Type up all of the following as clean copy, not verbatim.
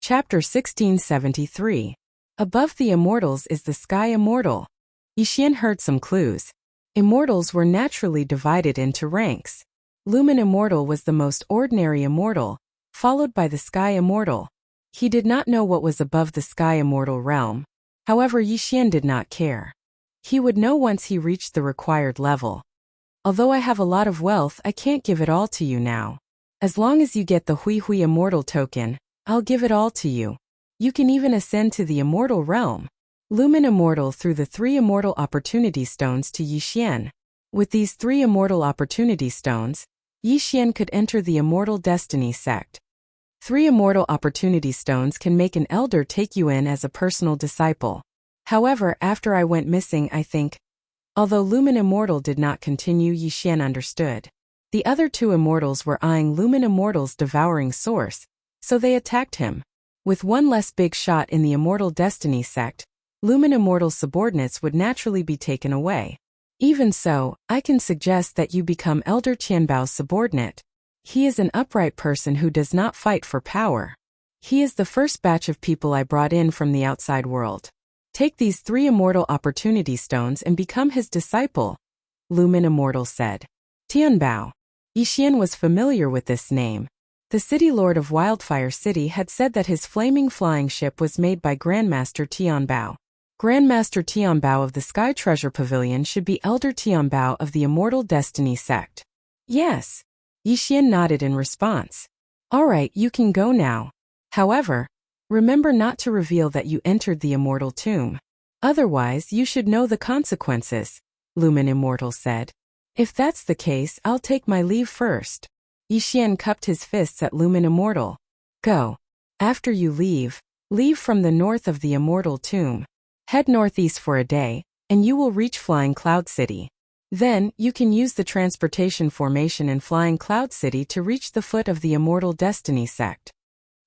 Chapter 1673. Above the immortals is the sky immortal. Yixian heard some clues. Immortals were naturally divided into ranks. Lumen Immortal was the most ordinary immortal, followed by the Sky Immortal. He did not know what was above the Sky Immortal realm. However, Yixian did not care. He would know once he reached the required level. Although I have a lot of wealth, I can't give it all to you now. As long as you get the Hui Hui Immortal token, I'll give it all to you. You can even ascend to the Immortal realm. Lumen Immortal threw the 3 Immortal Opportunity Stones to Yixian. With these 3 Immortal Opportunity Stones, Yixian could enter the Immortal Destiny sect. 3 Immortal Opportunity Stones can make an elder take you in as a personal disciple. However, after I went missing, I think. Although Lumen Immortal did not continue, Yixian understood. The other 2 immortals were eyeing Lumen Immortal's devouring source, so they attacked him. With one less big shot in the Immortal Destiny sect, Lumen Immortal's subordinates would naturally be taken away. Even so, I can suggest that you become Elder Qianbao's subordinate. He is an upright person who does not fight for power. He is the first batch of people I brought in from the outside world. Take these 3 Immortal Opportunity Stones and become his disciple, Lumen Immortal said. Tianbao. Yixian was familiar with this name. The City Lord of Wildfire City had said that his flaming flying ship was made by Grandmaster Tianbao. Grandmaster Tianbao of the Sky Treasure Pavilion should be Elder Tianbao of the Immortal Destiny sect. Yes. Yixian nodded in response. Alright, you can go now. However, remember not to reveal that you entered the Immortal Tomb. Otherwise, you should know the consequences, Lumen Immortal said. If that's the case, I'll take my leave first. Yixian cupped his fists at Lumen Immortal. Go. After you leave from the north of the Immortal Tomb. Head northeast for a day, and you will reach Flying Cloud City. Then, you can use the transportation formation in Flying Cloud City to reach the foot of the Immortal Destiny sect.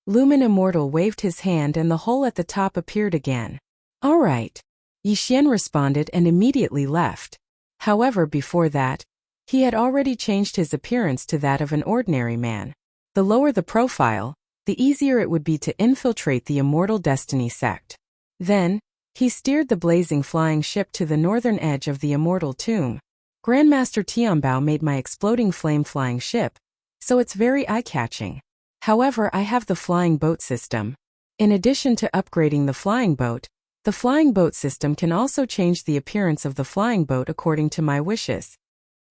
Lumen Immortal waved his hand and the hole at the top appeared again. Alright. Yixian responded and immediately left. However, before that, he had already changed his appearance to that of an ordinary man. The lower the profile, the easier it would be to infiltrate the Immortal Destiny sect. Then, he steered the blazing flying ship to the northern edge of the Immortal Tomb. Grandmaster Tianbao made my exploding flame flying ship, so it's very eye-catching. However, I have the flying boat system. In addition to upgrading the flying boat system can also change the appearance of the flying boat according to my wishes.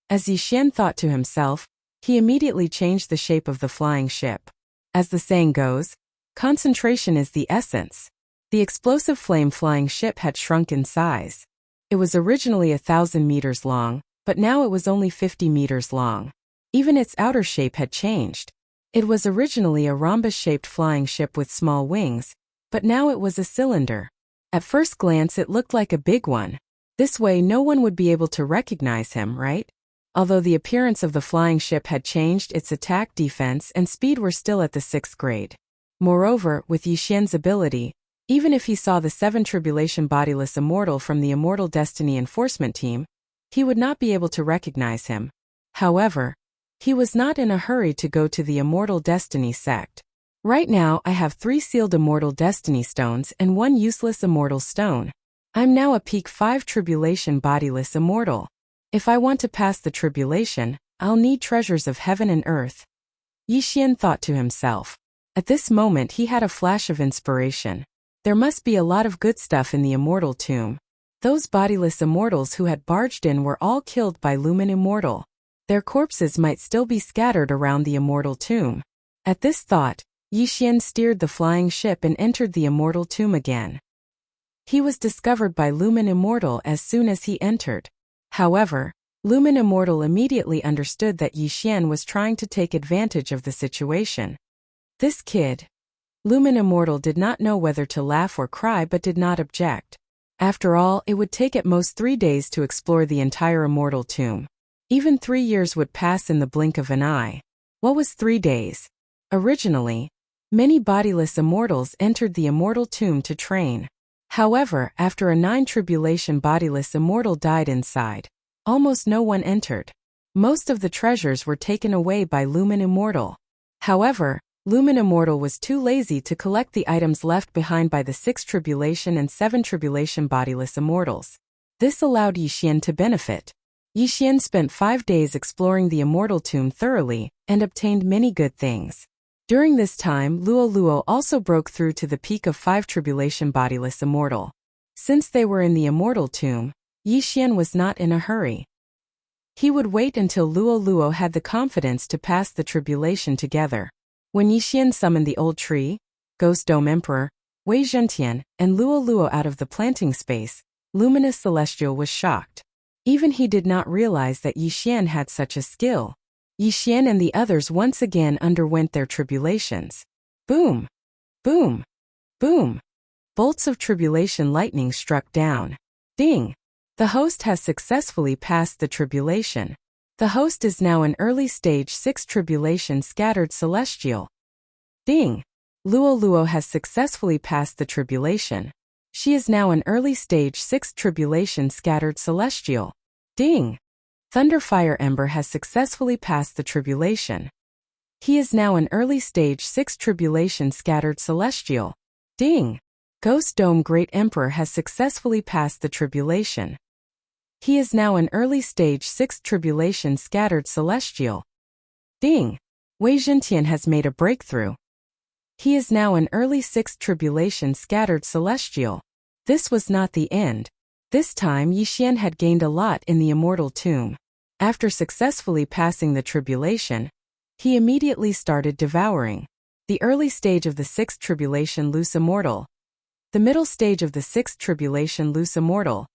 As Yixian thought to himself, he immediately changed the shape of the flying ship. As the saying goes, concentration is the essence. The explosive flame flying ship had shrunk in size. It was originally 1,000 meters long, but now it was only 50 meters long. Even its outer shape had changed. It was originally a rhombus-shaped flying ship with small wings, but now it was a cylinder. At first glance it looked like a big one. This way no one would be able to recognize him, right? Although the appearance of the flying ship had changed, its attack, defense, and speed were still at the 6th grade. Moreover, with Yixian's ability, even if he saw the 7 Tribulation Bodiless Immortal from the Immortal Destiny Enforcement Team, he would not be able to recognize him. However, he was not in a hurry to go to the Immortal Destiny sect. Right now I have 3 sealed Immortal Destiny Stones and 1 useless Immortal Stone. I'm now a peak 5 Tribulation Bodiless Immortal. If I want to pass the tribulation, I'll need treasures of heaven and earth. Yixian thought to himself. At this moment he had a flash of inspiration. There must be a lot of good stuff in the Immortal Tomb. Those bodiless immortals who had barged in were all killed by Lumen Immortal. Their corpses might still be scattered around the Immortal Tomb. At this thought, Yixian steered the flying ship and entered the Immortal Tomb again. He was discovered by Lumen Immortal as soon as he entered. However, Lumen Immortal immediately understood that Yixian was trying to take advantage of the situation. This kid. Lumen Immortal did not know whether to laugh or cry but did not object. After all, it would take at most 3 days to explore the entire Immortal Tomb. Even 3 years would pass in the blink of an eye. What was 3 days? Originally, many bodiless immortals entered the Immortal Tomb to train. However, after a 9 Tribulation Bodiless Immortal died inside, almost no one entered. Most of the treasures were taken away by Lumen Immortal. However, Lumen Immortal was too lazy to collect the items left behind by the 6 Tribulation and 7 Tribulation bodiless immortals. This allowed Yixian to benefit. Yixian spent 5 days exploring the immortal tomb thoroughly and obtained many good things. During this time, Luo Luo also broke through to the peak of 5 Tribulation bodiless immortal. Since they were in the immortal tomb, Yixian was not in a hurry. He would wait until Luo Luo had the confidence to pass the tribulation together. When Yixian summoned the old tree, Ghost Dome Emperor, Wei Zhentian, and Luo Luo out of the planting space, Luminous Celestial was shocked. Even he did not realize that Yixian had such a skill. Yixian and the others once again underwent their tribulations. Boom! Boom! Boom! Bolts of tribulation lightning struck down. Ding! The host has successfully passed the tribulation. The host is now an early stage 6 tribulation scattered celestial. Ding! Luo Luo has successfully passed the tribulation. She is now an early stage 6 tribulation scattered celestial. Ding! Thunderfire Ember has successfully passed the tribulation. He is now an early stage 6 tribulation scattered celestial. Ding! Ghost Dome Great Emperor has successfully passed the tribulation. He is now an early stage 6 tribulation scattered celestial. Ding! Wei Zhentian has made a breakthrough. He is now an early 6th tribulation scattered celestial. This was not the end. This time Yixian had gained a lot in the immortal tomb. After successfully passing the tribulation, he immediately started devouring. The early stage of the 6th tribulation loose immortal. The middle stage of the 6th tribulation loose immortal.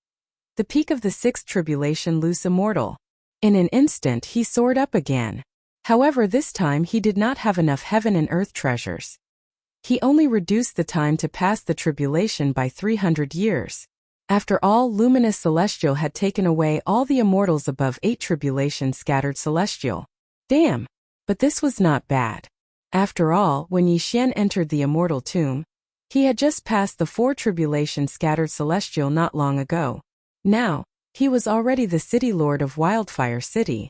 The peak of the 6th tribulation loose immortal. In an instant he soared up again. However, this time he did not have enough heaven and earth treasures. He only reduced the time to pass the tribulation by 300 years. After all, Luminous Celestial had taken away all the immortals above 8 tribulation scattered celestial. Damn! But this was not bad. After all, when Yixian entered the immortal tomb, he had just passed the 4 tribulation scattered celestial not long ago. Now, he was already the city lord of Wildfire City.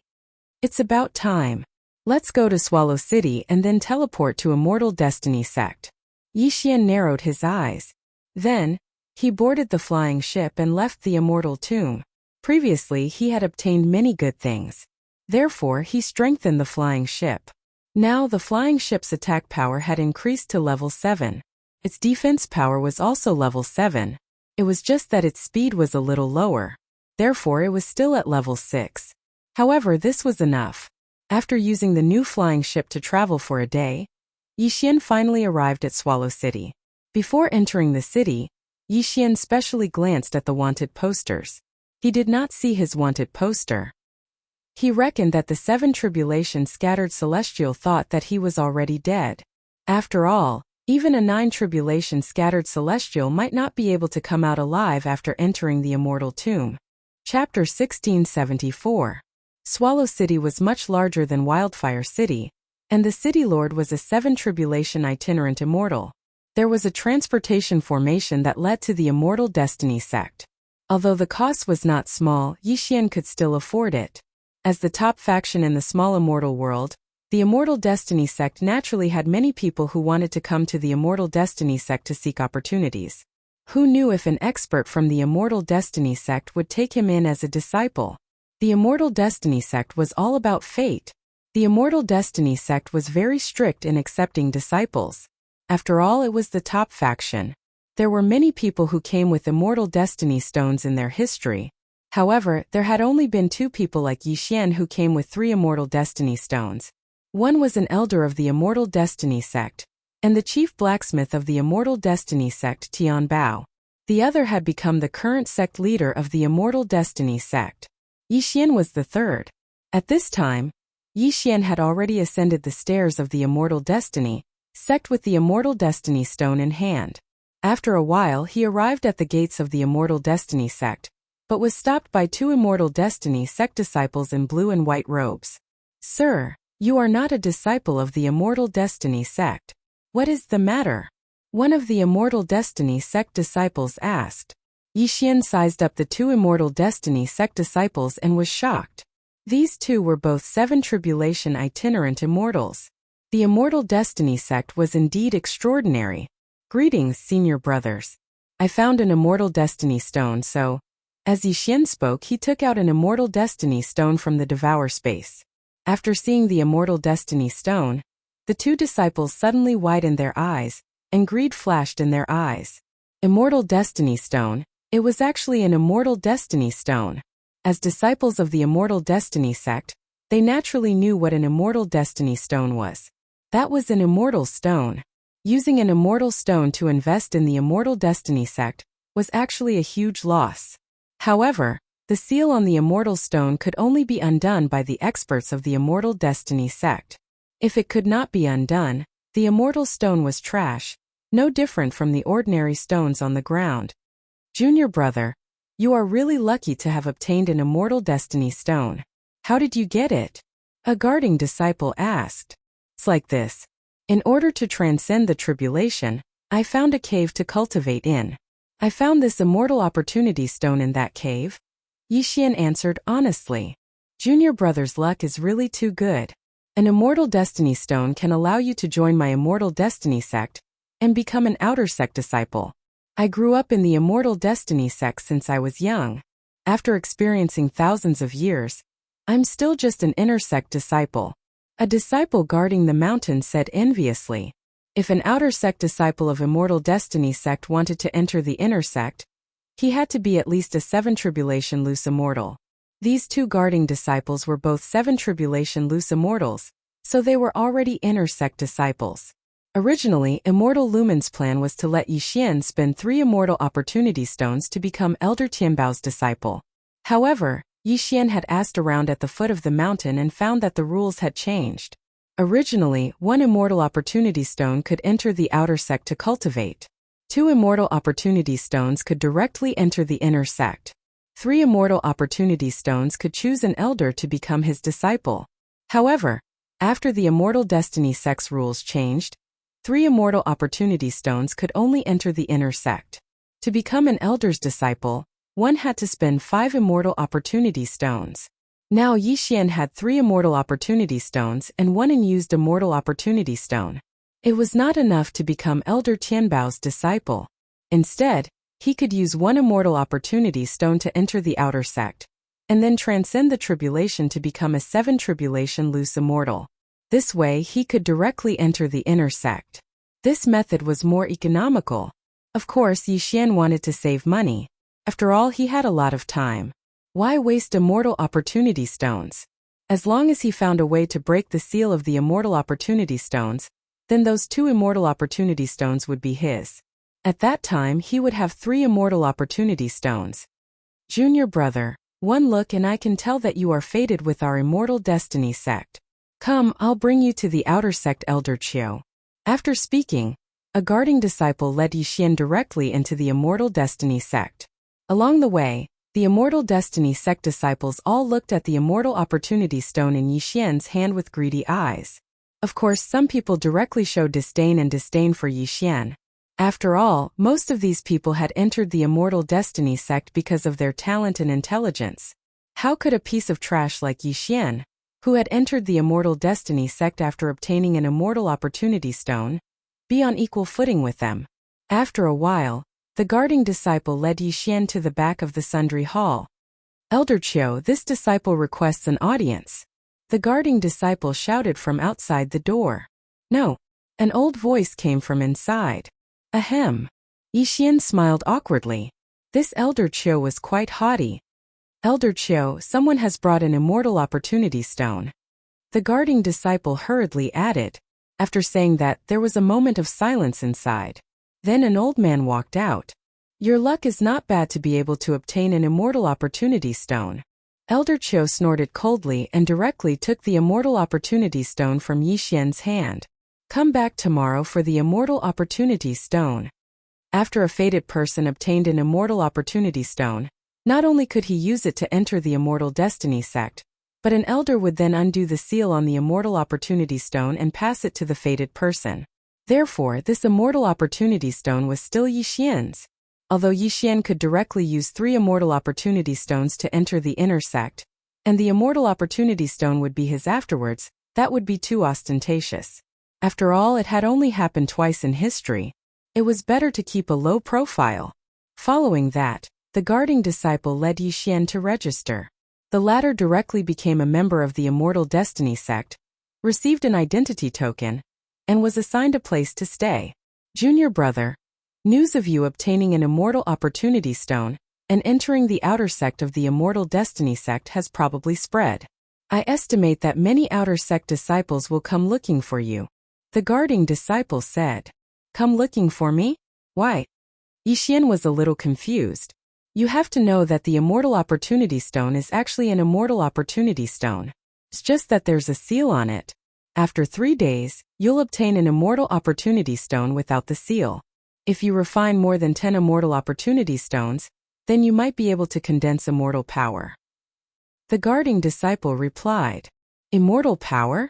It's about time. Let's go to Swallow City and then teleport to Immortal Destiny Sect. Yixian narrowed his eyes. Then, he boarded the flying ship and left the immortal tomb. Previously he had obtained many good things. Therefore he strengthened the flying ship. Now the flying ship's attack power had increased to level 7. Its defense power was also level 7. It was just that its speed was a little lower. Therefore it was still at level 6. However, this was enough. After using the new flying ship to travel for a day, Yixian finally arrived at Swallow City. Before entering the city, Yixian specially glanced at the wanted posters. He did not see his wanted poster. He reckoned that the 7 tribulation scattered celestial thought that he was already dead. After all, even a 9 tribulation scattered celestial might not be able to come out alive after entering the immortal tomb. Chapter 1674. Swallow City was much larger than Wildfire City, and the city lord was a 7 tribulation itinerant immortal. There was a transportation formation that led to the Immortal Destiny Sect. Although the cost was not small, Yixian could still afford it. As the top faction in the small immortal world, the Immortal Destiny Sect naturally had many people who wanted to come to the Immortal Destiny Sect to seek opportunities. Who knew if an expert from the Immortal Destiny Sect would take him in as a disciple? The Immortal Destiny Sect was all about fate. The Immortal Destiny Sect was very strict in accepting disciples. After all, it was the top faction. There were many people who came with Immortal Destiny Stones in their history. However, there had only been 2 people like Yixian who came with 3 Immortal Destiny Stones. One was an elder of the Immortal Destiny Sect, and the chief blacksmith of the Immortal Destiny Sect, Tian Bao. The other had become the current sect leader of the Immortal Destiny Sect. Yixian was the third. At this time, Yixian had already ascended the stairs of the Immortal Destiny Sect with the Immortal Destiny Stone in hand. After a while he arrived at the gates of the Immortal Destiny Sect, but was stopped by 2 Immortal Destiny Sect disciples in blue and white robes. "Sir, you are not a disciple of the Immortal Destiny Sect. What is the matter?" one of the Immortal Destiny Sect disciples asked. Yixian sized up the 2 Immortal Destiny Sect disciples and was shocked. These 2 were both 7 tribulation itinerant immortals. The Immortal Destiny sect was indeed extraordinary. Greetings, senior brothers. I found an Immortal Destiny stone, so... As Yixian spoke, he took out an Immortal Destiny stone from the Devour space. After seeing the Immortal Destiny stone, the two disciples suddenly widened their eyes, and greed flashed in their eyes. Immortal Destiny stone. It was actually an Immortal Destiny stone. As disciples of the Immortal Destiny sect, they naturally knew what an Immortal Destiny stone was. That was an immortal stone. Using an immortal stone to invest in the Immortal Destiny sect was actually a huge loss. However, the seal on the immortal stone could only be undone by the experts of the Immortal Destiny sect. If it could not be undone, the immortal stone was trash, no different from the ordinary stones on the ground. Junior brother, you are really lucky to have obtained an Immortal Destiny stone. How did you get it? A guarding disciple asked. It's like this. In order to transcend the tribulation, I found a cave to cultivate in. I found this Immortal Opportunity Stone in that cave. Yixian answered honestly. Junior brother's luck is really too good. An Immortal Destiny Stone can allow you to join my Immortal Destiny sect and become an outer sect disciple. I grew up in the Immortal Destiny sect since I was young. After experiencing thousands of years, I'm still just an inner sect disciple. A disciple guarding the mountain said enviously. If an outer sect disciple of Immortal Destiny sect wanted to enter the inner sect, he had to be at least a 7 Tribulation Loose Immortal. These two guarding disciples were both 7 Tribulation Loose Immortals, so they were already inner sect disciples. Originally, Immortal Lumen's plan was to let Yixian spend 3 Immortal Opportunity Stones to become Elder Tianbao's disciple. However, Yixian had asked around at the foot of the mountain and found that the rules had changed. Originally, 1 Immortal Opportunity Stone could enter the outer sect to cultivate. 2 Immortal Opportunity Stones could directly enter the inner sect. 3 Immortal Opportunity Stones could choose an elder to become his disciple. However, after the Immortal Destiny sect's rules changed, 3 Immortal Opportunity Stones could only enter the inner sect. To become an elder's disciple, one had to spend 5 Immortal Opportunity Stones. Now Yixian had 3 Immortal Opportunity Stones and 1 unused Immortal Opportunity Stone. It was not enough to become Elder Tianbao's disciple. Instead, he could use 1 Immortal Opportunity Stone to enter the outer sect, and then transcend the tribulation to become a 7 Tribulation Loose Immortal. This way he could directly enter the inner sect. This method was more economical. Of course, Yixian wanted to save money. After all, he had a lot of time. Why waste Immortal Opportunity Stones? As long as he found a way to break the seal of the Immortal Opportunity Stones, then those 2 Immortal Opportunity Stones would be his. At that time, he would have 3 Immortal Opportunity Stones. Junior brother, one look and I can tell that you are fated with our Immortal Destiny sect. Come, I'll bring you to the outer sect, Elder Chiu. After speaking, a guarding disciple led Yixian directly into the Immortal Destiny sect. Along the way, the Immortal Destiny sect disciples all looked at the Immortal Opportunity Stone in Yixian's hand with greedy eyes. Of course, some people directly showed disdain for Yixian. After all, most of these people had entered the Immortal Destiny sect because of their talent and intelligence. How could a piece of trash like Yixian, who had entered the Immortal Destiny sect after obtaining an Immortal Opportunity Stone, be on equal footing with them? After a while, the guarding disciple led Yixian to the back of the Sundry Hall. Elder Chiu, this disciple requests an audience. The guarding disciple shouted from outside the door. No. An old voice came from inside. Ahem. Yixian smiled awkwardly. This Elder Chiu was quite haughty. Elder Chiu, someone has brought an Immortal Opportunity Stone. The guarding disciple hurriedly added. After saying that, there was a moment of silence inside. Then an old man walked out. Your luck is not bad to be able to obtain an Immortal Opportunity Stone. Elder Chiu snorted coldly and directly took the Immortal Opportunity Stone from Yixian's hand. Come back tomorrow for the Immortal Opportunity Stone. After a fated person obtained an Immortal Opportunity Stone, not only could he use it to enter the Immortal Destiny sect, but an elder would then undo the seal on the Immortal Opportunity Stone and pass it to the fated person. Therefore, this Immortal Opportunity Stone was still Yixian's. Although Yixian could directly use 3 Immortal Opportunity Stones to enter the inner sect, and the Immortal Opportunity Stone would be his afterwards, that would be too ostentatious. After all, it had only happened twice in history. It was better to keep a low profile. Following that, the guarding disciple led Yixian to register. The latter directly became a member of the Immortal Destiny sect, received an identity token, and was assigned a place to stay. Junior brother, news of you obtaining an Immortal Opportunity Stone and entering the outer sect of the Immortal Destiny sect has probably spread. I estimate that many outer sect disciples will come looking for you. The guarding disciple said. Come looking for me? Why? Yixian was a little confused. You have to know that the Immortal Opportunity Stone is actually an Immortal Opportunity Stone. It's just that there's a seal on it. After 3 days, you'll obtain an Immortal Opportunity Stone without the seal. If you refine more than 10 Immortal Opportunity Stones, then you might be able to condense immortal power. The guarding disciple replied. Immortal power?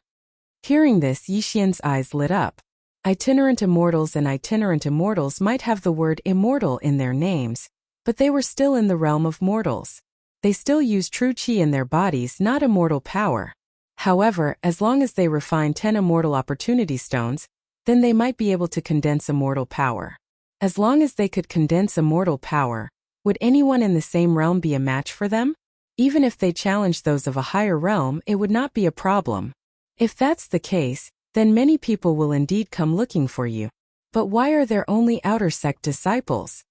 Hearing this, Yixian's eyes lit up. Itinerant immortals and itinerant immortals might have the word immortal in their names, but they were still in the realm of mortals. They still use true qi in their bodies, not immortal power. However, as long as they refine 10 Immortal Opportunity Stones, then they might be able to condense immortal power. As long as they could condense immortal power, would anyone in the same realm be a match for them? Even if they challenged those of a higher realm, it would not be a problem. If that's the case, then many people will indeed come looking for you. But why are there only outer sect disciples?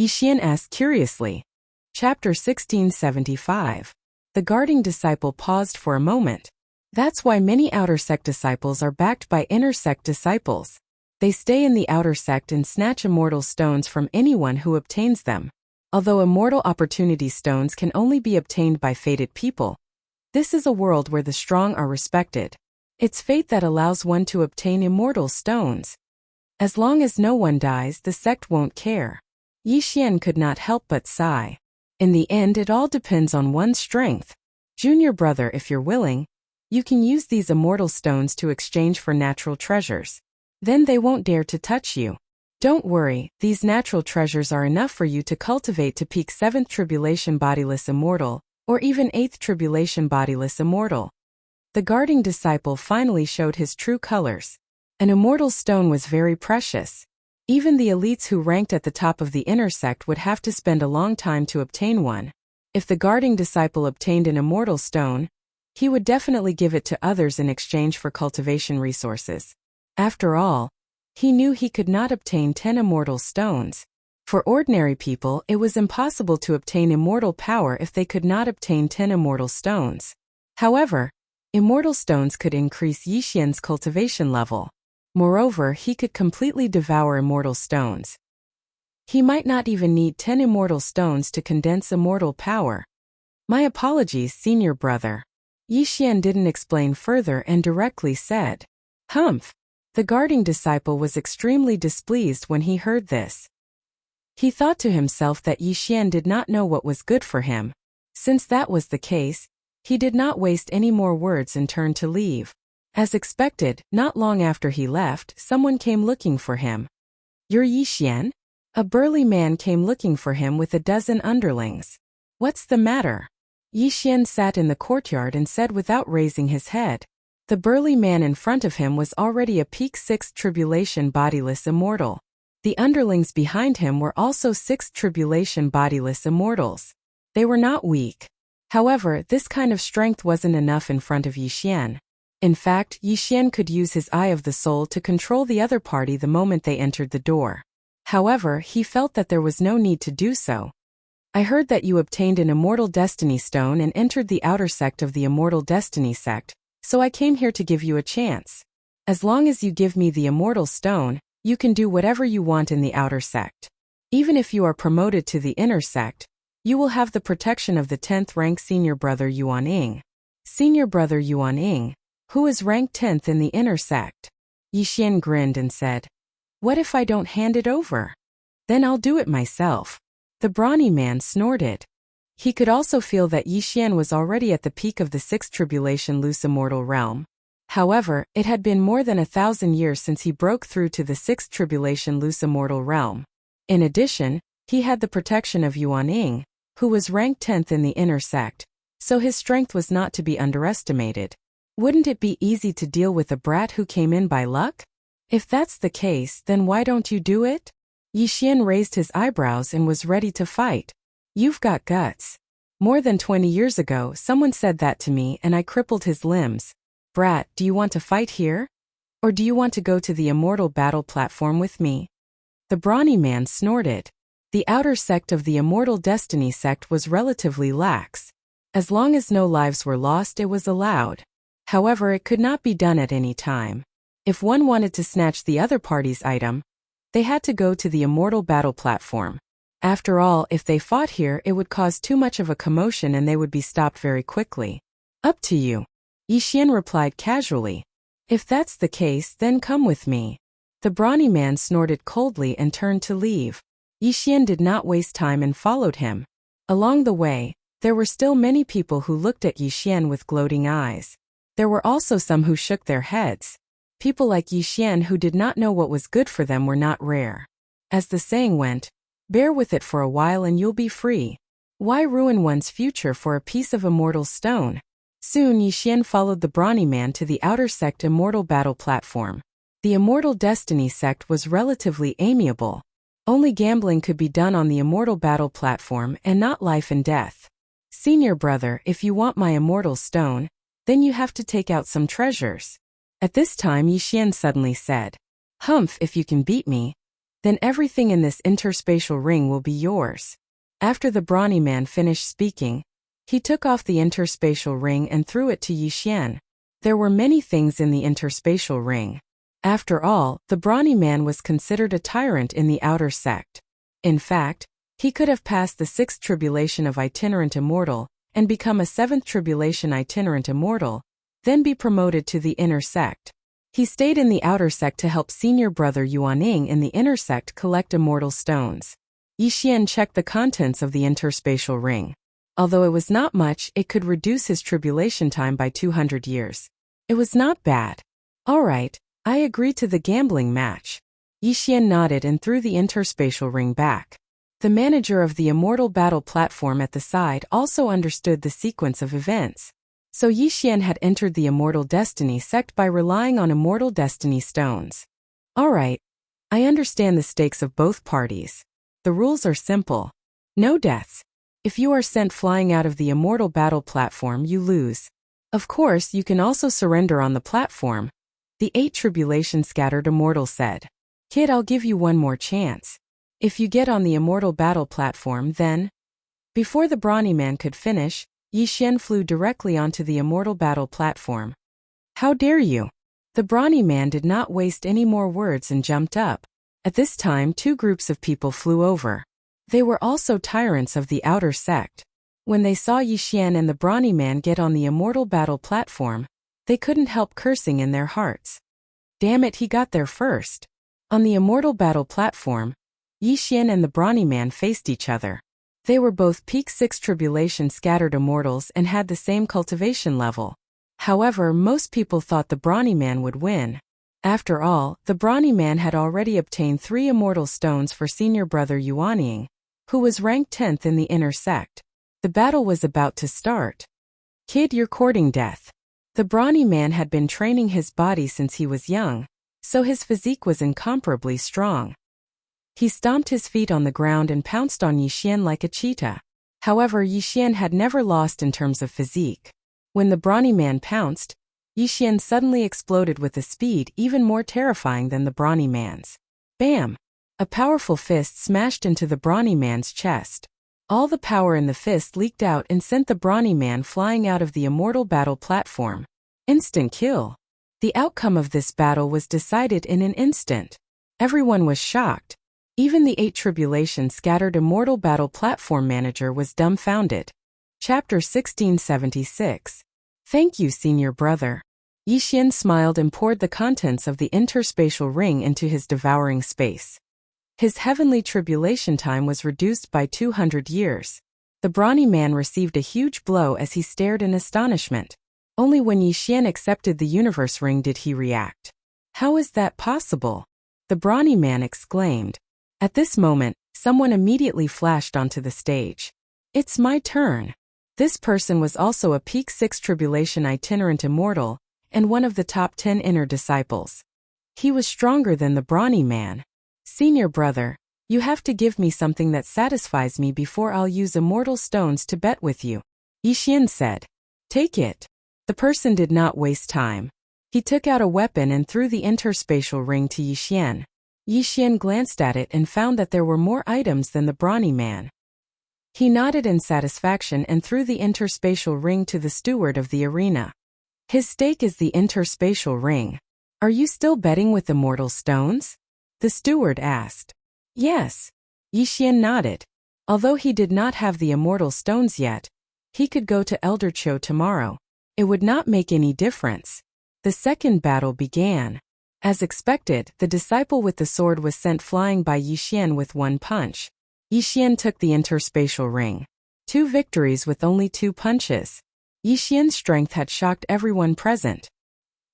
Yixian asked curiously. Chapter 1675. The guarding disciple paused for a moment. That's why many outer sect disciples are backed by inner sect disciples. They stay in the outer sect and snatch immortal stones from anyone who obtains them. Although Immortal Opportunity Stones can only be obtained by fated people, this is a world where the strong are respected. It's fate that allows one to obtain immortal stones. As long as no one dies, the sect won't care. Yixian could not help but sigh. In the end, it all depends on one's strength. Junior brother, if you're willing, you can use these immortal stones to exchange for natural treasures. Then they won't dare to touch you. Don't worry, these natural treasures are enough for you to cultivate to peak 7th Tribulation Bodiless Immortal, or even 8th Tribulation Bodiless Immortal. The guarding disciple finally showed his true colors. An immortal stone was very precious. Even the elites who ranked at the top of the inner sect would have to spend a long time to obtain one. If the guarding disciple obtained an immortal stone, he would definitely give it to others in exchange for cultivation resources. After all, he knew he could not obtain 10 immortal stones. For ordinary people, it was impossible to obtain immortal power if they could not obtain 10 immortal stones. However, immortal stones could increase Yixian's cultivation level. Moreover, he could completely devour immortal stones. He might not even need 10 immortal stones to condense immortal power. My apologies, senior brother. Yixian didn't explain further and directly said, Humph. The guarding disciple was extremely displeased when he heard this. He thought to himself that Yixian did not know what was good for him. Since that was the case, he did not waste any more words and turned to leave. As expected, not long after he left, someone came looking for him. You're Yixian? A burly man came looking for him with a dozen underlings. What's the matter? Yixian sat in the courtyard and said without raising his head. The burly man in front of him was already a peak 6th Tribulation Bodiless Immortal. The underlings behind him were also 6th Tribulation Bodiless Immortals. They were not weak. However, this kind of strength wasn't enough in front of Yixian. In fact, Yixian could use his Eye of the Soul to control the other party the moment they entered the door. However, he felt that there was no need to do so. I heard that you obtained an Immortal Destiny Stone and entered the outer sect of the Immortal Destiny sect, so I came here to give you a chance. As long as you give me the Immortal Stone, you can do whatever you want in the outer sect. Even if you are promoted to the inner sect, you will have the protection of the 10th rank senior brother Yuan Ying. Senior brother Yuan Ying, who is ranked 10th in the inner sect. Yixian grinned and said, What if I don't hand it over? Then I'll do it myself. The brawny man snorted. He could also feel that Yixian was already at the peak of the 6th Tribulation Loose Immortal realm. However, it had been more than 1,000 years since he broke through to the 6th Tribulation Loose Immortal realm. In addition, he had the protection of Yuan Ying, who was ranked 10th in the inner sect, so his strength was not to be underestimated. Wouldn't it be easy to deal with a brat who came in by luck? If that's the case, then why don't you do it? Yixian raised his eyebrows and was ready to fight. You've got guts. More than 20 years ago, someone said that to me and I crippled his limbs. Brat, do you want to fight here? Or do you want to go to the immortal battle platform with me? The brawny man snorted. The outer sect of the Immortal Destiny sect was relatively lax. As long as no lives were lost, it was allowed. However, it could not be done at any time. If one wanted to snatch the other party's item, they had to go to the immortal battle platform. After all, if they fought here, it would cause too much of a commotion and they would be stopped very quickly. Up to you. Yixian replied casually. If that's the case, then come with me. The brawny man snorted coldly and turned to leave. Yixian did not waste time and followed him. Along the way, there were still many people who looked at Yixian with gloating eyes. There were also some who shook their heads. People like Yixian who did not know what was good for them were not rare. As the saying went, bear with it for a while and you'll be free. Why ruin one's future for a piece of immortal stone? Soon Yixian followed the brawny man to the outer sect immortal battle platform. The Immortal Destiny sect was relatively amiable. Only gambling could be done on the immortal battle platform and not life and death. Senior brother, if you want my immortal stone, then you have to take out some treasures. At this time Yixian suddenly said, Humph, if you can beat me, then everything in this interspatial ring will be yours. After the brawny man finished speaking, he took off the interspatial ring and threw it to Yixian. There were many things in the interspatial ring. After all, the brawny man was considered a tyrant in the outer sect. In fact, he could have passed the 6th tribulation of itinerant immortal and become a 7th tribulation itinerant immortal, then be promoted to the inner sect. He stayed in the outer sect to help senior brother Yuaning in the inner sect collect immortal stones. Yixian checked the contents of the interspatial ring. Although it was not much, it could reduce his tribulation time by 200 years. It was not bad. All right, I agree to the gambling match. Yixian nodded and threw the interspatial ring back. The manager of the immortal battle platform at the side also understood the sequence of events. So Yixian had entered the Immortal Destiny sect by relying on Immortal Destiny stones. All right, I understand the stakes of both parties. The rules are simple. No deaths. If you are sent flying out of the immortal battle platform, you lose. Of course, you can also surrender on the platform. The 8 tribulation scattered immortal said. Kid, I'll give you one more chance. If you get on the immortal battle platform, then... Before the brawny man could finish, Yixian flew directly onto the immortal battle platform. How dare you? The brawny man did not waste any more words and jumped up. At this time, 2 groups of people flew over. They were also tyrants of the outer sect. When they saw Yixian and the brawny man get on the immortal battle platform, they couldn't help cursing in their hearts. Damn it, he got there first. On the immortal battle platform, Yixian and the brawny man faced each other. They were both peak 6 tribulation scattered immortals and had the same cultivation level. However, most people thought the brawny man would win. After all, the brawny man had already obtained 3 immortal stones for senior brother Yuaning, who was ranked 10th in the inner sect. The battle was about to start. Kid, you're courting death. The brawny man had been training his body since he was young, so his physique was incomparably strong. He stomped his feet on the ground and pounced on Yixian like a cheetah. However, Yixian had never lost in terms of physique. When the brawny man pounced, Yixian suddenly exploded with a speed even more terrifying than the brawny man's. Bam! A powerful fist smashed into the brawny man's chest. All the power in the fist leaked out and sent the brawny man flying out of the immortal battle platform. Instant kill. The outcome of this battle was decided in an instant. Everyone was shocked. Even the 8 tribulation scattered immortal battle platform manager was dumbfounded. Chapter 1676. Thank you, senior brother. Yixian smiled and poured the contents of the interspatial ring into his devouring space. His heavenly tribulation time was reduced by 200 years. The brawny man received a huge blow as he stared in astonishment. Only when Yixian accepted the universe ring did he react. How is that possible? The brawny man exclaimed. At this moment, someone immediately flashed onto the stage. It's my turn. This person was also a peak 6 tribulation itinerant immortal, and one of the top 10 inner disciples. He was stronger than the brawny man. Senior brother, you have to give me something that satisfies me before I'll use immortal stones to bet with you, Yixian said. Take it. The person did not waste time. He took out a weapon and threw the interspatial ring to Yixian. Yixian glanced at it and found that there were more items than the brawny man. He nodded in satisfaction and threw the interspatial ring to the steward of the arena. His stake is the interspatial ring. Are you still betting with immortal stones? The steward asked. Yes. Yixian nodded. Although he did not have the immortal stones yet, he could go to Elder Cho tomorrow. It would not make any difference. The second battle began. As expected, the disciple with the sword was sent flying by Yixian with one punch. Yixian took the interspatial ring. 2 victories with only 2 punches. Yixian's strength had shocked everyone present.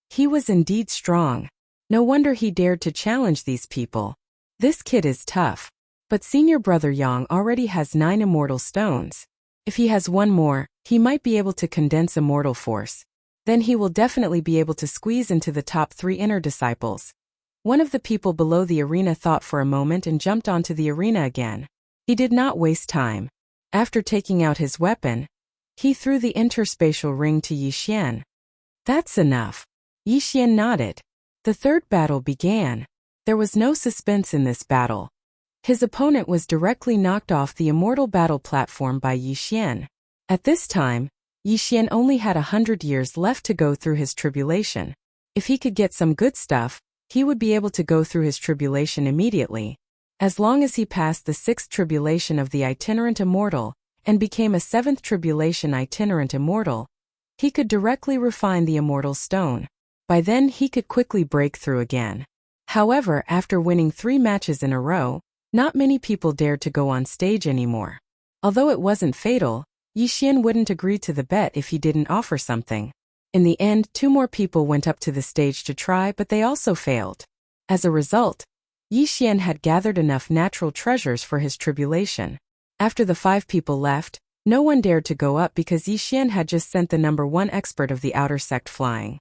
He was indeed strong. No wonder he dared to challenge these people. This kid is tough. But senior brother Yang already has 9 immortal stones. If he has one more, he might be able to condense immortal force. Then he will definitely be able to squeeze into the top 3 inner disciples. One of the people below the arena thought for a moment and jumped onto the arena again. He did not waste time. After taking out his weapon, he threw the interspatial ring to Yixian. That's enough. Yixian nodded. The third battle began. There was no suspense in this battle. His opponent was directly knocked off the immortal battle platform by Yixian. At this time, Yixian only had 100 years left to go through his tribulation. If he could get some good stuff, he would be able to go through his tribulation immediately. As long as he passed the 6th tribulation of the itinerant immortal and became a 7th tribulation itinerant immortal, he could directly refine the immortal stone. By then he could quickly break through again. However, after winning 3 matches in a row, not many people dared to go on stage anymore. Although it wasn't fatal, Yixian wouldn't agree to the bet if he didn't offer something. In the end, 2 more people went up to the stage to try, but they also failed. As a result, Yixian had gathered enough natural treasures for his tribulation. After the 5 people left, no one dared to go up because Yixian had just sent the number 1 expert of the outer sect flying.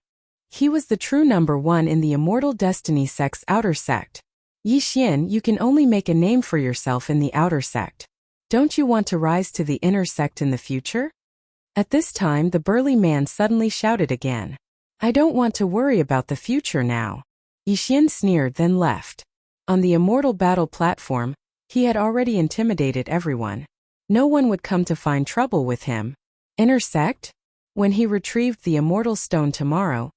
He was the true number 1 in the Immortal Destiny sect's outer sect. Yixian, you can only make a name for yourself in the outer sect. Don't you want to rise to the inner sect in the future? At this time, the burly man suddenly shouted again. I don't want to worry about the future now. Yixian sneered, then left. On the immortal battle platform, he had already intimidated everyone. No one would come to find trouble with him. Inner sect? When he retrieved the immortal stone tomorrow,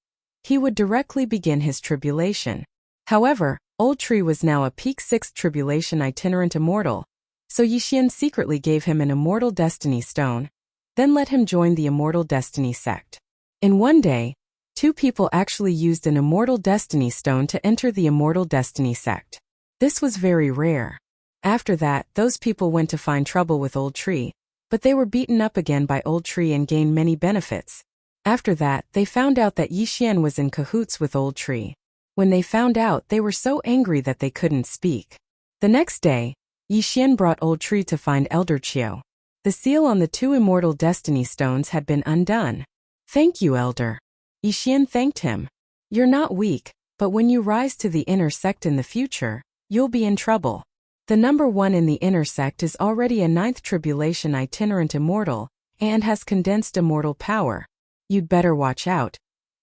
he would directly begin his tribulation. However, Old Tree was now a peak 6th tribulation itinerant immortal, so Yixian secretly gave him an immortal destiny stone, then let him join the immortal destiny sect. In one day, 2 people actually used an immortal destiny stone to enter the immortal destiny sect. This was very rare. After that, those people went to find trouble with Old Tree, but they were beaten up again by Old Tree and gained many benefits. After that, they found out that Yixian was in cahoots with Old Tree. When they found out, they were so angry that they couldn't speak. The next day, Yixian brought Old Tree to find Elder Chiu. The seal on the 2 immortal destiny stones had been undone. Thank you, Elder. Yixian thanked him. You're not weak, but when you rise to the inner sect in the future, you'll be in trouble. The number 1 in the inner sect is already a 9th tribulation itinerant immortal and has condensed immortal power. You'd better watch out.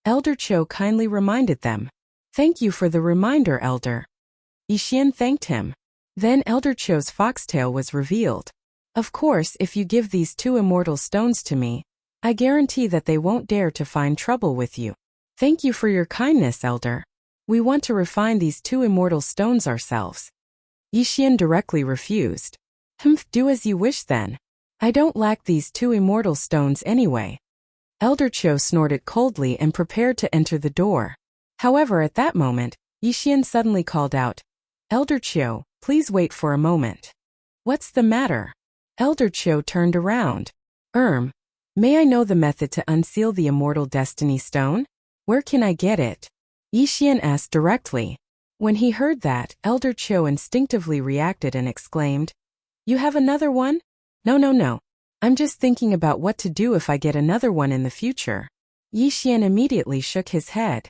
Elder Cho kindly reminded them. Thank you for the reminder, Elder. Yixian thanked him. Then Elder Cho's foxtail was revealed. Of course, if you give these 2 immortal stones to me, I guarantee that they won't dare to find trouble with you. Thank you for your kindness, Elder. We want to refine these 2 immortal stones ourselves. Yixian directly refused. Do as you wish then. I don't lack these 2 immortal stones anyway. Elder Cho snorted coldly and prepared to enter the door. However, at that moment, Yixian suddenly called out, Elder Cho, please wait for a moment. What's the matter? Elder Cho turned around. May I know the method to unseal the immortal destiny stone? Where can I get it? Yixian asked directly. When he heard that, Elder Cho instinctively reacted and exclaimed, You have another one? No. I'm just thinking about what to do if I get another one in the future. Yixian immediately shook his head.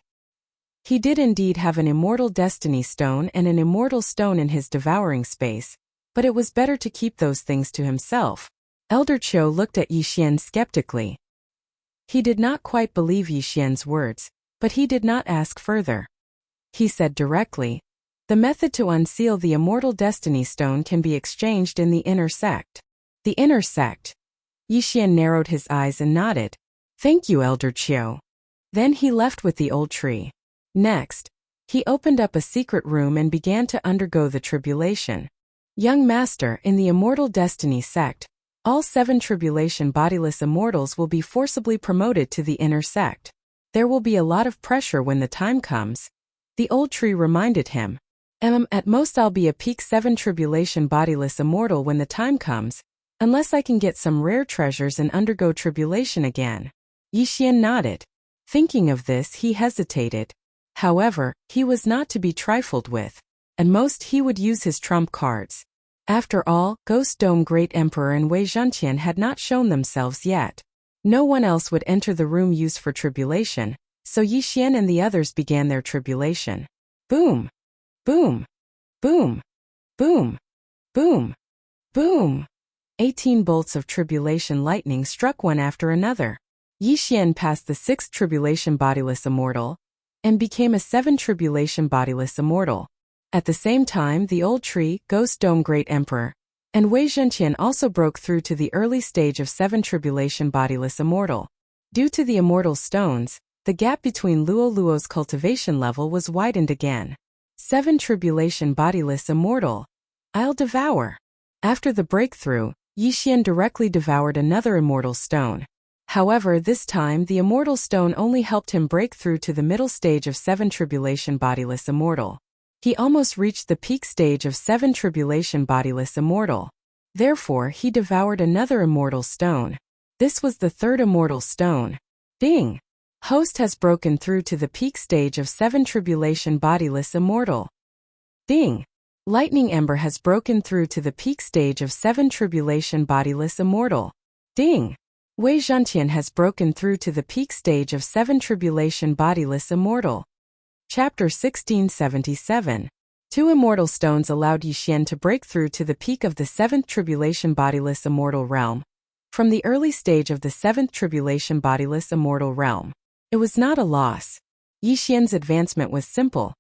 He did indeed have an immortal destiny stone and an immortal stone in his devouring space, but it was better to keep those things to himself. Elder Qiu looked at Yixian skeptically. He did not quite believe Yixian's words, but he did not ask further. He said directly, "The method to unseal the immortal destiny stone can be exchanged in the inner sect." The inner sect. Yixian narrowed his eyes and nodded. "Thank you, Elder Qiu." Then he left with the old tree. Next, he opened up a secret room and began to undergo the tribulation. Young Master, in the immortal destiny sect, all 7 tribulation bodiless immortals will be forcibly promoted to the inner sect. There will be a lot of pressure when the time comes. The old tree reminded him. At most I'll be a peak 7 tribulation bodiless immortal when the time comes, unless I can get some rare treasures and undergo tribulation again. Yixian nodded. Thinking of this, he hesitated. However, he was not to be trifled with. At most he would use his trump cards. After all, Ghost Dome Great Emperor and Wei Zhantian had not shown themselves yet. No one else would enter the room used for tribulation, so Yixian and the others began their tribulation. Boom! Boom! Boom! Boom! Boom! Boom! 18 bolts of tribulation lightning struck one after another. Yixian passed the 6th tribulation bodiless immortal, and became a 7 tribulation bodiless immortal. At the same time, the old tree, Ghost Dome Great Emperor, and Wei Zhenqian also broke through to the early stage of 7 tribulation bodiless immortal. Due to the immortal stones, the gap between Luo Luo's cultivation level was widened again. 7 tribulation bodiless immortal. I'll devour. After the breakthrough, Yixian directly devoured another immortal stone. However, this time the immortal stone only helped him break through to the middle stage of 7 tribulation bodiless immortal. He almost reached the peak stage of 7 tribulation bodiless immortal. Therefore, he devoured another immortal stone. This was the 3rd immortal stone. Ding! Host has broken through to the peak stage of 7 tribulation bodiless immortal. Ding! Lightning Ember has broken through to the peak stage of 7 tribulation bodiless immortal. Ding! Wei Zhantian has broken through to the peak stage of 7 tribulation bodiless immortal. Chapter 1677. 2 immortal stones allowed Yixian to break through to the peak of the 7th tribulation bodiless immortal realm. From the early stage of the 7th tribulation bodiless immortal realm, it was not a loss. Yixian's advancement was simple,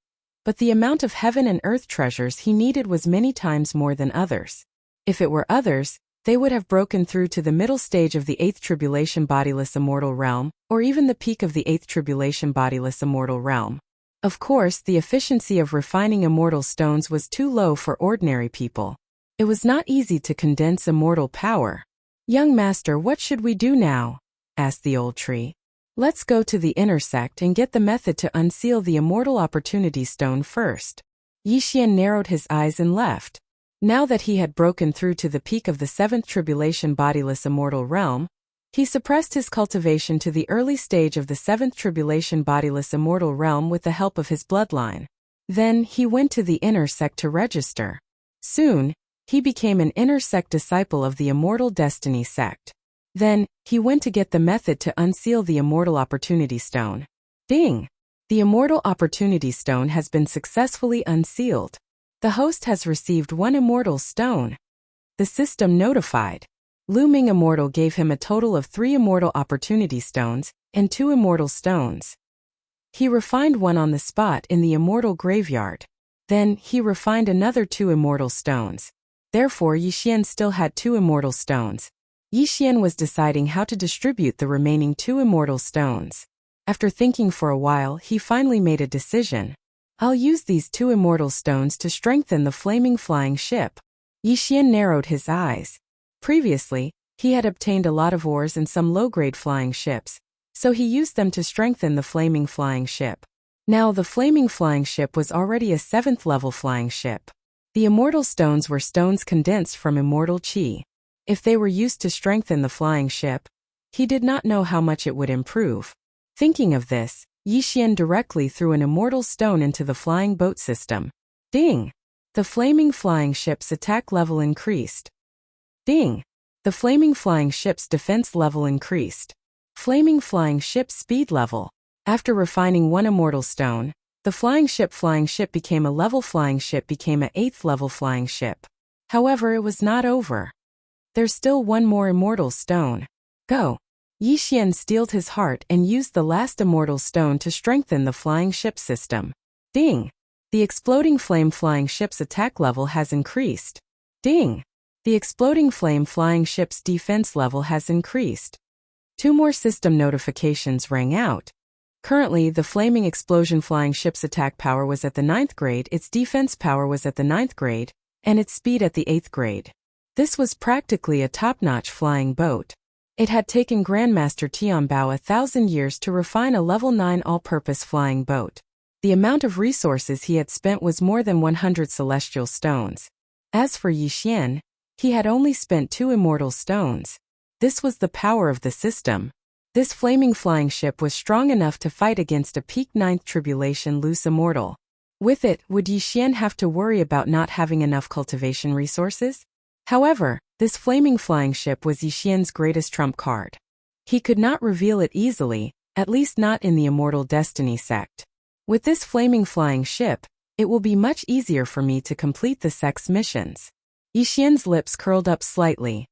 but the amount of heaven and earth treasures he needed was many times more than others. If it were others, they would have broken through to the middle stage of the 8th tribulation bodiless immortal realm, or even the peak of the 8th tribulation bodiless immortal realm. Of course, the efficiency of refining immortal stones was too low for ordinary people. It was not easy to condense immortal power. "Young Master, what should we do now?" asked the old tree. "Let's go to the inner sect and get the method to unseal the immortal opportunity stone first." Yixian narrowed his eyes and left. Now that he had broken through to the peak of the 7th tribulation bodiless immortal realm, he suppressed his cultivation to the early stage of the 7th tribulation bodiless immortal realm with the help of his bloodline. Then, he went to the inner sect to register. Soon, he became an inner sect disciple of the immortal destiny sect. Then, he went to get the method to unseal the immortal opportunity stone. Ding! The immortal opportunity stone has been successfully unsealed. The host has received 1 immortal stone. The system notified. Looming Immortal gave him a total of 3 immortal opportunity stones and 2 immortal stones. He refined one on the spot in the immortal graveyard. Then, he refined another 2 immortal stones. Therefore, Yixian still had 2 immortal stones. Yixian was deciding how to distribute the remaining 2 immortal stones. After thinking for a while, he finally made a decision. "I'll use these 2 immortal stones to strengthen the flaming flying ship." Yixian narrowed his eyes. Previously, he had obtained a lot of ores and some low-grade flying ships, so he used them to strengthen the flaming flying ship. Now the flaming flying ship was already a 7th level flying ship. The immortal stones were stones condensed from immortal qi. If they were used to strengthen the flying ship, he did not know how much it would improve. Thinking of this, Yixian directly threw an immortal stone into the flying boat system. Ding! The flaming flying ship's attack level increased. Ding! The flaming flying ship's defense level increased. Flaming flying ship speed level. After refining one immortal stone, the flying ship became a level flying ship became a 8th level flying ship. However, it was not over. There's still one more immortal stone. Go. Yi Xian steeled his heart and used the last immortal stone to strengthen the flying ship system. Ding! The exploding flame flying ship's attack level has increased. Ding! The exploding flame flying ship's defense level has increased. 2 more system notifications rang out. Currently, the flaming explosion flying ship's attack power was at the 9th grade, its defense power was at the 9th grade, and its speed at the 8th grade. This was practically a top-notch flying boat. It had taken Grandmaster Tianbao 1,000 years to refine a level 9 all-purpose flying boat. The amount of resources he had spent was more than 100 celestial stones. As for Yi Xian, he had only spent 2 immortal stones. This was the power of the system. This flaming flying ship was strong enough to fight against a peak 9th tribulation loose immortal. With it, would Yi Xian have to worry about not having enough cultivation resources? However, this flaming flying ship was Yi Xian's greatest trump card. He could not reveal it easily, at least not in the Immortal Destiny sect. With this flaming flying ship, it will be much easier for me to complete the sect's missions. Yi Xian's lips curled up slightly.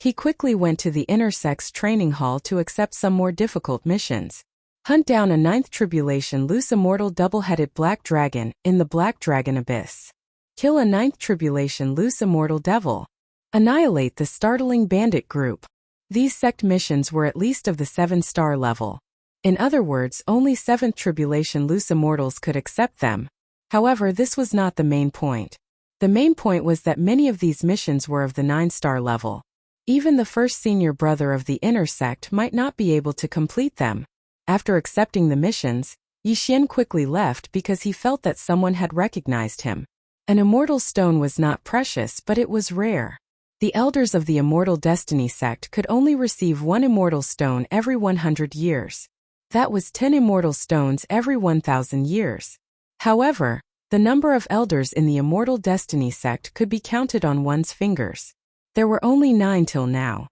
He quickly went to the inner sect's training hall to accept some more difficult missions. Hunt down a 9th tribulation loose immortal double-headed black dragon in the Black Dragon Abyss. Kill a 9th tribulation loose immortal devil. Annihilate the startling bandit group. These sect missions were at least of the 7-star level. In other words, only 7th tribulation loose immortals could accept them. However, this was not the main point. The main point was that many of these missions were of the 9-star level. Even the first senior brother of the inner sect might not be able to complete them. After accepting the missions, Yi Xian quickly left because he felt that someone had recognized him. An immortal stone was not precious, but it was rare. The elders of the Immortal Destiny sect could only receive 1 immortal stone every 100 years. That was 10 immortal stones every 1,000 years. However, the number of elders in the Immortal Destiny sect could be counted on one's fingers. There were only 9 till now.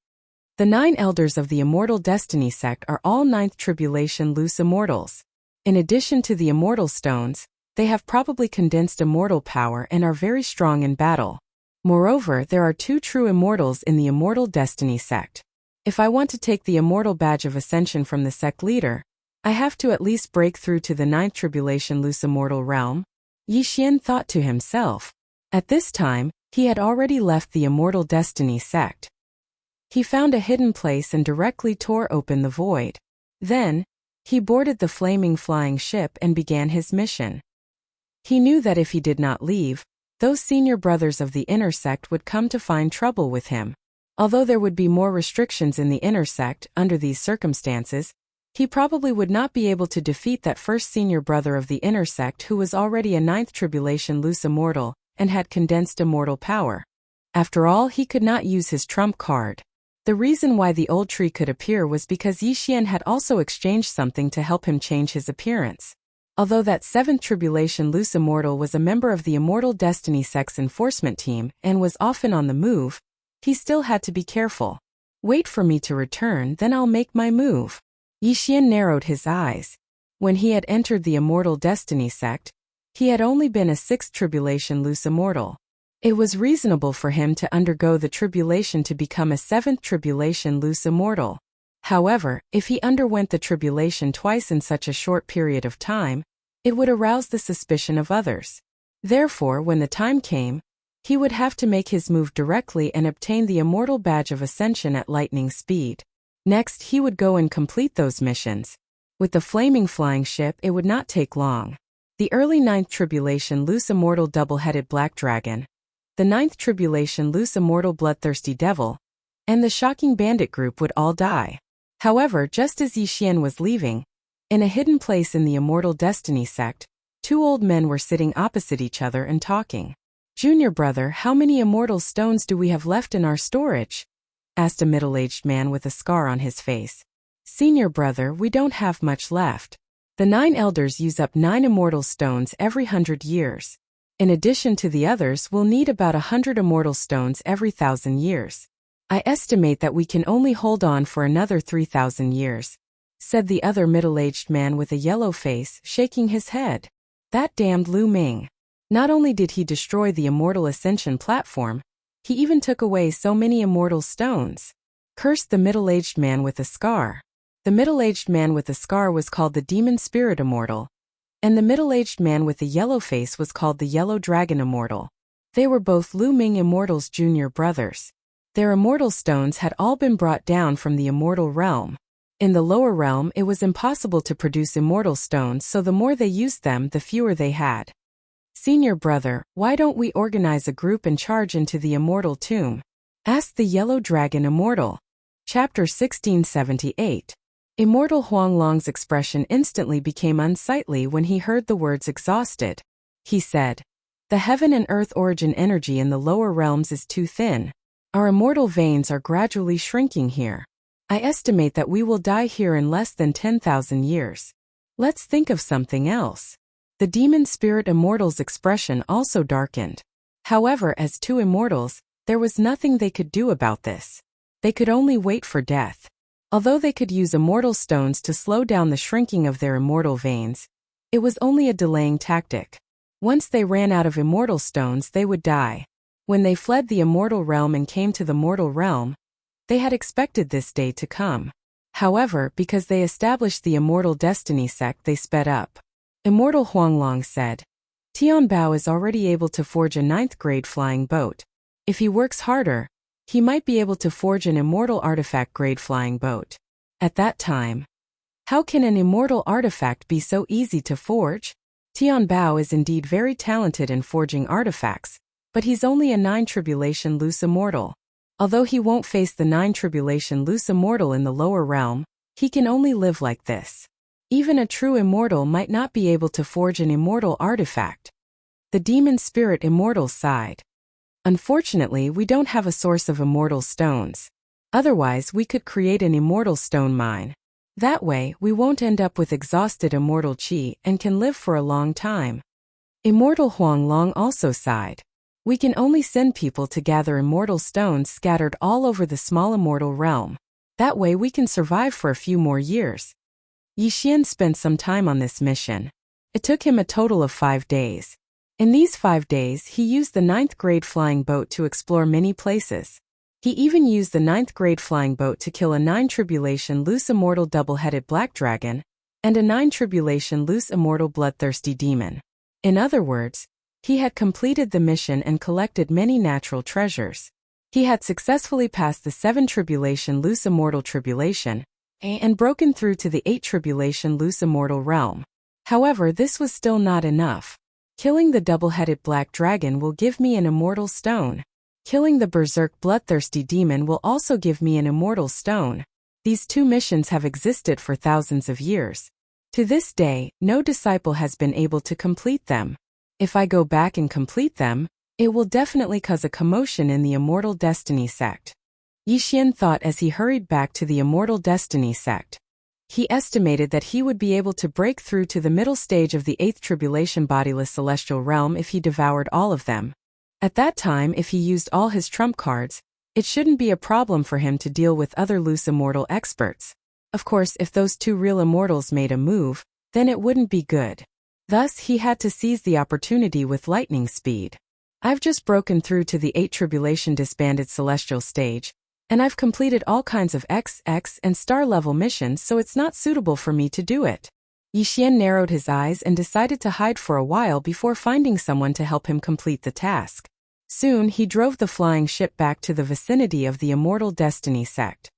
The 9 elders of the Immortal Destiny sect are all 9th tribulation loose immortals. In addition to the immortal stones, they have probably condensed immortal power and are very strong in battle. Moreover, there are 2 true immortals in the Immortal Destiny sect. If I want to take the immortal badge of ascension from the sect leader, I have to at least break through to the 9th tribulation loose immortal realm. Yi Xian thought to himself. At this time, he had already left the Immortal Destiny sect. He found a hidden place and directly tore open the void. Then, he boarded the flaming flying ship and began his mission. He knew that if he did not leave, those senior brothers of the inner sect would come to find trouble with him. Although there would be more restrictions in the inner sect under these circumstances, he probably would not be able to defeat that first senior brother of the inner sect who was already a 9th tribulation loose immortal and had condensed immortal power. After all, he could not use his trump card. The reason why the old tree could appear was because Yi Xian had also exchanged something to help him change his appearance. Although that 7th tribulation loose immortal was a member of the Immortal Destiny sect's enforcement team and was often on the move, he still had to be careful. Wait for me to return, then I'll make my move. Yi Xian narrowed his eyes. When he had entered the Immortal Destiny sect, he had only been a 6th tribulation loose immortal. It was reasonable for him to undergo the tribulation to become a 7th tribulation loose immortal. However, if he underwent the tribulation twice in such a short period of time, it would arouse the suspicion of others. Therefore, when the time came, he would have to make his move directly and obtain the immortal badge of ascension at lightning speed. Next, he would go and complete those missions. With the flaming flying ship, it would not take long. The early 9th tribulation loose immortal double-headed black dragon, the 9th tribulation loose immortal bloodthirsty devil, and the shocking bandit group would all die. However, just as Yi Xian was leaving, in a hidden place in the Immortal Destiny sect, 2 old men were sitting opposite each other and talking. "Junior brother, how many immortal stones do we have left in our storage?" asked a middle-aged man with a scar on his face. "Senior brother, we don't have much left. The 9 elders use up 9 immortal stones every 100 years. In addition to the others, we'll need about 100 immortal stones every 1,000 years. I estimate that we can only hold on for another 3,000 years, said the other middle-aged man with a yellow face, shaking his head. That damned Lu Ming. Not only did he destroy the Immortal Ascension platform, he even took away so many immortal stones. Cursed the middle-aged man with a scar. The middle-aged man with the scar was called the Demon Spirit Immortal, and the middle-aged man with the yellow face was called the Yellow Dragon Immortal. They were both Lu Ming Immortal's junior brothers. Their immortal stones had all been brought down from the immortal realm. In the lower realm, it was impossible to produce immortal stones, so the more they used them, the fewer they had. Senior brother, why don't we organize a group and charge into the immortal tomb? Asked the Yellow Dragon Immortal. Chapter 1678. Immortal Huanglong's expression instantly became unsightly when he heard the words exhausted. He said, "The heaven and earth origin energy in the lower realms is too thin. Our immortal veins are gradually shrinking here. I estimate that we will die here in less than 10,000 years. Let's think of something else." The Demon Spirit Immortal's expression also darkened. However, as two immortals, there was nothing they could do about this. They could only wait for death. Although they could use immortal stones to slow down the shrinking of their immortal veins, it was only a delaying tactic. Once they ran out of immortal stones, they would die. When they fled the immortal realm and came to the mortal realm, they had expected this day to come. However, because they established the Immortal Destiny sect, they sped up. Immortal Huanglong said, "Tian Bao is already able to forge a 9th grade flying boat. If he works harder, he might be able to forge an immortal artifact grade flying boat." At that time, how can an immortal artifact be so easy to forge? Tian Bao is indeed very talented in forging artifacts, but he's only a 9 tribulation loose immortal. Although he won't face the 9 tribulation loose immortal in the lower realm, he can only live like this. Even a true immortal might not be able to forge an immortal artifact. The Demon Spirit Immortal sighed. Unfortunately, we don't have a source of immortal stones. Otherwise, we could create an immortal stone mine. That way, we won't end up with exhausted immortal chi and can live for a long time. Immortal Huanglong also sighed. We can only send people to gather immortal stones scattered all over the small immortal realm. That way we can survive for a few more years. Yixian spent some time on this mission. It took him a total of 5 days. In these 5 days, he used the 9th grade flying boat to explore many places. He even used the 9th grade flying boat to kill a 9 tribulation loose immortal double-headed black dragon and a 9 tribulation loose immortal bloodthirsty demon. In other words, he had completed the mission and collected many natural treasures. He had successfully passed the 7 tribulation loose immortal tribulation and broken through to the 8 tribulation loose immortal realm. However, this was still not enough. Killing the double-headed black dragon will give me an immortal stone. Killing the berserk bloodthirsty demon will also give me an immortal stone. These 2 missions have existed for thousands of years. To this day, no disciple has been able to complete them. If I go back and complete them, it will definitely cause a commotion in the Immortal Destiny sect. Yixian thought as he hurried back to the Immortal Destiny sect. He estimated that he would be able to break through to the middle stage of the 8th tribulation bodiless celestial realm if he devoured all of them. At that time, if he used all his trump cards, it shouldn't be a problem for him to deal with other loose immortal experts. Of course, if those 2 real immortals made a move, then it wouldn't be good. Thus, he had to seize the opportunity with lightning speed. I've just broken through to the 8 tribulation disbanded celestial stage, and I've completed all kinds of XX and star-level missions, so it's not suitable for me to do it. Yixian narrowed his eyes and decided to hide for a while before finding someone to help him complete the task. Soon he drove the flying ship back to the vicinity of the Immortal Destiny sect.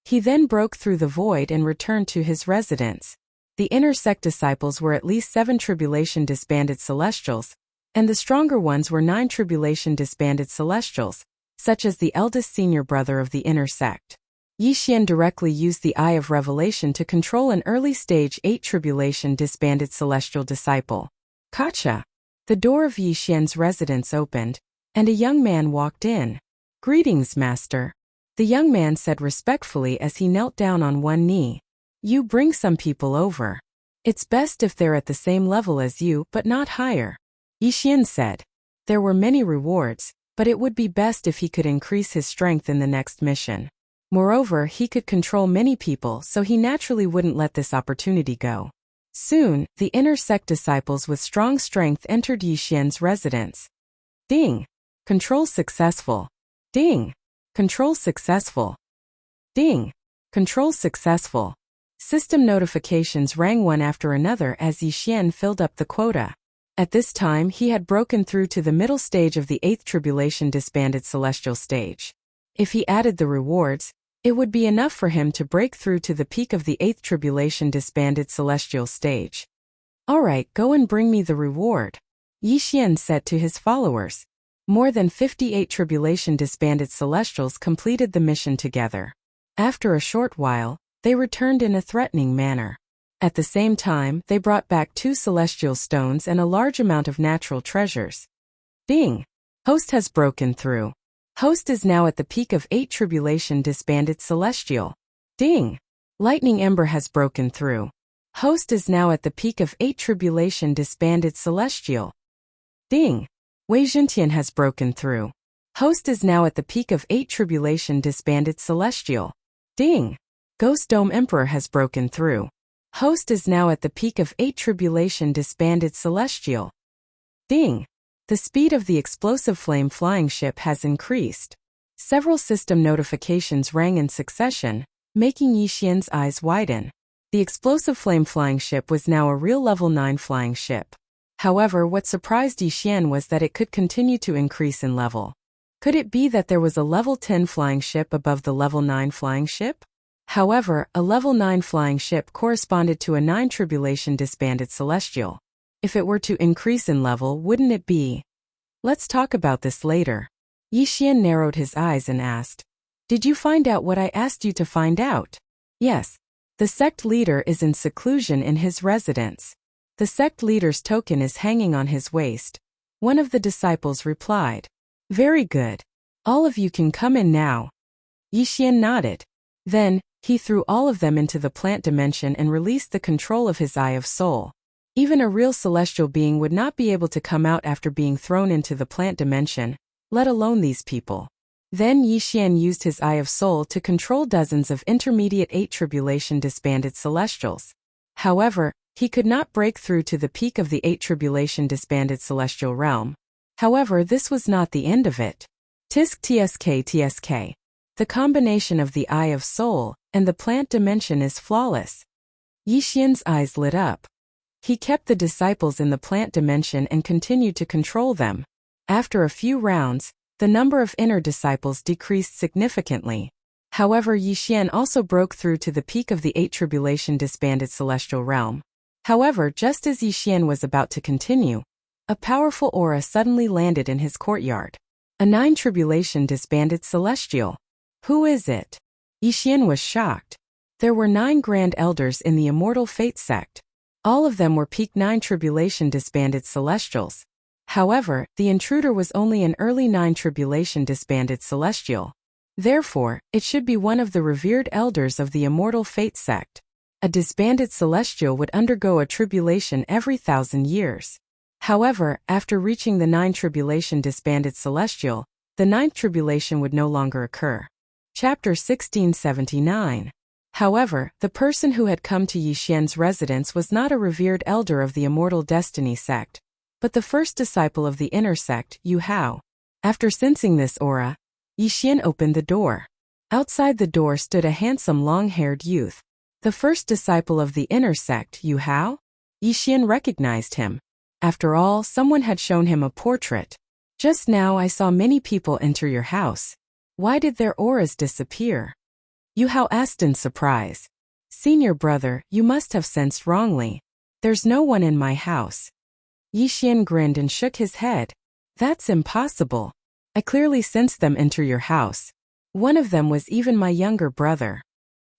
He then broke through the void and returned to his residence. The inner sect disciples were at least 7 tribulation disbanded celestials, and the stronger ones were 9 tribulation disbanded celestials, such as the eldest senior brother of the inner sect. Yixian directly used the Eye of Revelation to control an early-stage 8 tribulation disbanded celestial disciple. Kacha! The door of Yixian's residence opened, and a young man walked in. "Greetings, master," the young man said respectfully as he knelt down on one knee. "You bring some people over. It's best if they're at the same level as you, but not higher," Yixian said. There were many rewards, but it would be best if he could increase his strength in the next mission. Moreover, he could control many people, so he naturally wouldn't let this opportunity go. Soon, the inner sect disciples with strong strength entered Yixian's residence. Ding! Control successful. Ding! Control successful. Ding! Control successful. System notifications rang one after another as Yixian filled up the quota. At this time, he had broken through to the middle stage of the 8th tribulation disbanded celestial stage. If he added the rewards, it would be enough for him to break through to the peak of the 8th tribulation disbanded celestial stage. Alright, go and bring me the reward, Yixian said to his followers. More than 58 tribulation disbanded celestials completed the mission together. After a short while, they returned in a threatening manner. At the same time, they brought back 2 celestial stones and a large amount of natural treasures. Ding! Host has broken through. Host is now at the peak of 8 tribulation disbanded celestial. Ding! Lightning Ember has broken through. Host is now at the peak of 8 tribulation disbanded celestial. Ding! Wei Zhentian has broken through. Host is now at the peak of 8 tribulation disbanded celestial. Ding! Ghost Dome Emperor has broken through. Host is now at the peak of 8 tribulation disbanded celestial. Ding! The speed of the explosive flame flying ship has increased. Several system notifications rang in succession, making Yixian's eyes widen. The explosive flame flying ship was now a real level 9 flying ship. However, what surprised Yixian was that it could continue to increase in level. Could it be that there was a level 10 flying ship above the level 9 flying ship? However, a level 9 flying ship corresponded to a 9 tribulation disbanded celestial. If it were to increase in level, wouldn't it be? Let's talk about this later. Yixian narrowed his eyes and asked, "Did you find out what I asked you to find out?" Yes. The sect leader is in seclusion in his residence. The sect leader's token is hanging on his waist. One of the disciples replied. Very good. All of you can come in now. Yixian nodded. Then, he threw all of them into the plant dimension and released the control of his Eye of Soul. Even a real celestial being would not be able to come out after being thrown into the plant dimension, let alone these people. Then Yixian used his Eye of Soul to control dozens of intermediate 8 tribulation disbanded celestials. However, he could not break through to the peak of the 8 tribulation disbanded celestial realm. However, this was not the end of it. Tisk tsk tsk. The combination of the Eye of Soul and the plant dimension is flawless. Yixian's eyes lit up. He kept the disciples in the plant dimension and continued to control them. After a few rounds, the number of inner disciples decreased significantly. However, Yixian also broke through to the peak of the 8 tribulation disbanded celestial realm. However, just as Yixian was about to continue, a powerful aura suddenly landed in his courtyard. A 9 tribulation disbanded celestial. Who is it? Yixian was shocked. There were 9 grand elders in the immortal fate sect. All of them were peak 9 tribulation disbanded celestials. However, the intruder was only an early 9 tribulation disbanded celestial. Therefore, it should be one of the revered elders of the immortal fate sect. A disbanded celestial would undergo a tribulation every 1,000 years. However, after reaching the 9 tribulation disbanded celestial, the 9th tribulation would no longer occur. Chapter 1679. However, the person who had come to Yixian's residence was not a revered elder of the immortal destiny sect, but the first disciple of the inner sect, Yu Hao. After sensing this aura, Yixian opened the door. Outside the door stood a handsome long-haired youth. The first disciple of the inner sect, Yu Hao? Yixian recognized him. After all, someone had shown him a portrait. Just now I saw many people enter your house. Why did their auras disappear? Yu Hao asked in surprise. Senior brother, you must have sensed wrongly. There's no one in my house. Yixian grinned and shook his head. That's impossible. I clearly sensed them enter your house. One of them was even my younger brother.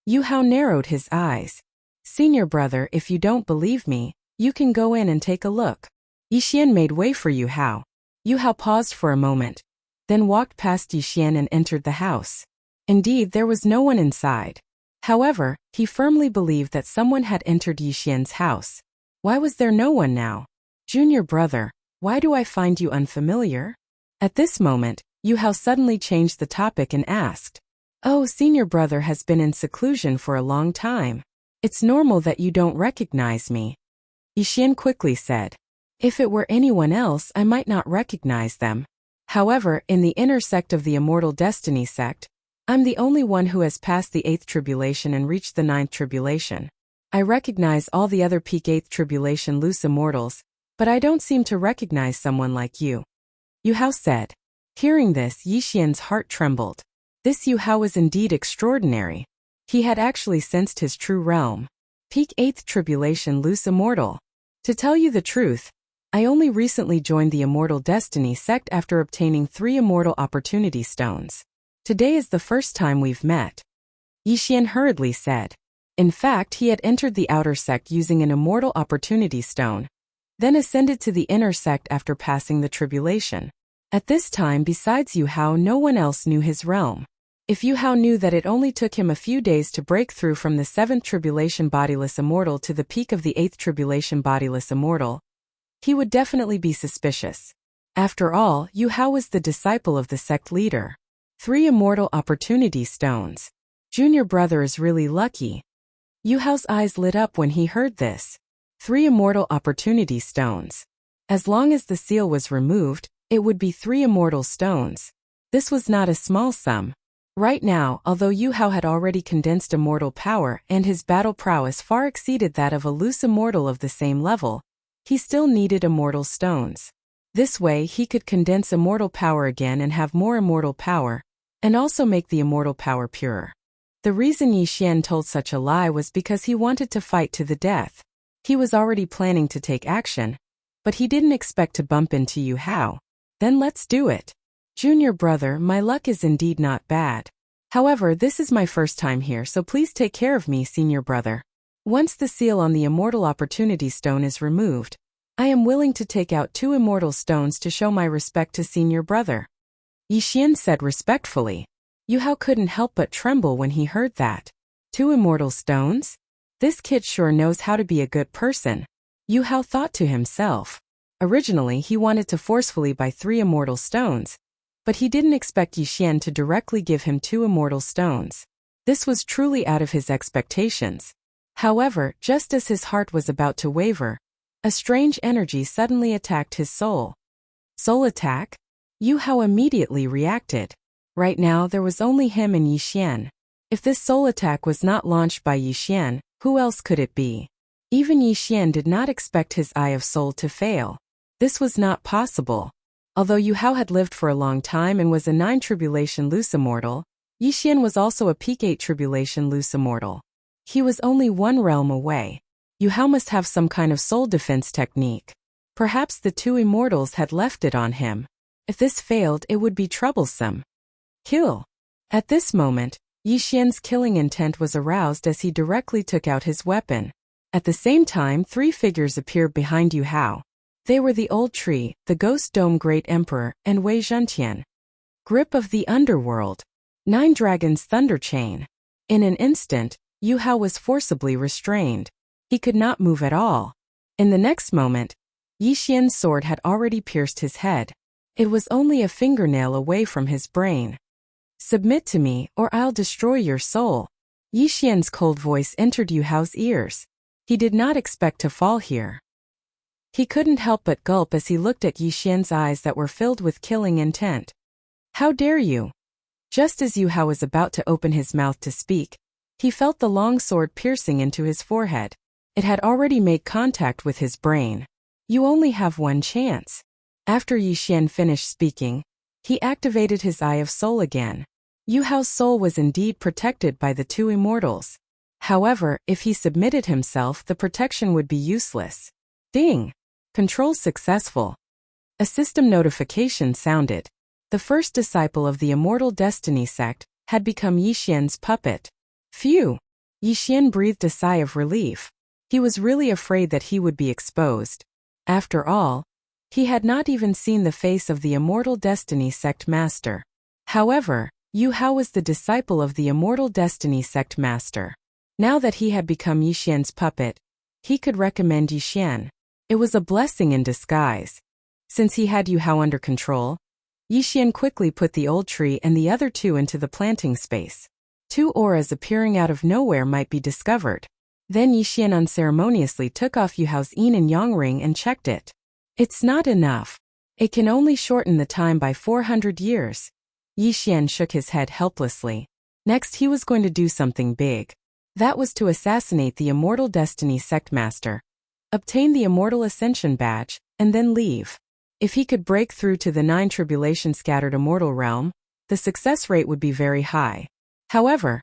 Yu Hao narrowed his eyes. Senior brother, if you don't believe me, you can go in and take a look. Yixian made way for Yu Hao. Yu Hao paused for a moment, then walked past Yixian and entered the house. Indeed, there was no one inside. However, he firmly believed that someone had entered Yixian's house. Why was there no one now? Junior brother, why do I find you unfamiliar? At this moment, Yu Hao suddenly changed the topic and asked, "Oh, senior brother has been in seclusion for a long time. It's normal that you don't recognize me." Yixian quickly said, "If it were anyone else, I might not recognize them. However, in the inner sect of the Immortal Destiny sect, I'm the only one who has passed the 8th tribulation and reached the 9th tribulation. I recognize all the other peak 8th tribulation loose immortals, but I don't seem to recognize someone like you," Yu Hao said. Hearing this, Yixian's heart trembled. This Yu Hao was indeed extraordinary. He had actually sensed his true realm. Peak 8th tribulation loose immortal. To tell you the truth, I only recently joined the Immortal Destiny sect after obtaining 3 Immortal Opportunity Stones. Today is the first time we've met, Yixian hurriedly said. In fact, he had entered the outer sect using an Immortal Opportunity Stone, then ascended to the inner sect after passing the tribulation. At this time, besides Yu Hao, no one else knew his realm. If Yu Hao knew that it only took him a few days to break through from the 7th tribulation bodiless immortal to the peak of the 8th tribulation bodiless immortal, he would definitely be suspicious. After all, Yu Hao was the disciple of the sect leader. 3 Immortal Opportunity Stones. Junior brother is really lucky. Yu Hao's eyes lit up when he heard this. 3 Immortal Opportunity Stones. As long as the seal was removed, it would be 3 Immortal Stones. This was not a small sum. Right now, although Yu Hao had already condensed immortal power and his battle prowess far exceeded that of a loose immortal of the same level, he still needed immortal stones. This way he could condense immortal power again and have more immortal power, and also make the immortal power purer. The reason Yixian told such a lie was because he wanted to fight to the death. He was already planning to take action, but he didn't expect to bump into Yu Hao. Then let's do it. Junior brother, my luck is indeed not bad. However, this is my first time here, so please take care of me, senior brother. Once the seal on the Immortal Opportunity Stone is removed, I am willing to take out 2 immortal stones to show my respect to senior brother, Yixian said respectfully. Yu Hao couldn't help but tremble when he heard that. 2 immortal stones? This kid sure knows how to be a good person, Yu Hao thought to himself. Originally, he wanted to forcefully buy 3 immortal stones, but he didn't expect Yixian to directly give him 2 immortal stones. This was truly out of his expectations. However, just as his heart was about to waver, a strange energy suddenly attacked his soul. Soul attack? Yu Hao immediately reacted. Right now, there was only him and Yixian. If this soul attack was not launched by Yixian, who else could it be? Even Yixian did not expect his Eye of Soul to fail. This was not possible. Although Yu Hao had lived for a long time and was a 9 tribulation loose immortal, Yixian was also a peak 8 tribulation loose immortal. He was only 1 realm away. Yu Hao must have some kind of soul defense technique. Perhaps the 2 immortals had left it on him. If this failed, it would be troublesome. Kill. At this moment, Yixian's killing intent was aroused as he directly took out his weapon. At the same time, 3 figures appeared behind Yu Hao. They were the Old Tree, the Ghost Dome Great Emperor, and Wei Zhentian. Grip of the Underworld. 9 Dragons Thunder Chain. In an instant, Yu Hao was forcibly restrained. He could not move at all. In the next moment, Yixian's sword had already pierced his head. It was only a fingernail away from his brain. Submit to me, or I'll destroy your soul. Yixian's cold voice entered Yu Hao's ears. He did not expect to fall here. He couldn't help but gulp as he looked at Yixian's eyes that were filled with killing intent. How dare you? Just as Yu Hao was about to open his mouth to speak, he felt the long sword piercing into his forehead. It had already made contact with his brain. You only have 1 chance. After Yixian finished speaking, he activated his Eye of Soul again. Yu Hao's soul was indeed protected by the 2 immortals. However, if he submitted himself, the protection would be useless. Ding! Control successful. A system notification sounded. The first disciple of the Immortal Destiny sect had become Yixian's puppet. Phew! Yixian breathed a sigh of relief. He was really afraid that he would be exposed. After all, he had not even seen the face of the Immortal Destiny sect master. However, Yu Hao was the disciple of the Immortal Destiny sect master. Now that he had become Yixian's puppet, he could recommend Yixian. It was a blessing in disguise. Since he had Yu Hao under control, Yixian quickly put the old tree and the other two into the planting space. Two auras appearing out of nowhere might be discovered. Then Yixian unceremoniously took off Yuhao's yin and yang ring and checked it. It's not enough. It can only shorten the time by 400 years. Yixian shook his head helplessly. Next he was going to do something big. That was to assassinate the Immortal Destiny Sect Master, obtain the Immortal Ascension Badge, and then leave. If he could break through to the 9 Tribulation Scattered Immortal Realm, the success rate would be very high. However,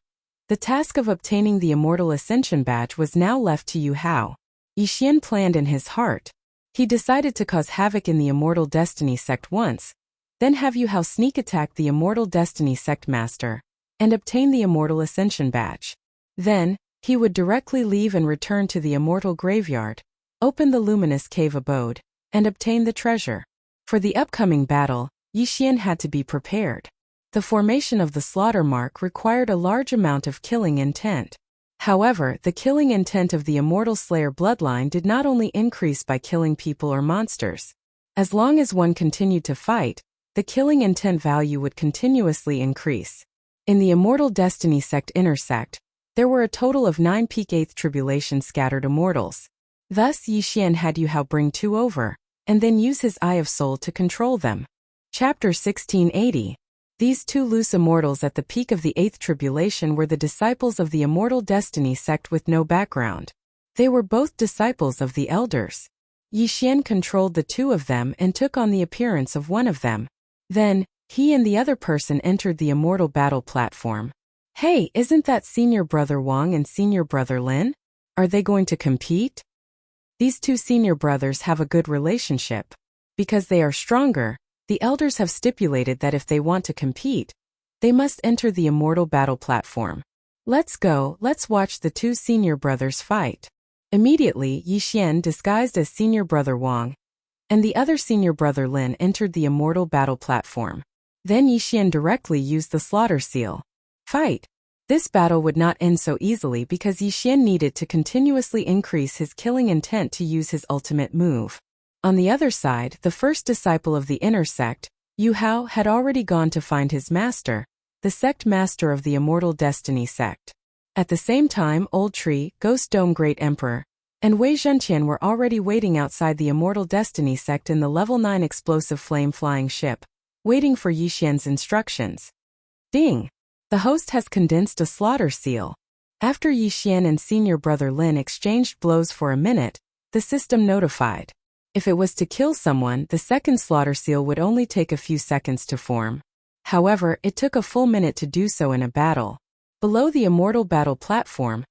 the task of obtaining the Immortal Ascension Badge was now left to Yu Hao. Yixian planned in his heart. He decided to cause havoc in the Immortal Destiny Sect once, then have Yu Hao sneak attack the Immortal Destiny Sect Master, and obtain the Immortal Ascension Badge. Then, he would directly leave and return to the Immortal Graveyard, open the Luminous Cave Abode, and obtain the treasure. For the upcoming battle, Yixian had to be prepared. The formation of the slaughter mark required a large amount of killing intent. However, the killing intent of the Immortal Slayer bloodline did not only increase by killing people or monsters. As long as one continued to fight, the killing intent value would continuously increase. In the Immortal Destiny Sect Intersect, there were a total of 9 peak 8th Tribulation Scattered Immortals. Thus Yixian had Yu Hao bring 2 over, and then use his Eye of Soul to control them. Chapter 1680. These 2 loose immortals at the peak of the 8th Tribulation were the disciples of the Immortal Destiny Sect with no background. They were both disciples of the Elders. Yixian controlled the 2 of them and took on the appearance of one of them. Then, he and the other person entered the Immortal Battle platform. Hey, isn't that Senior Brother Wang and Senior Brother Lin? Are they going to compete? These 2 senior brothers have a good relationship. Because they are stronger, the Elders have stipulated that if they want to compete, they must enter the Immortal Battle platform. Let's go, let's watch the 2 senior brothers fight. Immediately, Yixian, disguised as Senior Brother Wang, and the other Senior Brother Lin entered the Immortal Battle platform. Then Yixian directly used the Slaughter Seal. Fight! This battle would not end so easily because Yixian needed to continuously increase his killing intent to use his ultimate move. On the other side, the first disciple of the inner sect, Yu Hao, had already gone to find his master, the sect master of the Immortal Destiny Sect. At the same time, Old Tree, Ghost Dome Great Emperor, and Wei Zhenqian were already waiting outside the Immortal Destiny Sect in the Level 9 explosive flame-flying ship, waiting for Yixian's instructions. Ding! The host has condensed a slaughter seal. After Yixian and Senior Brother Lin exchanged blows for a minute, the system notified. If it was to kill someone, the second slaughter seal would only take a few seconds to form. However, it took a full minute to do so in a battle. Below the Immortal Battle platform,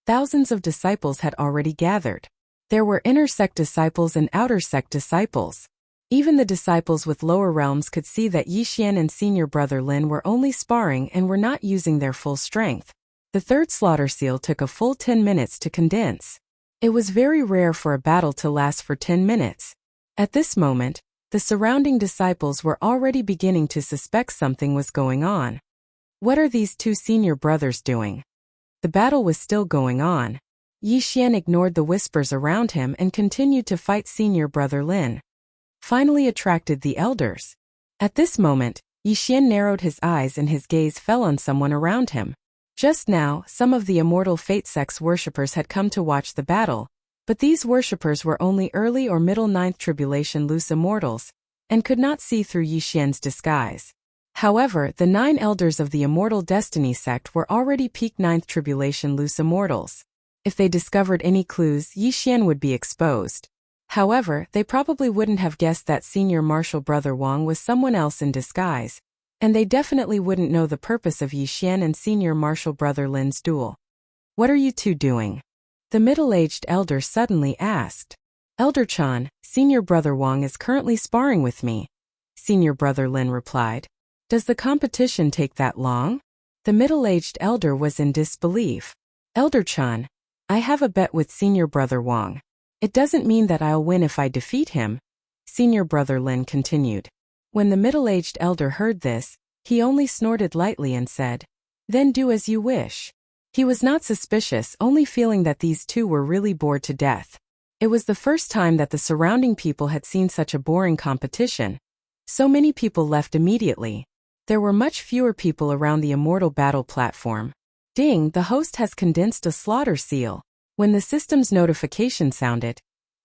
thousands of disciples had already gathered. There were inner sect disciples and outer sect disciples. Even the disciples with lower realms could see that Yixian and Senior Brother Lin were only sparring and were not using their full strength. The third slaughter seal took a full 10 minutes to condense. It was very rare for a battle to last for 10 minutes. At this moment, the surrounding disciples were already beginning to suspect something was going on. What are these 2 senior brothers doing? The battle was still going on. Yixian ignored the whispers around him and continued to fight Senior Brother Lin. Finally attracted the Elders. At this moment, Yixian narrowed his eyes and his gaze fell on someone around him. Just now, some of the Immortal Fate Sect's worshippers had come to watch the battle, but these worshippers were only early or middle 9th Tribulation loose immortals, and could not see through Yixian's disguise. However, the 9 Elders of the Immortal Destiny Sect were already peak 9th Tribulation loose immortals. If they discovered any clues, Yixian would be exposed. However, they probably wouldn't have guessed that Senior Martial Brother Wang was someone else in disguise, and they definitely wouldn't know the purpose of Yixian and Senior Martial Brother Lin's duel. What are you 2 doing? The middle-aged elder suddenly asked. Elder-chan, Senior Brother Wang is currently sparring with me. Senior Brother Lin replied. Does the competition take that long? The middle-aged elder was in disbelief. Elder-chan, I have a bet with Senior Brother Wang. It doesn't mean that I'll win if I defeat him, Senior Brother Lin continued. When the middle-aged elder heard this, he only snorted lightly and said, Then do as you wish. He was not suspicious, only feeling that these 2 were really bored to death. It was the first time that the surrounding people had seen such a boring competition. So many people left immediately. There were much fewer people around the immortal battle platform. Ding, the host has condensed a slaughter seal. When the system's notification sounded,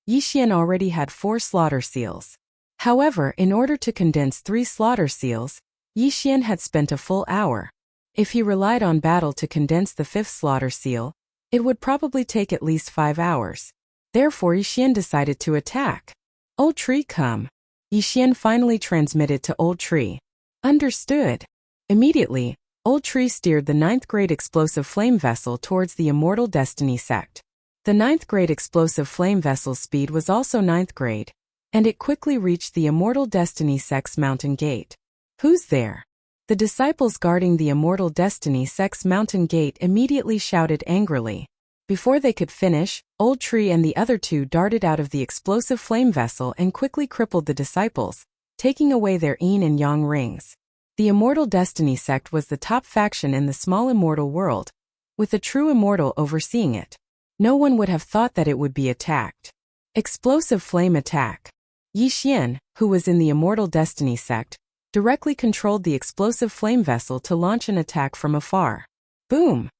Yixian already had 4 slaughter seals. However, in order to condense 3 slaughter seals, Yixian had spent a full hour. If he relied on battle to condense the 5th slaughter seal, it would probably take at least 5 hours. Therefore, Yixian decided to attack. Old Tree, come. Yixian finally transmitted to Old Tree. Understood. Immediately, Old Tree steered the 9th grade explosive flame vessel towards the Immortal Destiny sect. The 9th grade explosive flame vessel's speed was also 9th grade, and it quickly reached the Immortal Destiny sect's mountain gate. Who's there? The disciples guarding the Immortal Destiny sect's mountain gate immediately shouted angrily. Before they could finish, Old Tree and the other 2 darted out of the explosive flame vessel and quickly crippled the disciples, taking away their yin and yang rings. The Immortal Destiny sect was the top faction in the small immortal world, with a true immortal overseeing it. No one would have thought that it would be attacked. Explosive flame attack. Yixian, who was in the Immortal Destiny sect, directly controlled the explosive flame vessel to launch an attack from afar. Boom!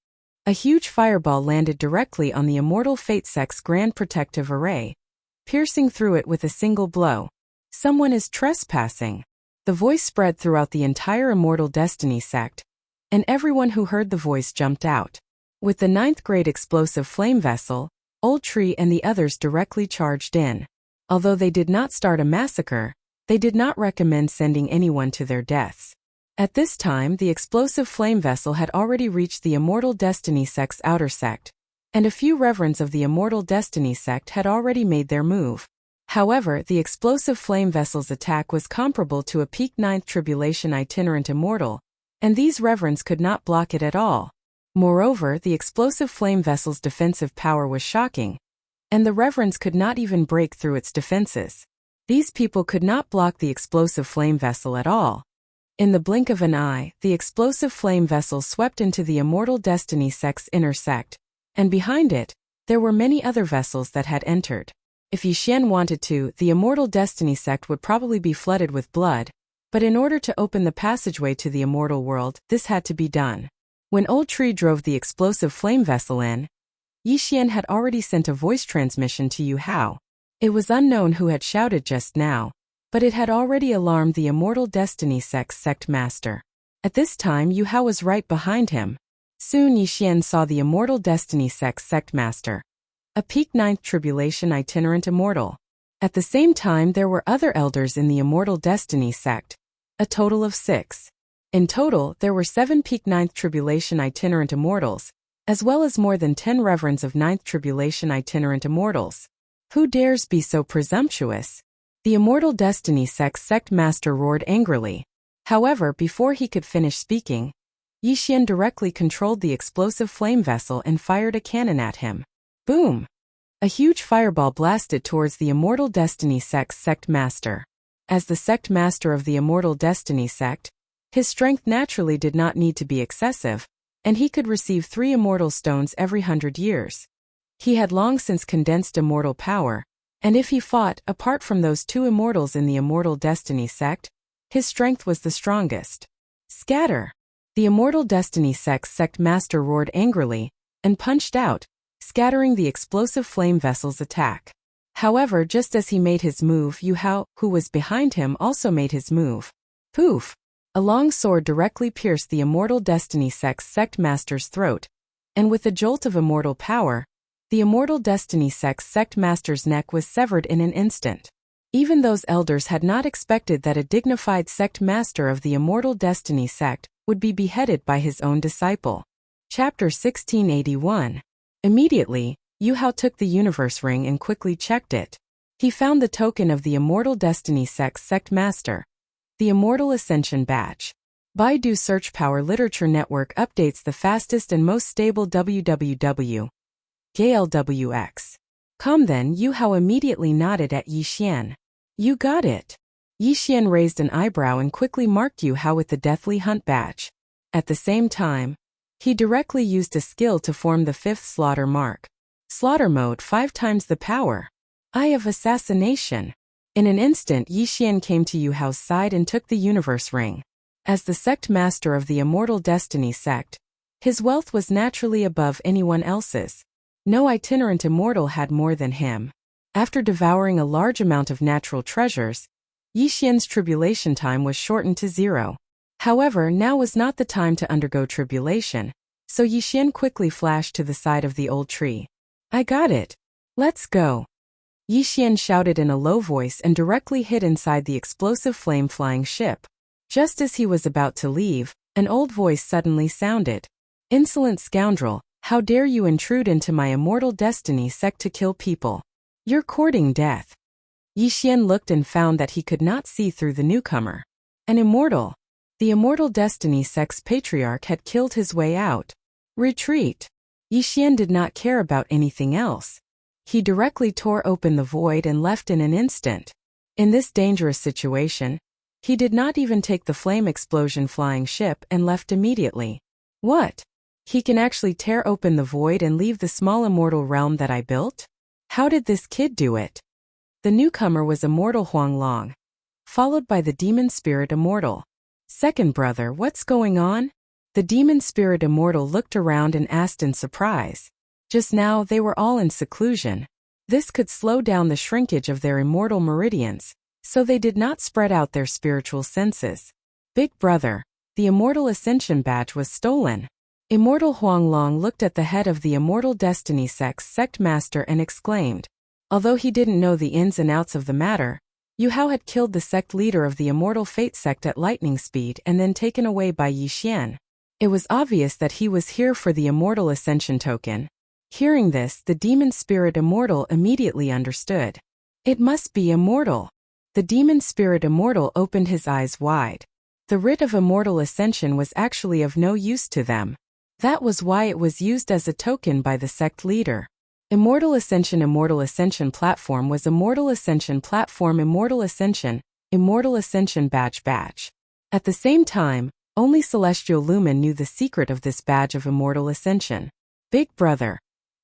A huge fireball landed directly on the Immortal Fate sect's Grand Protective Array, piercing through it with a single blow. Someone is trespassing. The voice spread throughout the entire Immortal Destiny sect, and everyone who heard the voice jumped out. With the 9th grade explosive flame vessel, Old Tree and the others directly charged in. Although they did not start a massacre, they did not recommend sending anyone to their deaths. At this time, the explosive flame vessel had already reached the Immortal Destiny sect's outer sect, and a few reverends of the Immortal Destiny sect had already made their move. However, the explosive flame vessel's attack was comparable to a peak 9th tribulation itinerant immortal, and these reverends could not block it at all. Moreover, the explosive flame vessel's defensive power was shocking, and the reverends could not even break through its defenses. These people could not block the explosive flame vessel at all. In the blink of an eye, the explosive flame vessel swept into the Immortal Destiny sect's inner sect, and behind it, there were many other vessels that had entered. If Yixian wanted to, the Immortal Destiny sect would probably be flooded with blood, but in order to open the passageway to the immortal world, this had to be done. When Old Tree drove the explosive flame vessel in, Yixian had already sent a voice transmission to Yu Hao. It was unknown who had shouted just now, but it had already alarmed the Immortal Destiny sect's sect master. At this time, Yu Hao was right behind him. Soon Yixian saw the Immortal Destiny sect's sect master, a peak 9th tribulation itinerant immortal. At the same time, there were other elders in the Immortal Destiny sect, a total of 6. In total, there were 7 peak 9th tribulation itinerant immortals, as well as more than 10 reverends of 9th tribulation itinerant immortals. Who dares be so presumptuous? The Immortal Destiny sect's sect master roared angrily. However, before he could finish speaking, Yixian directly controlled the explosive flame vessel and fired a cannon at him. Boom! A huge fireball blasted towards the Immortal Destiny sect's sect master. As the sect master of the Immortal Destiny sect, his strength naturally did not need to be excessive, and he could receive 3 immortal stones every 100 years. He had long since condensed immortal power, and if he fought, apart from those 2 immortals in the Immortal Destiny sect, his strength was the strongest. Scatter! The Immortal Destiny sect's sect master roared angrily, and punched out, scattering the explosive flame vessel's attack. However, just as he made his move, Yu Hao, who was behind him, also made his move. Poof! A long sword directly pierced the Immortal Destiny sect's sect master's throat, and with a jolt of immortal power, the Immortal Destiny sect's sect master's neck was severed in an instant. Even those elders had not expected that a dignified sect master of the Immortal Destiny sect would be beheaded by his own disciple. Chapter 1681. Immediately, Yu Hao took the universe ring and quickly checked it. He found the token of the Immortal Destiny sect's sect master, the Immortal Ascension Badge. Baidu Search Power Literature Network updates the fastest and most stable www.glwx.com. Then Yu Hao immediately nodded at Yixian. You got it. Yixian raised an eyebrow and quickly marked Yu Hao with the Deathly Hunt Badge. At the same time, he directly used a skill to form the 5th slaughter mark. Slaughter mode 5 times the power. Eye of Assassination. In an instant, Yixian came to Yu Hao's side and took the universe ring. As the sect master of the Immortal Destiny sect, his wealth was naturally above anyone else's. No itinerant immortal had more than him. After devouring a large amount of natural treasures, Yixian's tribulation time was shortened to 0. However, now was not the time to undergo tribulation, so Yixian quickly flashed to the side of the old tree. I got it. Let's go. Yixian shouted in a low voice and directly hid inside the explosive flame-flying ship. Just as he was about to leave, an old voice suddenly sounded. Insolent scoundrel, how dare you intrude into my Immortal Destiny sect to kill people? You're courting death. Yixian looked and found that he could not see through the newcomer. An immortal. The Immortal Destiny sect's patriarch had killed his way out. Retreat. Yixian did not care about anything else. He directly tore open the void and left in an instant. In this dangerous situation, he did not even take the flame explosion flying ship and left immediately. What? He can actually tear open the void and leave the small immortal realm that I built? How did this kid do it? The newcomer was Immortal Huanglong, followed by the Demon Spirit Immortal. Second brother, what's going on? The Demon Spirit Immortal looked around and asked in surprise. Just now they were all in seclusion. This could slow down the shrinkage of their immortal meridians, so they did not spread out their spiritual senses. Big brother, the Immortal Ascension badge was stolen. Immortal Huanglong looked at the head of the Immortal Destiny sect's sect master and exclaimed. Although he didn't know the ins and outs of the matter, Yu Hao had killed the sect leader of the Immortal Fate sect at lightning speed and then taken away by Yixian. It was obvious that he was here for the Immortal Ascension token. Hearing this, the Demon Spirit Immortal immediately understood. It must be immortal. The Demon Spirit Immortal opened his eyes wide. The writ of Immortal Ascension was actually of no use to them. That was why it was used as a token by the sect leader. Immortal Ascension Platform was Immortal Ascension Platform Immortal Ascension Badge. At the same time, only Celestial Lumen knew the secret of this badge of Immortal Ascension. Big brother.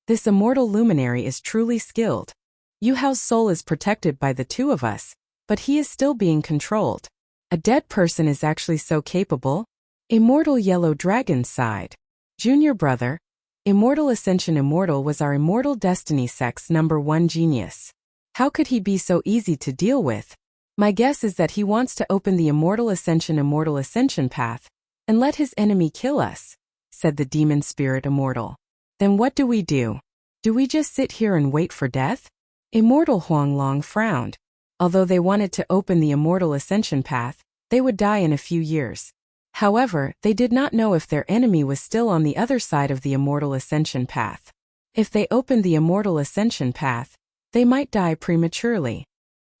This immortal luminary is truly skilled. Yu Hao's soul is protected by the two of us, but he is still being controlled. A dead person is actually so capable? Immortal Yellow Dragon sighed. Junior brother, Immortal Ascension Immortal was our Immortal Destiny sect's #1 genius. How could he be so easy to deal with? My guess is that he wants to open the Immortal Ascension path and let his enemy kill us, said the Demon Spirit Immortal. Then what do we do? Do we just sit here and wait for death? Immortal Huanglong frowned. Although they wanted to open the Immortal Ascension path, they would die in a few years. However, they did not know if their enemy was still on the other side of the Immortal Ascension path. If they opened the Immortal Ascension path, they might die prematurely.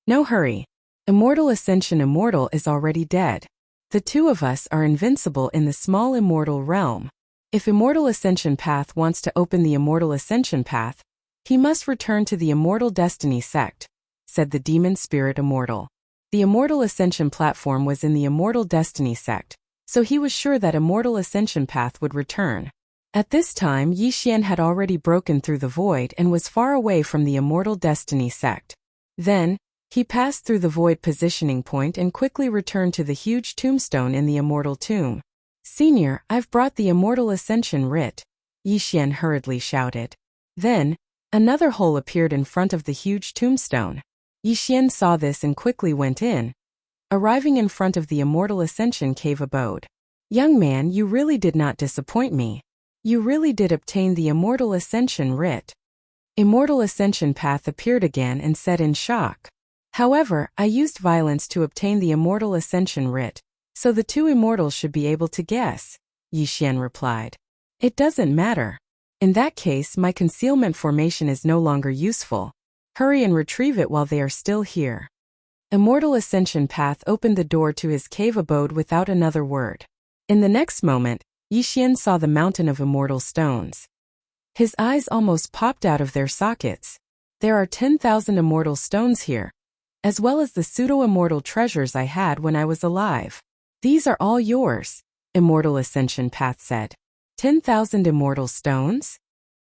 No hurry. Immortal Ascension Immortal is already dead. The two of us are invincible in the small immortal realm. If Immortal Ascension Path wants to open the Immortal Ascension Path, he must return to the Immortal Destiny sect, said the Demon Spirit Immortal. The Immortal Ascension platform was in the Immortal Destiny sect, so he was sure that Immortal Ascension Path would return. At this time, Yixian had already broken through the void and was far away from the Immortal Destiny sect. Then, he passed through the void positioning point and quickly returned to the huge tombstone in the Immortal Tomb. Senior, I've brought the Immortal Ascension writ, Yixian hurriedly shouted. Then, another hole appeared in front of the huge tombstone. Yixian saw this and quickly went in, arriving in front of the Immortal Ascension cave abode. Young man, you really did not disappoint me. You really did obtain the Immortal Ascension writ. Immortal Ascension Path appeared again and said in shock. However, I used violence to obtain the Immortal Ascension writ, so the two immortals should be able to guess, Yixian replied. It doesn't matter. In that case, my concealment formation is no longer useful. Hurry and retrieve it while they are still here. Immortal Ascension Path opened the door to his cave abode without another word. In the next moment, Yixian saw the mountain of immortal stones. His eyes almost popped out of their sockets. There are 10,000 immortal stones here, as well as the pseudo-immortal treasures I had when I was alive. These are all yours, Immortal Ascension Path said. 10,000 immortal stones?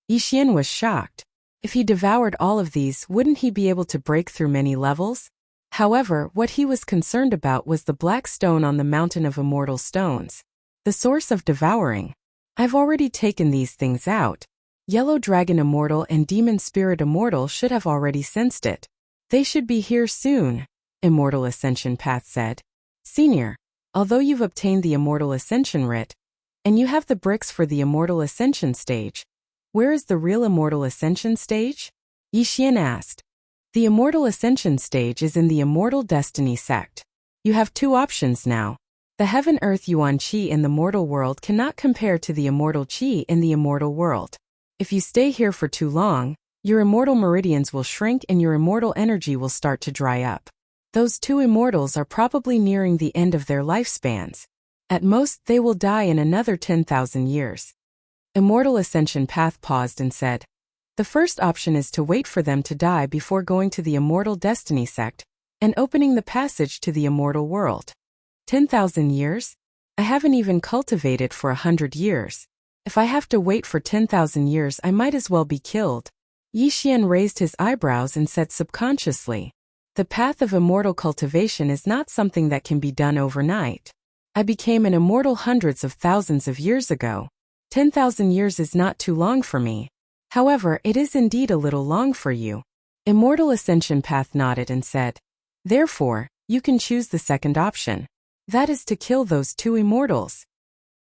Yixian was shocked. If he devoured all of these, wouldn't he be able to break through many levels? However, what he was concerned about was the black stone on the mountain of immortal stones. The source of devouring. I've already taken these things out. Yellow Dragon Immortal and Demon Spirit Immortal should have already sensed it. They should be here soon, Immortal Ascension Path said. Senior, although you've obtained the Immortal Ascension writ, and you have the bricks for the Immortal Ascension stage, where is the real Immortal Ascension stage? Yixian asked. The Immortal Ascension stage is in the Immortal Destiny sect. You have two options now. The Heaven-Earth Yuan Qi in the mortal world cannot compare to the Immortal Qi in the immortal world. If you stay here for too long, your immortal meridians will shrink and your immortal energy will start to dry up. Those two immortals are probably nearing the end of their lifespans. At most, they will die in another 10,000 years. Immortal Ascension Path paused and said, the first option is to wait for them to die before going to the Immortal Destiny sect and opening the passage to the immortal world. 10,000 years? I haven't even cultivated for 100 years. If I have to wait for 10,000 years, I might as well be killed. Yixian raised his eyebrows and said subconsciously, the path of immortal cultivation is not something that can be done overnight. I became an immortal hundreds of thousands of years ago. 10,000 years is not too long for me. However, it is indeed a little long for you. Immortal Ascension Path nodded and said, therefore, you can choose the second option. That is to kill those two immortals.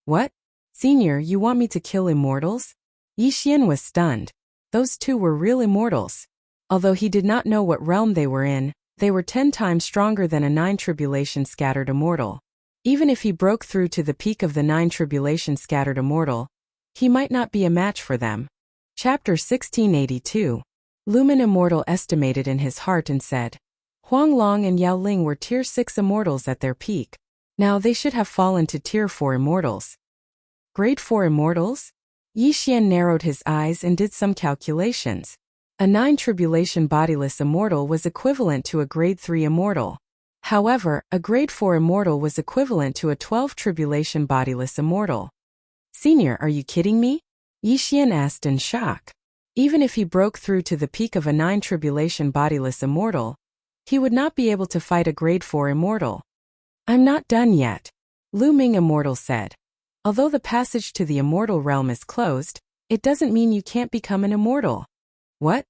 What? Senior, you want me to kill immortals? Yixian was stunned. Those two were real immortals. Although he did not know what realm they were in, they were 10 times stronger than a 9 tribulation scattered immortal. Even if he broke through to the peak of the 9 tribulation scattered immortal, he might not be a match for them. Chapter 1682. Lumen Immortal estimated in his heart and said, Huang Long and Yao Ling were Tier 6 immortals at their peak. Now they should have fallen to Tier 4 immortals. Grade 4 immortals? Yixian narrowed his eyes and did some calculations. A 9 tribulation bodiless immortal was equivalent to a Grade 3 immortal. However, a Grade 4 immortal was equivalent to a 12 tribulation bodiless immortal. Senior, are you kidding me? Yixian asked in shock. Even if he broke through to the peak of a 9 tribulation bodiless immortal, he would not be able to fight a Grade 4 immortal. I'm not done yet, Lu Ming Immortal said. Although the passage to the immortal realm is closed, it doesn't mean you can't become an immortal. What?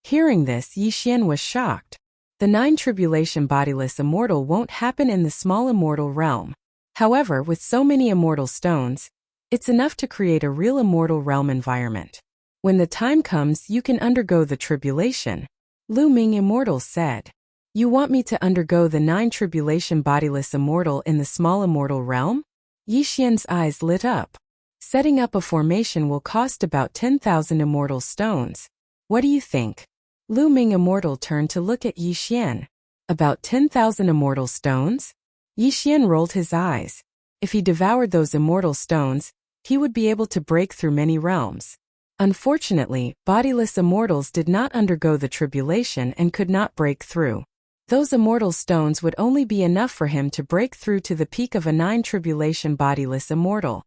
Hearing this, Yixian was shocked. The 9 tribulation bodiless immortal won't happen in the small immortal realm. However, with so many immortal stones, it's enough to create a real immortal realm environment. When the time comes, you can undergo the tribulation, Lu Ming Immortal said. You want me to undergo the 9 tribulation bodiless immortal in the small immortal realm? Yixian's eyes lit up. Setting up a formation will cost about 10,000 immortal stones. What do you think? Lu Ming Immortal turned to look at Yixian. About 10,000 immortal stones? Yixian rolled his eyes. If he devoured those immortal stones, he would be able to break through many realms. Unfortunately, bodiless immortals did not undergo the tribulation and could not break through. Those immortal stones would only be enough for him to break through to the peak of a 9 tribulation bodiless immortal.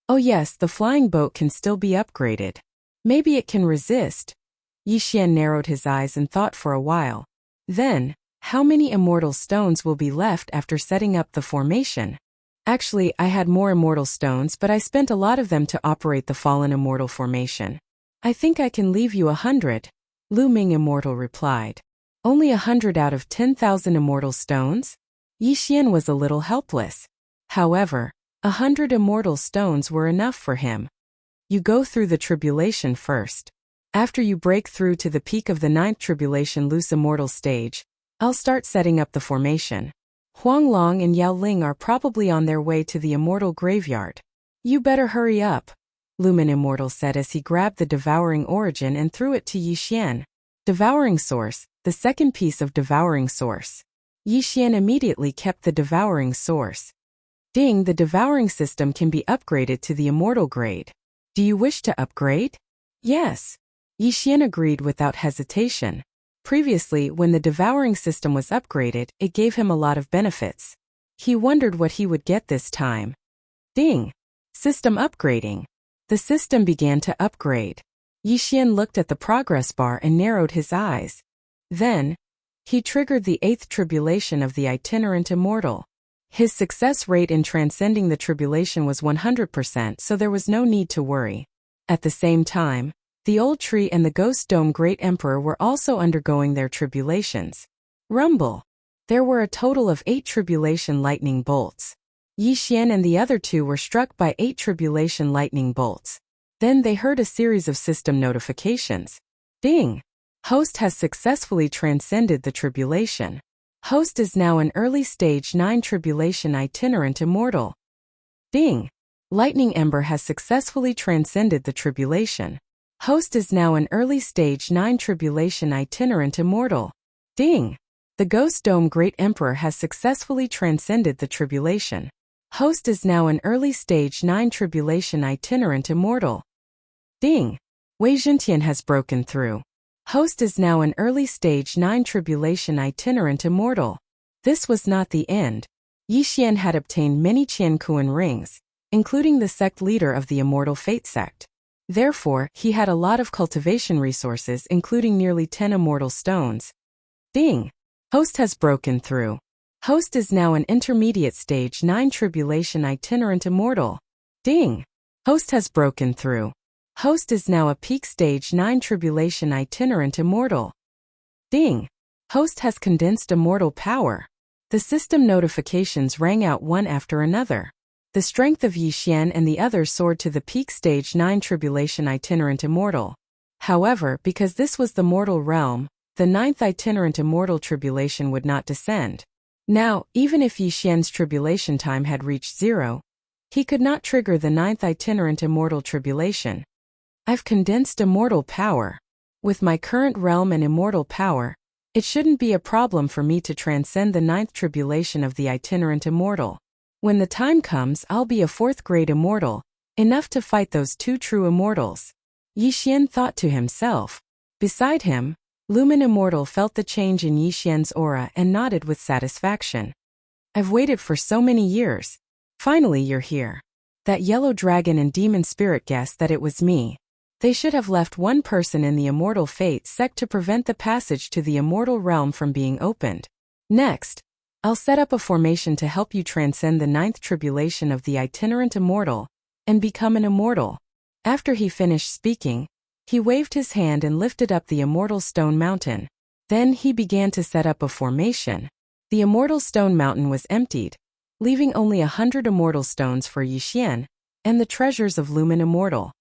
Oh yes, the flying boat can still be upgraded. Maybe it can resist. Yixian narrowed his eyes and thought for a while. Then, how many immortal stones will be left after setting up the formation? Actually, I had more immortal stones, but I spent a lot of them to operate the fallen immortal formation. I think I can leave you 100, Lu Ming Immortal replied. Only 100 out of 10,000 immortal stones? Yixian was a little helpless. However, 100 immortal stones were enough for him. You go through the tribulation first. After you break through to the peak of the 9th tribulation loose immortal stage, I'll start setting up the formation. Huang Long and Yao Ling are probably on their way to the immortal graveyard. You better hurry up, Lumen Immortal said as he grabbed the Devouring Origin and threw it to Yixian. Devouring Source, the second piece of Devouring Source. Yixian immediately kept the Devouring Source. Ding, the Devouring system can be upgraded to the immortal grade. Do you wish to upgrade? Yes. Yixian agreed without hesitation. Previously, when the Devouring system was upgraded, it gave him a lot of benefits. He wondered what he would get this time. Ding! System upgrading. The system began to upgrade. Yixian looked at the progress bar and narrowed his eyes. Then, He triggered the 8th tribulation of the itinerant immortal. His success rate in transcending the tribulation was 100%, so there was no need to worry. At the same time, the old tree and the ghost dome great emperor were also undergoing their tribulations. Rumble. There were a total of 8 tribulation lightning bolts. Yi Xian and the other 2 were struck by 8 tribulation lightning bolts. Then they heard a series of system notifications. Ding! Host has successfully transcended the tribulation. Host is now an early stage 9 tribulation itinerant immortal. Ding! Lightning Ember has successfully transcended the tribulation. Host is now an early stage 9 tribulation itinerant immortal. Ding! The Ghost Dome Great Emperor has successfully transcended the tribulation. Host is now an early stage 9 tribulation itinerant immortal. Ding! Wei Zhentian has broken through. Host is now an early stage 9 tribulation itinerant immortal. This was not the end. Yi Xian had obtained many Qiankuan rings, including the sect leader of the Immortal Fate sect. Therefore, he had a lot of cultivation resources, including nearly 10 immortal stones. Ding! Host has broken through. Host is now an intermediate stage 9 tribulation itinerant immortal. Ding! Host has broken through. Host is now a peak stage 9 tribulation itinerant immortal. Ding! Host has condensed immortal power. The system notifications rang out one after another. The strength of Yi Xian and the others soared to the peak stage 9 tribulation itinerant immortal. However, because this was the mortal realm, the 9th itinerant immortal tribulation would not descend. Now, even if Yi Xian's tribulation time had reached 0, he could not trigger the 9th itinerant immortal tribulation. I've condensed immortal power. With my current realm and immortal power, it shouldn't be a problem for me to transcend the 9th tribulation of the itinerant immortal. When the time comes, I'll be a 4th grade immortal, enough to fight those 2 true immortals. Yi Xian thought to himself. Beside him, Lumen Immortal felt the change in Yi Xian's aura and nodded with satisfaction. I've waited for so many years. Finally you're here. That yellow dragon and demon spirit guessed that it was me. They should have left one person in the Immortal Fate sect to prevent the passage to the immortal realm from being opened. Next, I'll set up a formation to help you transcend the 9th tribulation of the itinerant immortal and become an immortal. After he finished speaking, he waved his hand and lifted up the immortal stone mountain. Then he began to set up a formation. The immortal stone mountain was emptied, leaving only 100 immortal stones for Yi Xian and the treasures of Lumen Immortal.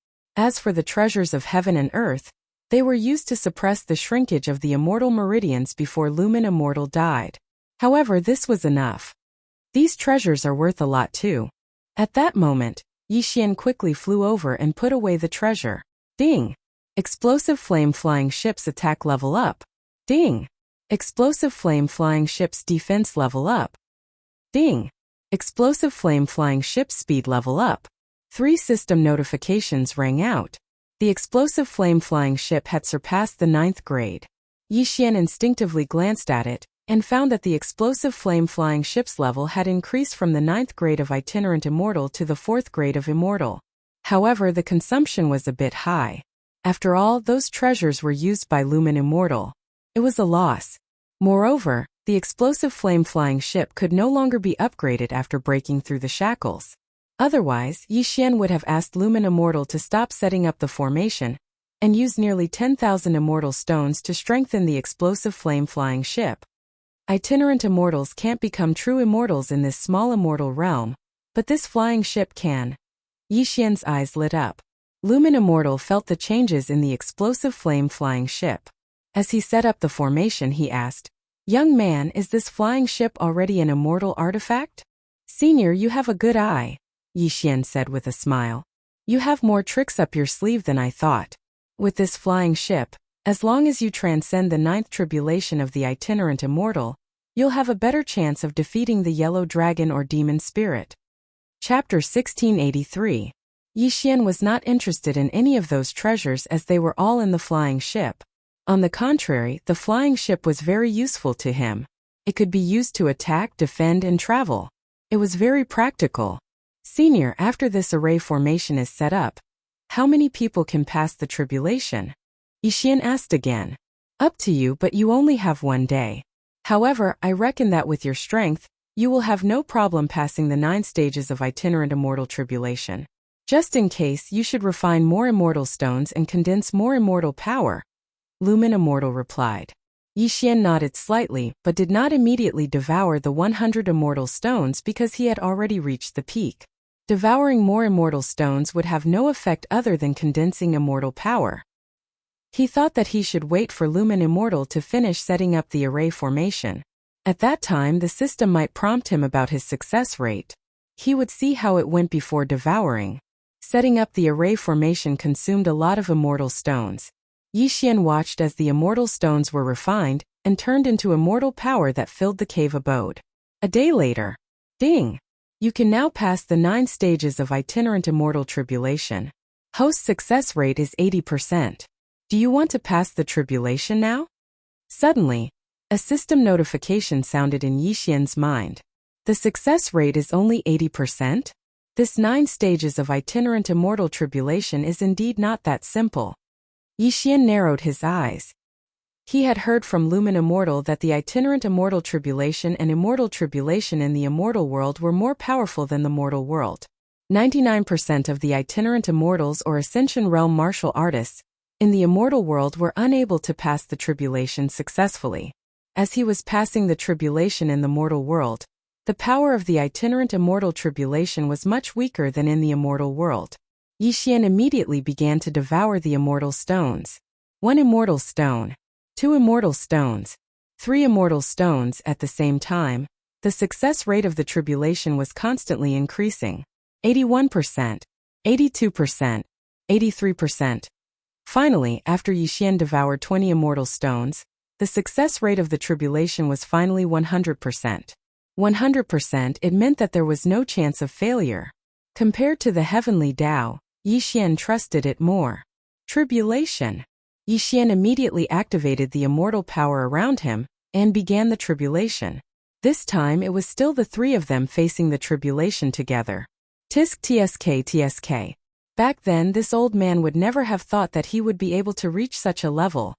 As for the treasures of heaven and earth, they were used to suppress the shrinkage of the immortal meridians before Lumen Immortal died. However, this was enough. These treasures are worth a lot too. At that moment, Yi Xian quickly flew over and put away the treasure. Ding! Explosive flame flying ships attack level up. Ding! Explosive flame flying ships defense level up. Ding! Explosive flame flying ships speed level up. 3 system notifications rang out. The explosive flame flying ship had surpassed the 9th grade. Yi Xian instinctively glanced at it and found that the explosive flame flying ship's level had increased from the 9th grade of itinerant immortal to the 4th grade of immortal. However, the consumption was a bit high. After all, those treasures were used by Lumen Immortal. It was a loss. Moreover, the explosive flame flying ship could no longer be upgraded after breaking through the shackles. Otherwise, Yi Xian would have asked Lumen Immortal to stop setting up the formation and use nearly 10,000 immortal stones to strengthen the explosive flame flying ship. Itinerant immortals can't become true immortals in this small immortal realm, but this flying ship can. Yi Xian's eyes lit up. Lumen Immortal felt the changes in the explosive flame flying ship. As he set up the formation, he asked, "Young man, is this flying ship already an immortal artifact?" "Senior, you have a good eye," Yi Xian said with a smile. "You have more tricks up your sleeve than I thought. With this flying ship, as long as you transcend the 9th tribulation of the itinerant immortal, you'll have a better chance of defeating the yellow dragon or demon spirit." Chapter 1683. Yi Xian was not interested in any of those treasures as they were all in the flying ship. On the contrary, the flying ship was very useful to him. It could be used to attack, defend, and travel. It was very practical. "Senior, after this array formation is set up, how many people can pass the tribulation?" Yi Xian asked again. "Up to you, but you only have 1 day. However, I reckon that with your strength, you will have no problem passing the 9 stages of itinerant immortal tribulation. Just in case, you should refine more immortal stones and condense more immortal power, Lumen Immortal replied. Yixian nodded slightly, but did not immediately devour the 100 immortal stones because he had already reached the peak. Devouring more immortal stones would have no effect other than condensing immortal power. He thought that he should wait for Lumen Immortal to finish setting up the array formation. At that time, the system might prompt him about his success rate. He would see how it went before devouring. Setting up the array formation consumed a lot of immortal stones. Yixian watched as the immortal stones were refined and turned into immortal power that filled the cave abode. A day later. Ding! You can now pass the 9 stages of itinerant immortal tribulation. Host success rate is 80%. Do you want to pass the tribulation now? Suddenly, a system notification sounded in Yixian's mind. The success rate is only 80%? This 9 stages of itinerant immortal tribulation is indeed not that simple. Yixian narrowed his eyes. He had heard from Lumen Immortal that the itinerant immortal tribulation and immortal tribulation in the immortal world were more powerful than the mortal world. 99% of the itinerant immortals or Ascension Realm martial artists in the immortal world were unable to pass the tribulation successfully. As he was passing the tribulation in the mortal world, the power of the itinerant immortal tribulation was much weaker than in the immortal world. Yixian immediately began to devour the immortal stones. 1 immortal stone, 2 immortal stones, 3 immortal stones at the same time. The success rate of the tribulation was constantly increasing. 81%, 82%, 83%. Finally, after Yixian devoured 20 immortal stones, the success rate of the tribulation was finally 100%. 100%, it meant that there was no chance of failure. Compared to the heavenly Tao, Yixian trusted it more. Tribulation. Yixian immediately activated the immortal power around him and began the tribulation. This time it was still the 3 of them facing the tribulation together. Tisk tsk tsk. Back then, this old man would never have thought that he would be able to reach such a level.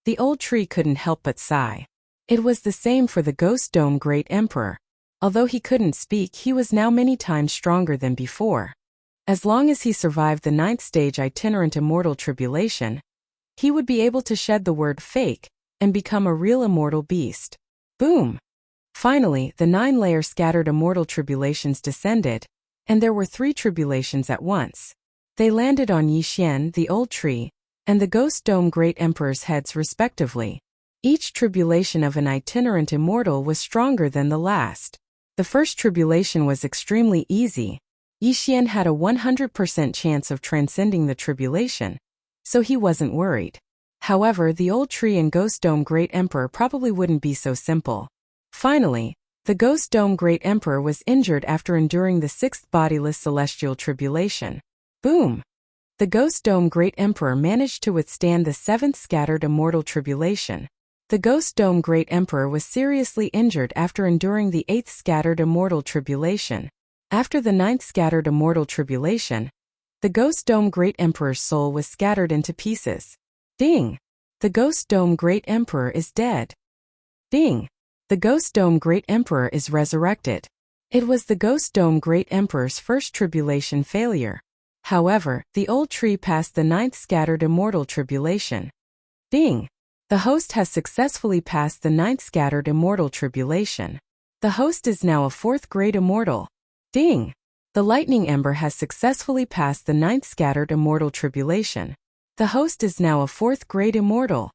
The old tree couldn't help but sigh. It was the same for the Ghost Dome Great Emperor. Although he couldn't speak, he was now many times stronger than before. As long as he survived the 9th stage itinerant immortal tribulation, he would be able to shed the word fake and become a real immortal beast. Boom! Finally, the 9-layer scattered immortal tribulations descended, and there were 3 tribulations at once. They landed on Yixian, the old tree, and the Ghost Dome Great Emperor's heads respectively. Each tribulation of an itinerant immortal was stronger than the last. The first tribulation was extremely easy. Yixian had a 100% chance of transcending the tribulation, so he wasn't worried. However, the old tree and Ghost Dome Great Emperor probably wouldn't be so simple. Finally, the Ghost Dome Great Emperor was injured after enduring the 6th bodiless celestial tribulation. Boom! The Ghost Dome Great Emperor managed to withstand the 7th scattered immortal tribulation. The Ghost Dome Great Emperor was seriously injured after enduring the 8th scattered immortal tribulation. After the 9th scattered immortal tribulation, the Ghost Dome Great Emperor's soul was scattered into pieces. Ding! The Ghost Dome Great Emperor is dead. Ding! The Ghost Dome Great Emperor is resurrected. It was the Ghost Dome Great Emperor's first tribulation failure. However, the old tree passed the 9th scattered immortal tribulation. Ding! The host has successfully passed the 9th scattered immortal tribulation. The host is now a 4th grade immortal. Ding! The lightning ember has successfully passed the 9th scattered immortal tribulation. The host is now a 4th grade immortal.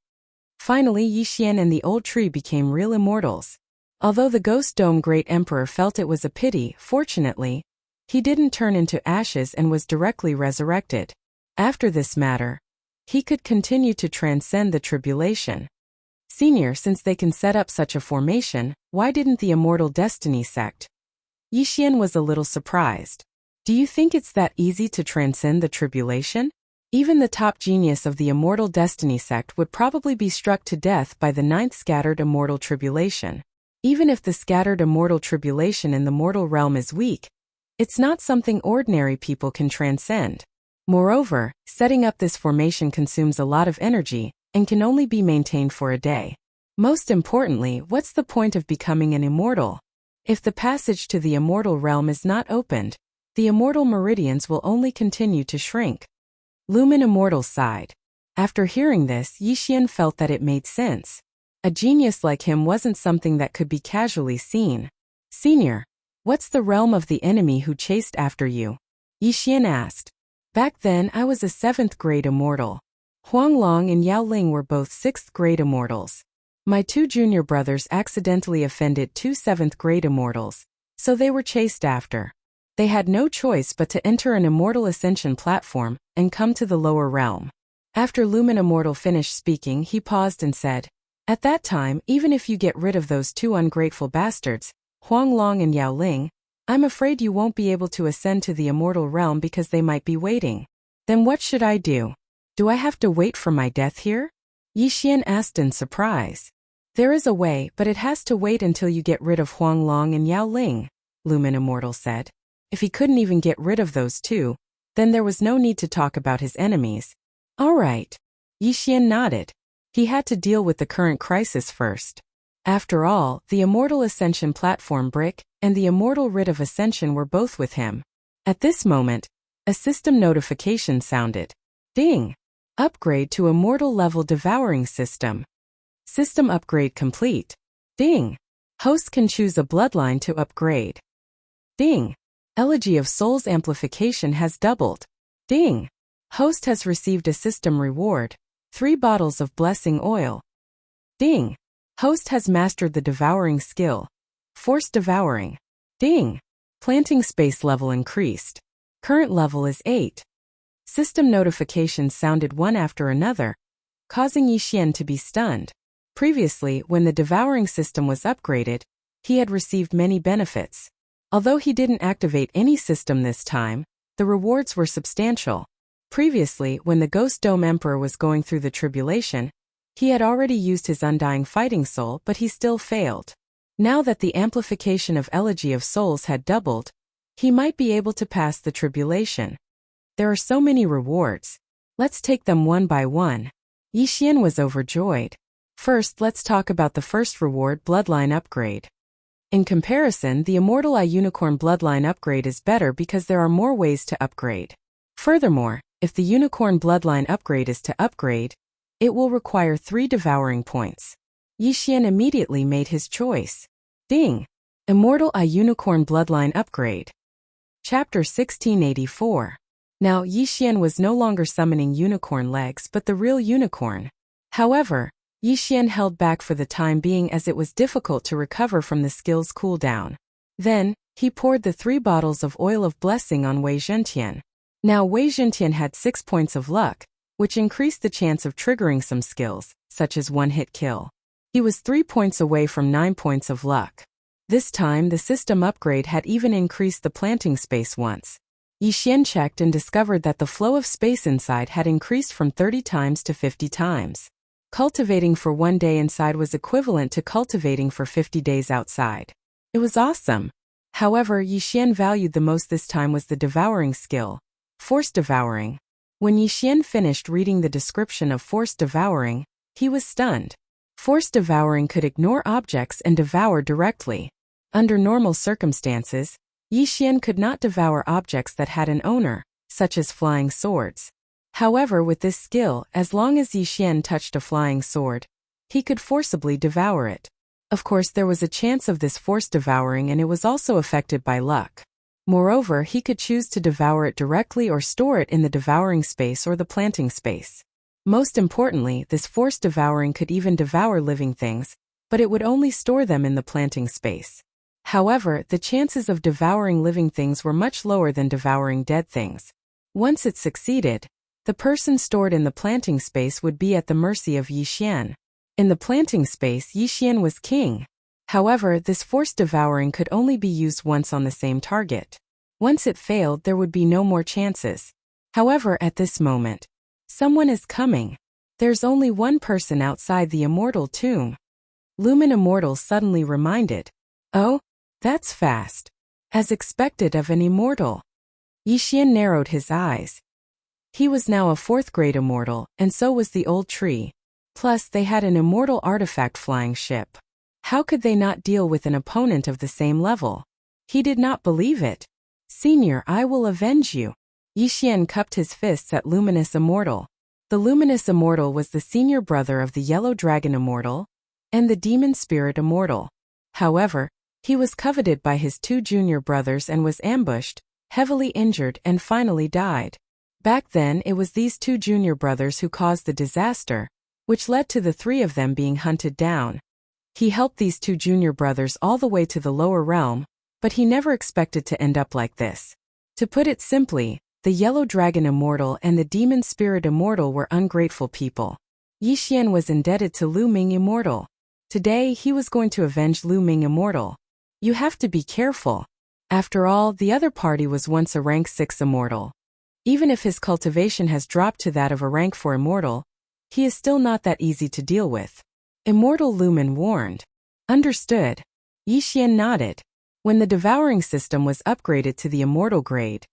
Finally, Yixian and the old tree became real immortals. Although the Ghost Dome Great Emperor felt it was a pity, fortunately, he didn't turn into ashes and was directly resurrected. After this matter, he could continue to transcend the tribulation. Senior, since they can set up such a formation, why didn't the Immortal Destiny sect? Yixian was a little surprised. Do you think it's that easy to transcend the tribulation? Even the top genius of the Immortal Destiny sect would probably be struck to death by the 9th scattered immortal tribulation. Even if the scattered immortal tribulation in the mortal realm is weak, it's not something ordinary people can transcend. Moreover, setting up this formation consumes a lot of energy and can only be maintained for a day. Most importantly, what's the point of becoming an immortal? If the passage to the immortal realm is not opened, the immortal meridians will only continue to shrink. Lumen Immortal sighed. After hearing this, Yixian felt that it made sense. A genius like him wasn't something that could be casually seen. Senior, what's the realm of the enemy who chased after you? Yixian asked. Back then I was a 7th grade immortal. Huang Long and Yao Ling were both 6th grade immortals. My 2 junior brothers accidentally offended 2 7th grade immortals, so they were chased after. They had no choice but to enter an immortal ascension platform and come to the lower realm. After Lumen Immortal finished speaking, he paused and said, At that time, even if you get rid of those 2 ungrateful bastards, Huang Long and Yao Ling, I'm afraid you won't be able to ascend to the immortal realm because they might be waiting. Then what should I do? Do I have to wait for my death here? Yixian asked in surprise. There is a way, but it has to wait until you get rid of Huang Long and Yao Ling, Lumen Immortal said. If he couldn't even get rid of those 2, then there was no need to talk about his enemies. All right. Yixian nodded. He had to deal with the current crisis first. After all, the Immortal Ascension platform brick and the Immortal Writ of Ascension were both with him. At this moment, a system notification sounded. Ding! Upgrade to Immortal Level Devouring System. System upgrade complete. Ding! Host can choose a bloodline to upgrade. Ding! Elegy of Souls amplification has doubled. Ding! Host has received a system reward. 3 bottles of blessing oil. Ding! Host has mastered the devouring skill. Force devouring. Ding! Planting space level increased. Current level is 8. System notifications sounded one after another, causing Yixian to be stunned. Previously, when the devouring system was upgraded, he had received many benefits. Although he didn't activate any system this time, the rewards were substantial. Previously, when the Ghost Dome Emperor was going through the tribulation, he had already used his undying fighting soul, but he still failed. Now that the amplification of Elegy of Souls had doubled, he might be able to pass the tribulation. There are so many rewards. Let's take them one by one. Yixian was overjoyed. First, let's talk about the first reward, Bloodline Upgrade. In comparison, the Immortal Eye Unicorn Bloodline Upgrade is better because there are more ways to upgrade. Furthermore, if the Unicorn Bloodline Upgrade is to upgrade, it will require 3 devouring points. Yixian immediately made his choice. Ding! Immortal Eye Unicorn Bloodline Upgrade. Chapter 1684. Now, Yixian was no longer summoning unicorn legs but the real unicorn. However, Yixian held back for the time being as it was difficult to recover from the skill's cooldown. Then, he poured the 3 bottles of oil of blessing on Wei Zhentian. Now Wei Zhentian had 6 points of luck, which increased the chance of triggering some skills, such as one-hit kill. He was 3 points away from 9 points of luck. This time the system upgrade had even increased the planting space once. Yixian checked and discovered that the flow of space inside had increased from 30 times to 50 times. Cultivating for 1 day inside was equivalent to cultivating for 50 days outside. It was awesome. However, Yixian valued the most this time was the devouring skill, Force Devouring. When Yixian finished reading the description of Force Devouring, he was stunned. Force Devouring could ignore objects and devour directly. Under normal circumstances, Yixian could not devour objects that had an owner, such as flying swords. However, with this skill, as long as Yixian touched a flying sword, he could forcibly devour it. Of course, there was a chance of this force devouring and it was also affected by luck. Moreover, he could choose to devour it directly or store it in the devouring space or the planting space. Most importantly, this force devouring could even devour living things, but it would only store them in the planting space. However, the chances of devouring living things were much lower than devouring dead things. Once it succeeded, the person stored in the planting space would be at the mercy of Yixian. In the planting space, Yixian was king. However, this force devouring could only be used once on the same target. Once it failed, there would be no more chances. However, at this moment, someone is coming. There's only one person outside the immortal tomb. Lumen Immortal suddenly reminded. Oh, that's fast. As expected of an immortal. Yixian narrowed his eyes. He was now a 4th grade immortal, and so was the old tree. Plus, they had an immortal artifact flying ship. How could they not deal with an opponent of the same level? He did not believe it. Senior, I will avenge you. Yixian cupped his fists at Luminous Immortal. The Luminous Immortal was the senior brother of the Yellow Dragon Immortal and the Demon Spirit Immortal. However, he was coveted by his two junior brothers and was ambushed, heavily injured, and finally died. Back then, it was these two junior brothers who caused the disaster, which led to the three of them being hunted down. He helped these two junior brothers all the way to the lower realm, but he never expected to end up like this. To put it simply, the Yellow Dragon Immortal and the Demon Spirit Immortal were ungrateful people. Yixian was indebted to Lu Ming Immortal. Today, he was going to avenge Lu Ming Immortal. You have to be careful. After all, the other party was once a rank 6 Immortal. Even if his cultivation has dropped to that of a rank 4 Immortal, he is still not that easy to deal with. Immortal Lumen warned. Understood. Yixian nodded. When the Devouring system was upgraded to the Immortal grade,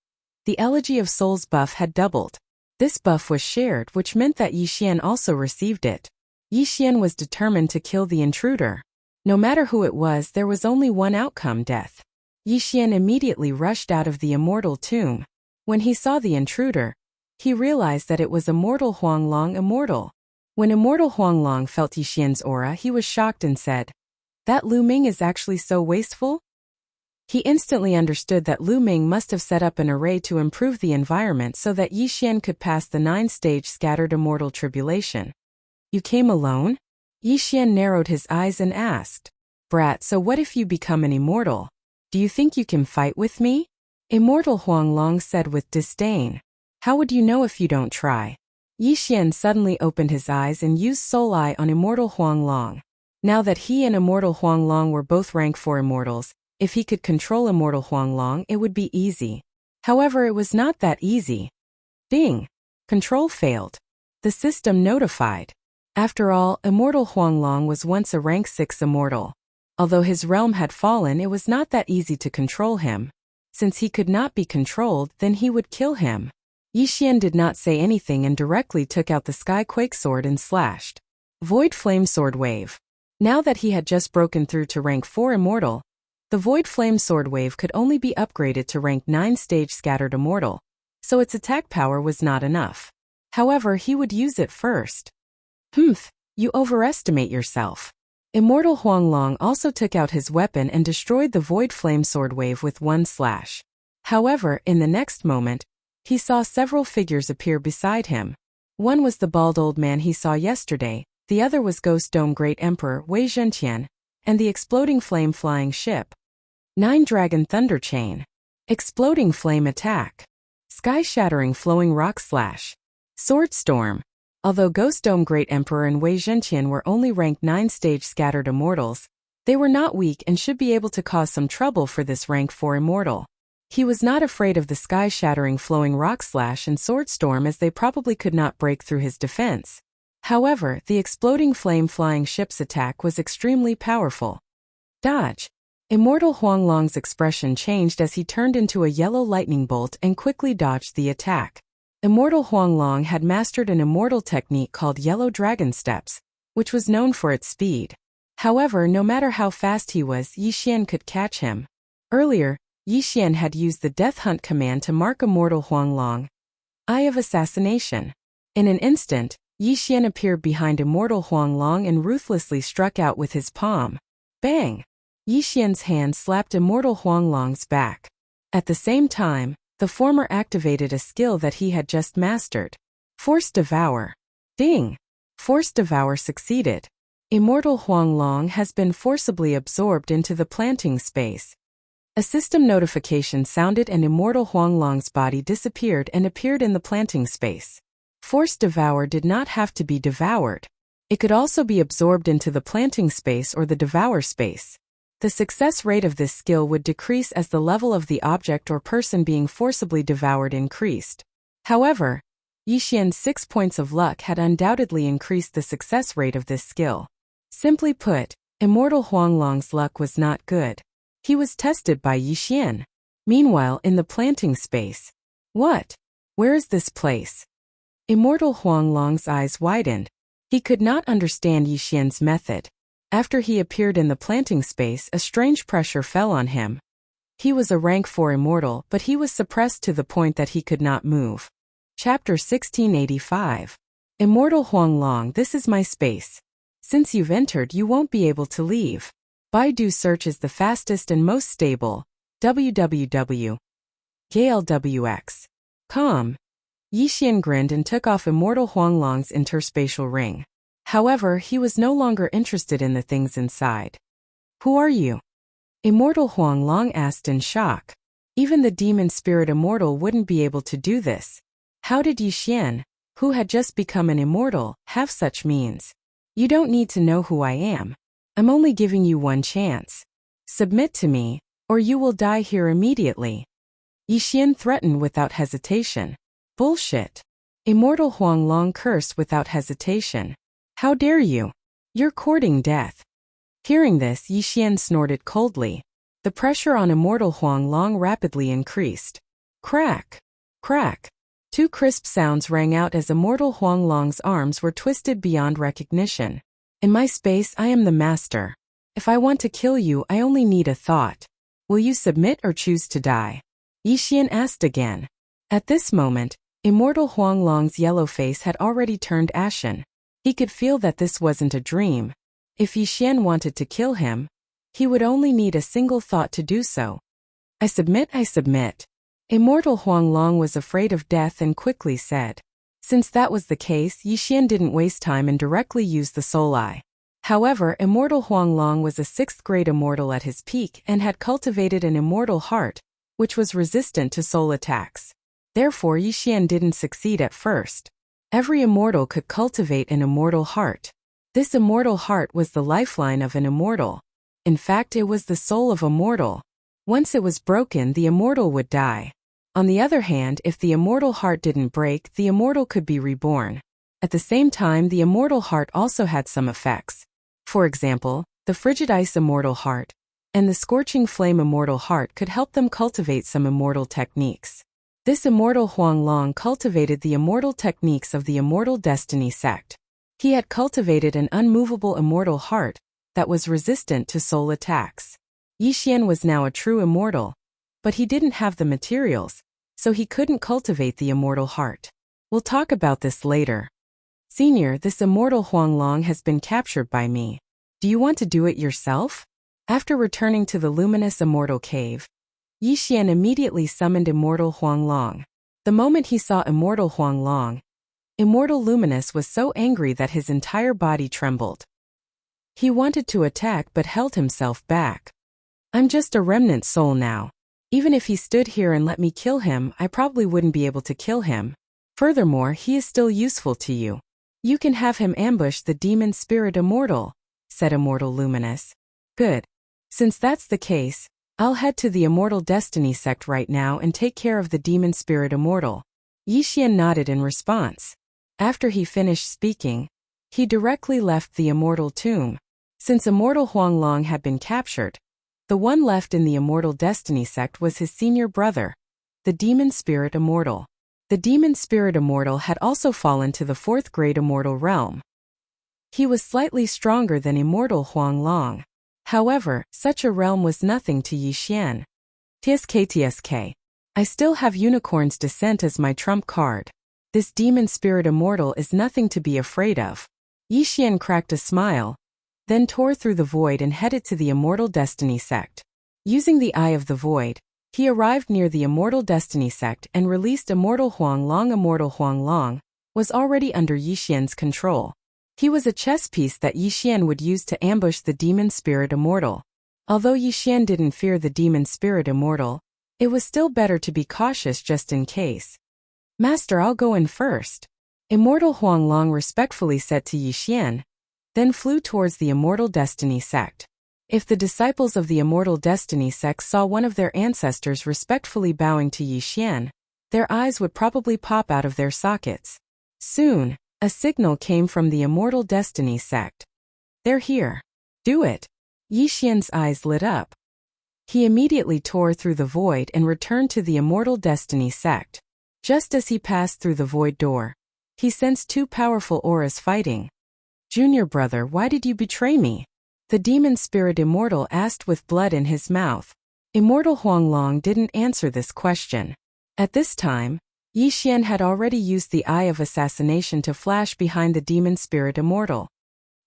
the Elegy of Souls buff had doubled. This buff was shared, which meant that Yixian also received it. Yixian was determined to kill the intruder. No matter who it was, there was only one outcome: death. Yixian immediately rushed out of the Immortal tomb. When he saw the intruder, he realized that it was Immortal Huanglong Immortal. When Immortal Huanglong felt Yixian's aura, he was shocked and said, "That Lu Ming is actually so wasteful?" He instantly understood that Lu Ming must have set up an array to improve the environment so that Yixian could pass the 9-stage scattered immortal tribulation. You came alone? Yixian narrowed his eyes and asked, "Brat, so what if you become an immortal? Do you think you can fight with me?" Immortal Huanglong said with disdain, "How would you know if you don't try?" Yixian suddenly opened his eyes and used Soul Eye on Immortal Huanglong. Now that he and Immortal Huanglong were both rank 4 immortals, if he could control Immortal Huanglong, it would be easy. However, it was not that easy. Ding! Control failed. The system notified. After all, Immortal Huanglong was once a rank 6 immortal. Although his realm had fallen, it was not that easy to control him. Since he could not be controlled, then he would kill him. Yixian did not say anything and directly took out the Skyquake Sword and slashed. Void Flame Sword Wave. Now that he had just broken through to rank 4 immortal, the Void Flame Sword Wave could only be upgraded to rank 9 stage Scattered Immortal, so its attack power was not enough. However, he would use it first. You overestimate yourself. Immortal Huanglong also took out his weapon and destroyed the Void Flame Sword Wave with one slash. However, in the next moment, he saw several figures appear beside him. One was the bald old man he saw yesterday, the other was Ghost Dome Great Emperor Wei Zhentian, and the Exploding Flame Flying Ship. 9 Dragon Thunder Chain. Exploding Flame Attack. Sky-Shattering Flowing Rock Slash. Sword Storm. Although Ghost Dome Great Emperor and Wei Zhentian were only ranked 9-stage Scattered Immortals, they were not weak and should be able to cause some trouble for this rank 4 Immortal. He was not afraid of the Sky-Shattering Flowing Rock Slash and Sword Storm as they probably could not break through his defense. However, the Exploding Flame Flying Ship's attack was extremely powerful. Dodge. Immortal Huanglong's expression changed as he turned into a yellow lightning bolt and quickly dodged the attack. Immortal Huanglong had mastered an immortal technique called Yellow Dragon Steps, which was known for its speed. However, no matter how fast he was, Yixian could catch him. Earlier, Yixian had used the Death Hunt command to mark Immortal Huanglong. Eye of Assassination. In an instant, Yixian appeared behind Immortal Huanglong and ruthlessly struck out with his palm. Bang! Yixian's hand slapped Immortal Huanglong's back. At the same time, the former activated a skill that he had just mastered. Force Devour. Ding! Force Devour succeeded. Immortal Huanglong has been forcibly absorbed into the planting space. A system notification sounded and Immortal Huanglong's body disappeared and appeared in the planting space. Force Devour did not have to be devoured. It could also be absorbed into the planting space or the devour space. The success rate of this skill would decrease as the level of the object or person being forcibly devoured increased. However, Yixian's 6 points of luck had undoubtedly increased the success rate of this skill. Simply put, Immortal Huanglong's luck was not good. He was tested by Yixian. Meanwhile, in the planting space. What? Where is this place? Immortal Huanglong's eyes widened. He could not understand Yixian's method. After he appeared in the planting space, a strange pressure fell on him. He was a rank 4 immortal, but he was suppressed to the point that he could not move. Chapter 1685. Immortal Huanglong, this is my space. Since you've entered, you won't be able to leave. Baidu search is the fastest and most stable. www.galwx.com. Yixian grinned and took off Immortal Huanglong's interspatial ring. However, he was no longer interested in the things inside. Who are you? Immortal Huanglong asked in shock. Even the demon spirit immortal wouldn't be able to do this. How did Yixian, who had just become an immortal, have such means? You don't need to know who I am. I'm only giving you one chance. Submit to me, or you will die here immediately. Yixian threatened without hesitation. Bullshit. Immortal Huanglong cursed without hesitation. How dare you? You're courting death. Hearing this, Yixian snorted coldly. The pressure on Immortal Huanglong rapidly increased. Crack! Crack! Two crisp sounds rang out as Immortal Huanglong's arms were twisted beyond recognition. In my space, I am the master. If I want to kill you, I only need a thought. Will you submit or choose to die? Yixian asked again. At this moment, Immortal Huanglong's yellow face had already turned ashen. He could feel that this wasn't a dream. If Yixian wanted to kill him, he would only need a single thought to do so. I submit, I submit. Immortal Huanglong was afraid of death and quickly said. Since that was the case, Yixian didn't waste time and directly used the soul eye. However, Immortal Huanglong was a 6th grade immortal at his peak and had cultivated an immortal heart, which was resistant to soul attacks. Therefore, Yixian didn't succeed at first. Every immortal could cultivate an immortal heart. This immortal heart was the lifeline of an immortal. In fact, it was the soul of a mortal. Once it was broken, the immortal would die. On the other hand, if the immortal heart didn't break, the immortal could be reborn. At the same time, the immortal heart also had some effects. For example, the frigid ice immortal heart and the scorching flame immortal heart could help them cultivate some immortal techniques. This Immortal Huanglong cultivated the immortal techniques of the Immortal Destiny sect. He had cultivated an unmovable immortal heart that was resistant to soul attacks. Yixian was now a true immortal, but he didn't have the materials, so he couldn't cultivate the immortal heart. We'll talk about this later. Senior, this Immortal Huanglong has been captured by me. Do you want to do it yourself? After returning to the luminous immortal cave, Yixian immediately summoned Immortal Huanglong. The moment he saw Immortal Huanglong, Immortal Luminous was so angry that his entire body trembled. He wanted to attack but held himself back. I'm just a remnant soul now. Even if he stood here and let me kill him, I probably wouldn't be able to kill him. Furthermore, he is still useful to you. You can have him ambush the demon spirit immortal, said Immortal Luminous. Good. Since that's the case, I'll head to the Immortal Destiny sect right now and take care of the demon spirit immortal. Yixian nodded in response. After he finished speaking, he directly left the immortal tomb. Since Immortal Huanglong had been captured, the one left in the Immortal Destiny sect was his senior brother, the Demon Spirit Immortal. The Demon Spirit Immortal had also fallen to the 4th grade immortal realm. He was slightly stronger than Immortal Huanglong. However, such a realm was nothing to Yixian. TSK. I still have Unicorn's Descent as my trump card. This Demon Spirit Immortal is nothing to be afraid of. Yixian cracked a smile, then tore through the void and headed to the Immortal Destiny sect. Using the Eye of the Void, he arrived near the Immortal Destiny sect and released Immortal Huanglong. Immortal Huanglong was already under Yixian's control. He was a chess piece that Yixian would use to ambush the Demon Spirit Immortal. Although Yixian didn't fear the Demon Spirit Immortal, it was still better to be cautious just in case. Master, I'll go in first. Immortal Huanglong respectfully said to Yixian, then flew towards the Immortal Destiny sect. If the disciples of the Immortal Destiny sect saw one of their ancestors respectfully bowing to Yixian, their eyes would probably pop out of their sockets. Soon, a signal came from the Immortal Destiny sect. They're here. Do it. Yixian's eyes lit up. He immediately tore through the void and returned to the Immortal Destiny sect. Just as he passed through the void door, he sensed two powerful auras fighting. Junior brother, why did you betray me? The demon spirit immortal asked with blood in his mouth. Immortal Huanglong didn't answer this question. At this time, Yi Xian had already used the Eye of Assassination to flash behind the demon spirit immortal.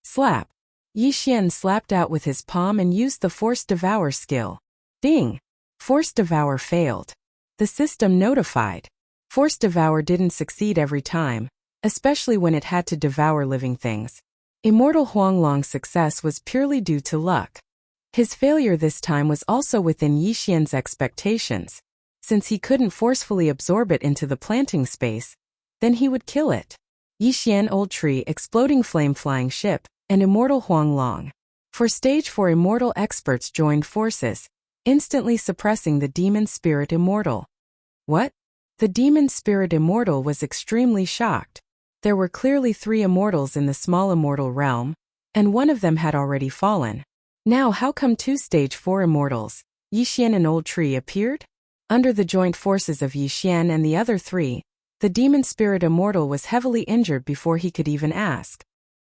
Slap! Yi Xian slapped out with his palm and used the Force Devour skill. Ding! Force Devour failed. The system notified. Force Devour didn't succeed every time, especially when it had to devour living things. Immortal Huanglong's success was purely due to luck. His failure this time was also within Yi Xian's expectations. Since he couldn't forcefully absorb it into the planting space, then he would kill it. Yi Xian, Old Tree, Exploding Flame, Flying Ship, and Immortal Huanglong. For Stage 4, immortal experts joined forces, instantly suppressing the demon spirit immortal. What? The demon spirit immortal was extremely shocked. There were clearly 3 immortals in the small immortal realm, and one of them had already fallen. Now how come 2 Stage 4 immortals, Yi Xian and Old Tree, appeared? Under the joint forces of Yi Xian and the other 3, the demon spirit immortal was heavily injured before he could even ask.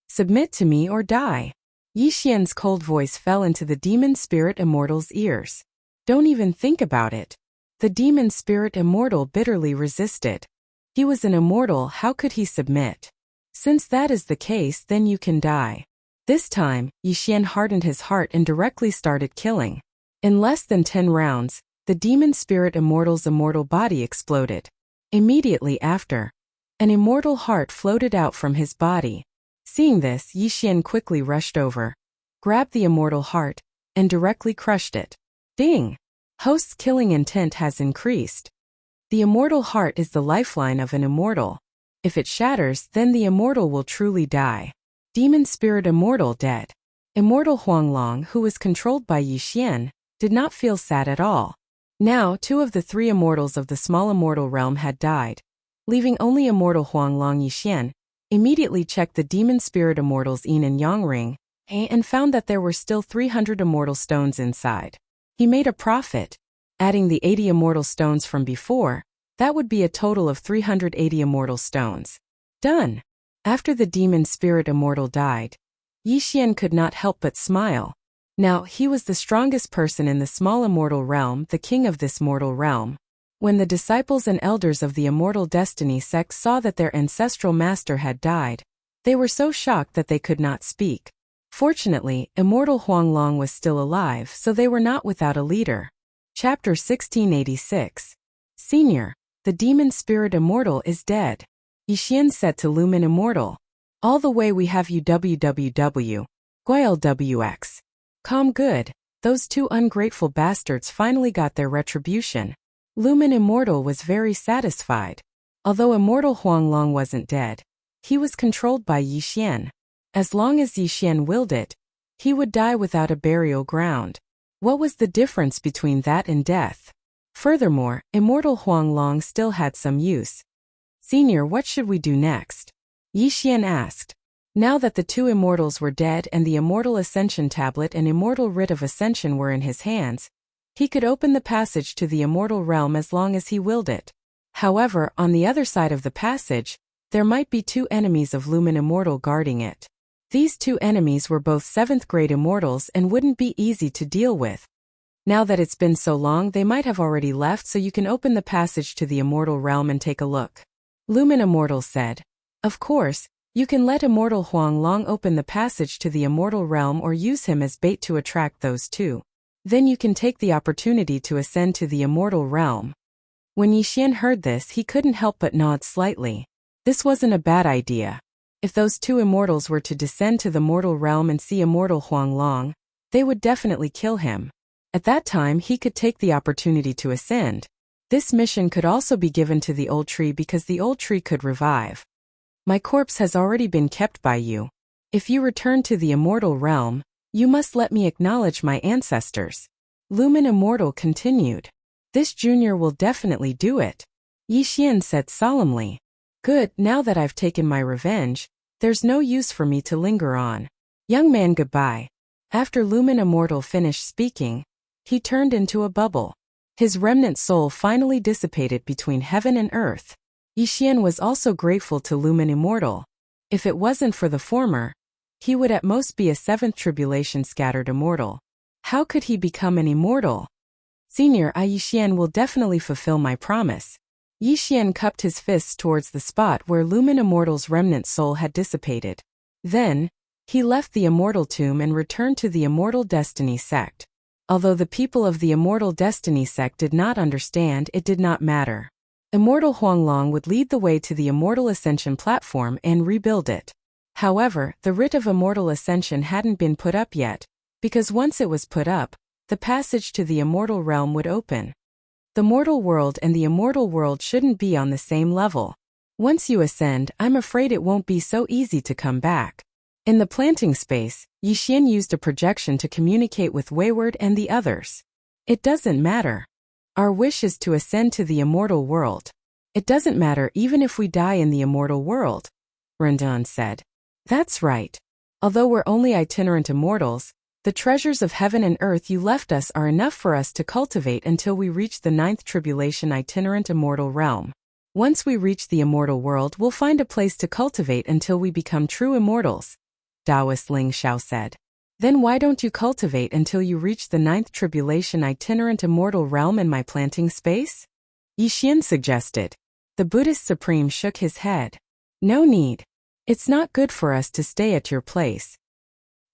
Submit to me or die. Yi Xian's cold voice fell into the demon spirit immortal's ears. Don't even think about it. The demon spirit immortal bitterly resisted. He was an immortal, how could he submit? Since that is the case, then you can die. This time, Yi Xian hardened his heart and directly started killing. In less than 10 rounds, the demon spirit immortal's immortal body exploded. Immediately after, an immortal heart floated out from his body. Seeing this, Yi Xian quickly rushed over, grabbed the immortal heart, and directly crushed it. Ding! Host's killing intent has increased. The immortal heart is the lifeline of an immortal. If it shatters, then the immortal will truly die. Demon spirit immortal dead. Immortal Huanglong, who was controlled by Yi Xian, did not feel sad at all. Now 2 of the 3 immortals of the small immortal realm had died, leaving only immortal Huanglong. Yi Xian immediately checked the demon spirit immortal's yin and yang ring, and found that there were still 300 immortal stones inside. He made a profit. Adding the 80 immortal stones from before, that would be a total of 380 immortal stones. Done! After the demon spirit immortal died, Yi Xian could not help but smile. Now he was the strongest person in the small immortal realm, the king of this mortal realm. When the disciples and elders of the Immortal Destiny sect saw that their ancestral master had died, they were so shocked that they could not speak. Fortunately, Immortal Huanglong was still alive, so they were not without a leader. Chapter 1686. Senior, the demon spirit immortal is dead. Yi Xian said to Lumen Immortal. All the way we have you www. GuileWX. Calm good. Those 2 ungrateful bastards finally got their retribution. Lumen Immortal was very satisfied. Although Immortal Huanglong wasn't dead, he was controlled by Yi Xian. As long as Yi Xian willed it, he would die without a burial ground. What was the difference between that and death? Furthermore, Immortal Huanglong still had some use. Senior, what should we do next? Yi Xian asked. Now that the 2 immortals were dead and the Immortal Ascension Tablet and Immortal Writ of Ascension were in his hands, he could open the passage to the immortal realm as long as he willed it. However, on the other side of the passage, there might be 2 enemies of Lumen Immortal guarding it. These 2 enemies were both 7th grade immortals and wouldn't be easy to deal with. Now that it's been so long, they might have already left, so you can open the passage to the immortal realm and take a look. Lumen Immortal said. Of course, you can let Immortal Huanglong open the passage to the immortal realm or use him as bait to attract those 2. Then you can take the opportunity to ascend to the immortal realm. When Yi Xian heard this, he couldn't help but nod slightly. This wasn't a bad idea. If those 2 immortals were to descend to the mortal realm and see Immortal Huanglong, they would definitely kill him. At that time, he could take the opportunity to ascend. This mission could also be given to the Old Tree because the Old Tree could revive. My corpse has already been kept by you. If you return to the immortal realm, you must let me acknowledge my ancestors. Lumen Immortal continued. This junior will definitely do it. Yi Xian said solemnly. Good, now that I've taken my revenge, there's no use for me to linger on. Young man, goodbye. After Lumen Immortal finished speaking, he turned into a bubble. His remnant soul finally dissipated between heaven and earth. Yi Xian was also grateful to Lumen Immortal. If it wasn't for the former, He would at most be a seventh tribulation scattered immortal. How could he become an immortal? Senior Yixian will definitely fulfill my promise. Yixian cupped his fists towards the spot where Lumen Immortal's remnant soul had dissipated. Then, he left the Immortal Tomb and returned to the Immortal Destiny sect. Although the people of the Immortal Destiny sect did not understand, it did not matter. Immortal Huanglong would lead the way to the Immortal Ascension platform and rebuild it. However, the writ of Immortal Ascension hadn't been put up yet, because once it was put up, the passage to the Immortal Realm would open. The mortal world and the immortal world shouldn't be on the same level. Once you ascend, I'm afraid it won't be so easy to come back. In the planting space, Yixian used a projection to communicate with Wayward and the others. It doesn't matter. Our wish is to ascend to the immortal world. It doesn't matter even if we die in the immortal world, Rendan said. That's right. Although we're only itinerant immortals, the treasures of heaven and earth you left us are enough for us to cultivate until we reach the ninth tribulation itinerant immortal realm. Once we reach the immortal world, we'll find a place to cultivate until we become true immortals, Taoist Ling Xiao said. Then why don't you cultivate until you reach the ninth tribulation itinerant immortal realm in my planting space? Yixian suggested. The Buddhist Supreme shook his head. No need. It's not good for us to stay at your place.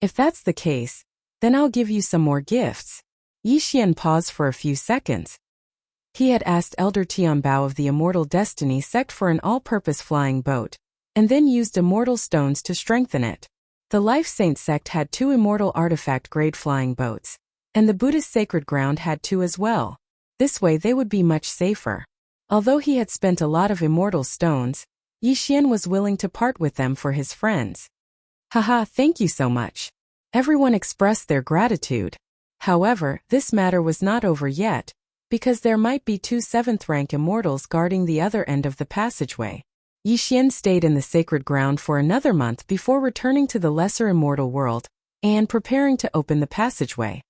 If that's the case, then I'll give you some more gifts. Yixian paused for a few seconds. He had asked Elder Tianbao of the Immortal Destiny sect for an all-purpose flying boat, and then used immortal stones to strengthen it. The Life Saint sect had 2 immortal artifact-grade flying boats, and the Buddhist Sacred Ground had 2 as well. This way they would be much safer. Although he had spent a lot of immortal stones, Yixian was willing to part with them for his friends. Haha, thank you so much. Everyone expressed their gratitude. However, this matter was not over yet, because there might be 2 7th-rank immortals guarding the other end of the passageway. Yixian stayed in the sacred ground for another month before returning to the lesser immortal world and preparing to open the passageway.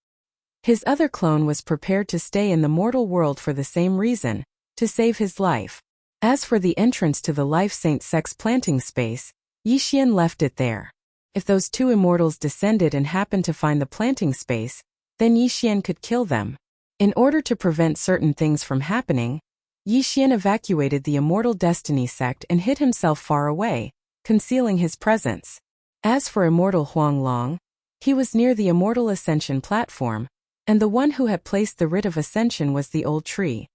His other clone was prepared to stay in the mortal world for the same reason, to save his life. As for the entrance to the Life Saint sect's planting space, Yixian left it there. If those 2 immortals descended and happened to find the planting space, then Yixian could kill them. In order to prevent certain things from happening, Yixian evacuated the Immortal Destiny sect and hid himself far away, concealing his presence. As for Immortal Huanglong, he was near the Immortal Ascension platform, and the one who had placed the writ of ascension was the old tree.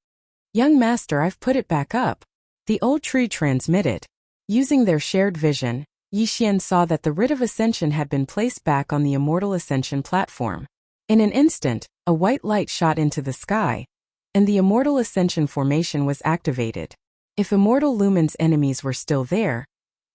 Young master, I've put it back up. The old tree transmitted. Using their shared vision, Yixian saw that the writ of ascension had been placed back on the Immortal Ascension platform. In an instant, a white light shot into the sky, and the Immortal Ascension formation was activated. If Immortal Lumen's enemies were still there,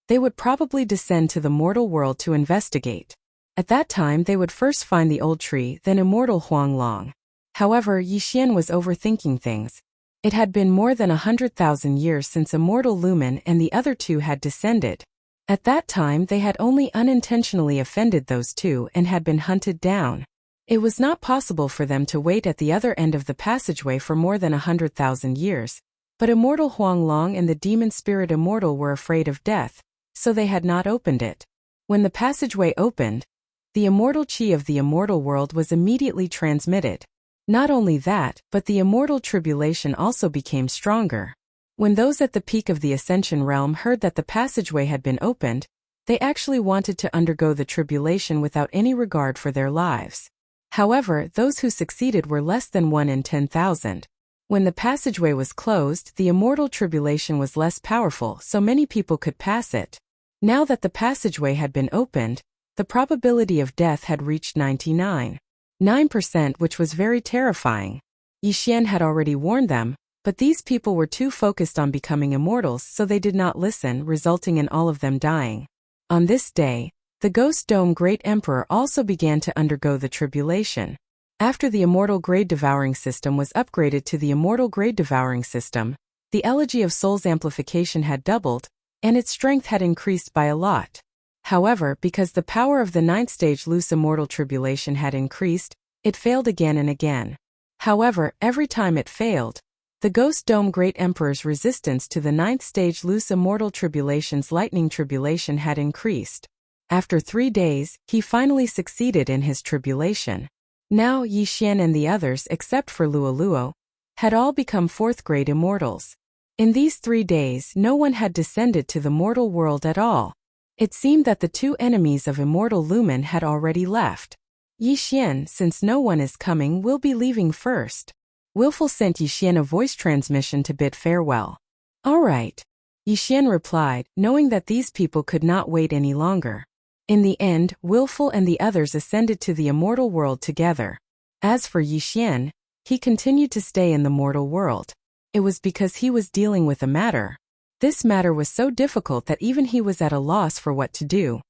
they would probably descend to the mortal world to investigate. At that time they would first find the old tree, then Immortal Huanglong. However, Yixian was overthinking things. It had been more than 100,000 years since Immortal Lumen and the other 2 had descended. At that time they had only unintentionally offended those 2 and had been hunted down. It was not possible for them to wait at the other end of the passageway for more than 100,000 years, but Immortal Huanglong and the Demon Spirit Immortal were afraid of death, so they had not opened it. When the passageway opened, the immortal chi of the immortal world was immediately transmitted. Not only that, but the immortal tribulation also became stronger. When those at the peak of the Ascension realm heard that the passageway had been opened, they actually wanted to undergo the tribulation without any regard for their lives. However, those who succeeded were less than 1 in 10,000. When the passageway was closed, the immortal tribulation was less powerful, so many people could pass it. Now that the passageway had been opened, the probability of death had reached 99.9%, which was very terrifying. Yixian had already warned them, but these people were too focused on becoming immortals, so they did not listen, resulting in all of them dying. On this day, the Ghost Dome Great Emperor also began to undergo the tribulation. After the Immortal Grade Devouring system was upgraded to the Immortal Grade Devouring system, the Elegy of Soul's amplification had doubled, and its strength had increased by a lot. However, because the power of the 9th stage loose immortal tribulation had increased, it failed again and again. However, every time it failed, the Ghost Dome Great Emperor's resistance to the 9th stage loose immortal tribulation's lightning tribulation had increased. After 3 days, he finally succeeded in his tribulation. Now Yi Xian and the others except for Luoluo had all become 4th-grade immortals. In these 3 days no one had descended to the mortal world at all. It seemed that the 2 enemies of immortal Lumen had already left. Yi Xian, since no one is coming, will be leaving first. Willful sent Yi Xian a voice transmission to bid farewell. All right, Yi Xian replied, knowing that these people could not wait any longer. In the end, Willful and the others ascended to the immortal world together. As for Yi Xian, he continued to stay in the mortal world. It was because he was dealing with a matter. This matter was so difficult that even he was at a loss for what to do.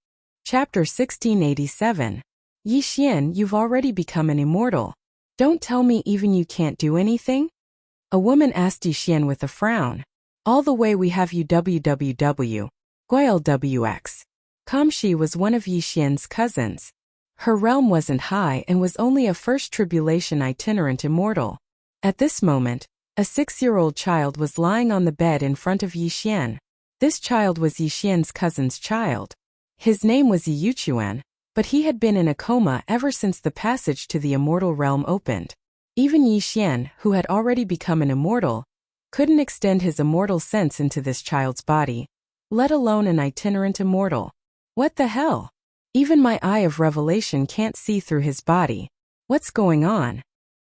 Chapter 1687. Yi Xian, you've already become an immortal. Don't tell me even you can't do anything? A woman asked Yi Xian with a frown. All the way we have you www. Guilwx. Kamshi was one of Yi Xian's cousins. Her realm wasn't high and was only a first tribulation itinerant immortal. At this moment, a 6-year-old child was lying on the bed in front of Yi Xian. This child was Yi Xian's cousin's child. His name was Yi Yuchuan, but he had been in a coma ever since the passage to the immortal realm opened. Even Yi Xian, who had already become an immortal, couldn't extend his immortal sense into this child's body, let alone an itinerant immortal. What the hell? Even my eye of revelation can't see through his body. What's going on?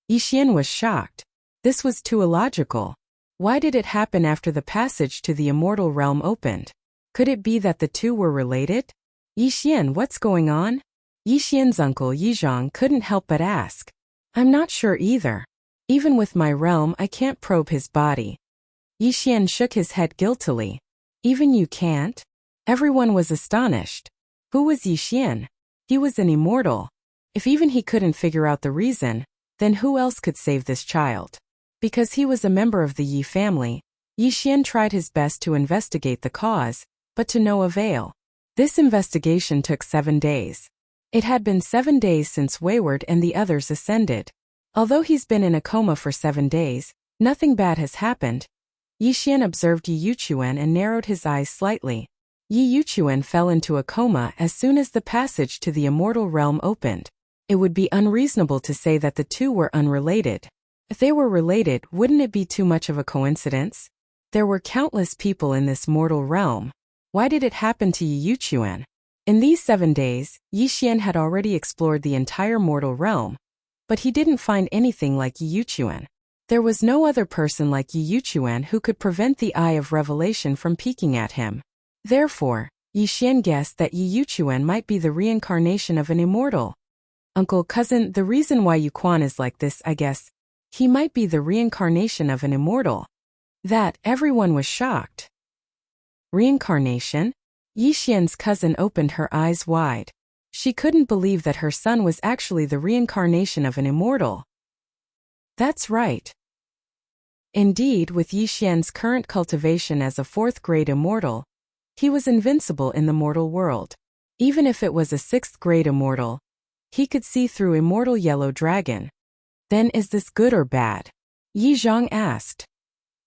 Yi Xian was shocked. This was too illogical. Why did it happen after the passage to the immortal realm opened? Could it be that the two were related? Yi Xian, what's going on? Yi Xian's uncle Yizhang couldn't help but ask. I'm not sure either. Even with my realm I can't probe his body. Yi Xian shook his head guiltily. Even you can't? Everyone was astonished. Who was Yi Xian? He was an immortal. If even he couldn't figure out the reason, then who else could save this child? Because he was a member of the Yi family, Yi Xian tried his best to investigate the cause, but to no avail. This investigation took 7 days. It had been 7 days since Wayward and the others ascended. Although he's been in a coma for 7 days, nothing bad has happened. Yi Xian observed Yi Yuchuan and narrowed his eyes slightly. Yi Yuchuan fell into a coma as soon as the passage to the immortal realm opened. It would be unreasonable to say that the two were unrelated. If they were related, wouldn't it be too much of a coincidence? There were countless people in this mortal realm. Why did it happen to Yi Yuchuan? In these 7 days, Yi Xian had already explored the entire mortal realm, but he didn't find anything like Yi Yuchuan. There was no other person like Yi Yuchuan who could prevent the eye of revelation from peeking at him. Therefore, Yi Xian guessed that Yi Yuchuan might be the reincarnation of an immortal. Uncle cousin, the reason why Yuquan is like this, I guess, he might be the reincarnation of an immortal. That, everyone was shocked. Reincarnation? Yi Xian's cousin opened her eyes wide. She couldn't believe that her son was actually the reincarnation of an immortal. That's right. Indeed, with Yi Xian's current cultivation as a 4th-grade immortal, he was invincible in the mortal world. Even if it was a 6th-grade immortal, he could see through immortal yellow dragon. Then is this good or bad? Yi Zhang asked.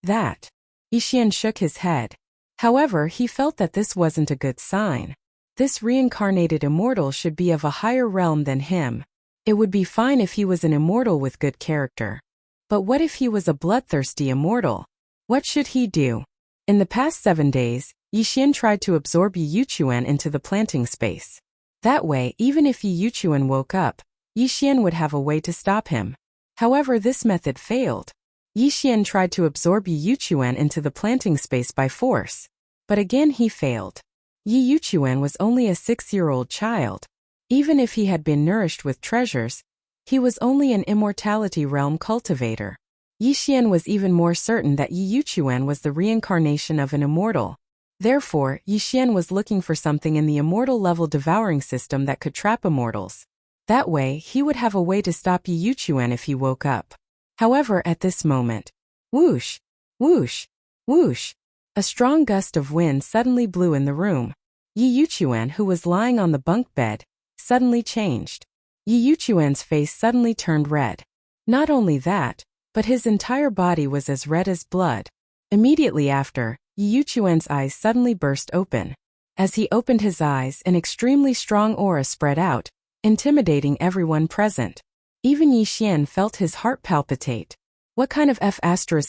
That. Yi Xian shook his head. However, he felt that this wasn't a good sign. This reincarnated immortal should be of a higher realm than him. It would be fine if he was an immortal with good character. But what if he was a bloodthirsty immortal? What should he do? In the past 7 days, Yi Xian tried to absorb Yi Yuchuan into the planting space. That way, even if Yi Yuchuan woke up, Yi Xian would have a way to stop him. However, this method failed. Yi Xian tried to absorb Yi Yuchuan into the planting space by force. But again he failed. Yi Yuchuan was only a 6-year-old child. Even if he had been nourished with treasures, he was only an immortality realm cultivator. Yi Xian was even more certain that Yi Yuchuan was the reincarnation of an immortal. Therefore, Yi Xian was looking for something in the immortal level devouring system that could trap immortals. That way, he would have a way to stop Yi Yuchuan if he woke up. However, at this moment, whoosh, whoosh, whoosh, a strong gust of wind suddenly blew in the room. Yi Yuchuan, who was lying on the bunk bed, suddenly changed. Yi Yuchuan's face suddenly turned red. Not only that, but his entire body was as red as blood. Immediately after, Yi Yuchuan's eyes suddenly burst open. As he opened his eyes, an extremely strong aura spread out, intimidating everyone present. Even Yi Xian felt his heart palpitate. What kind of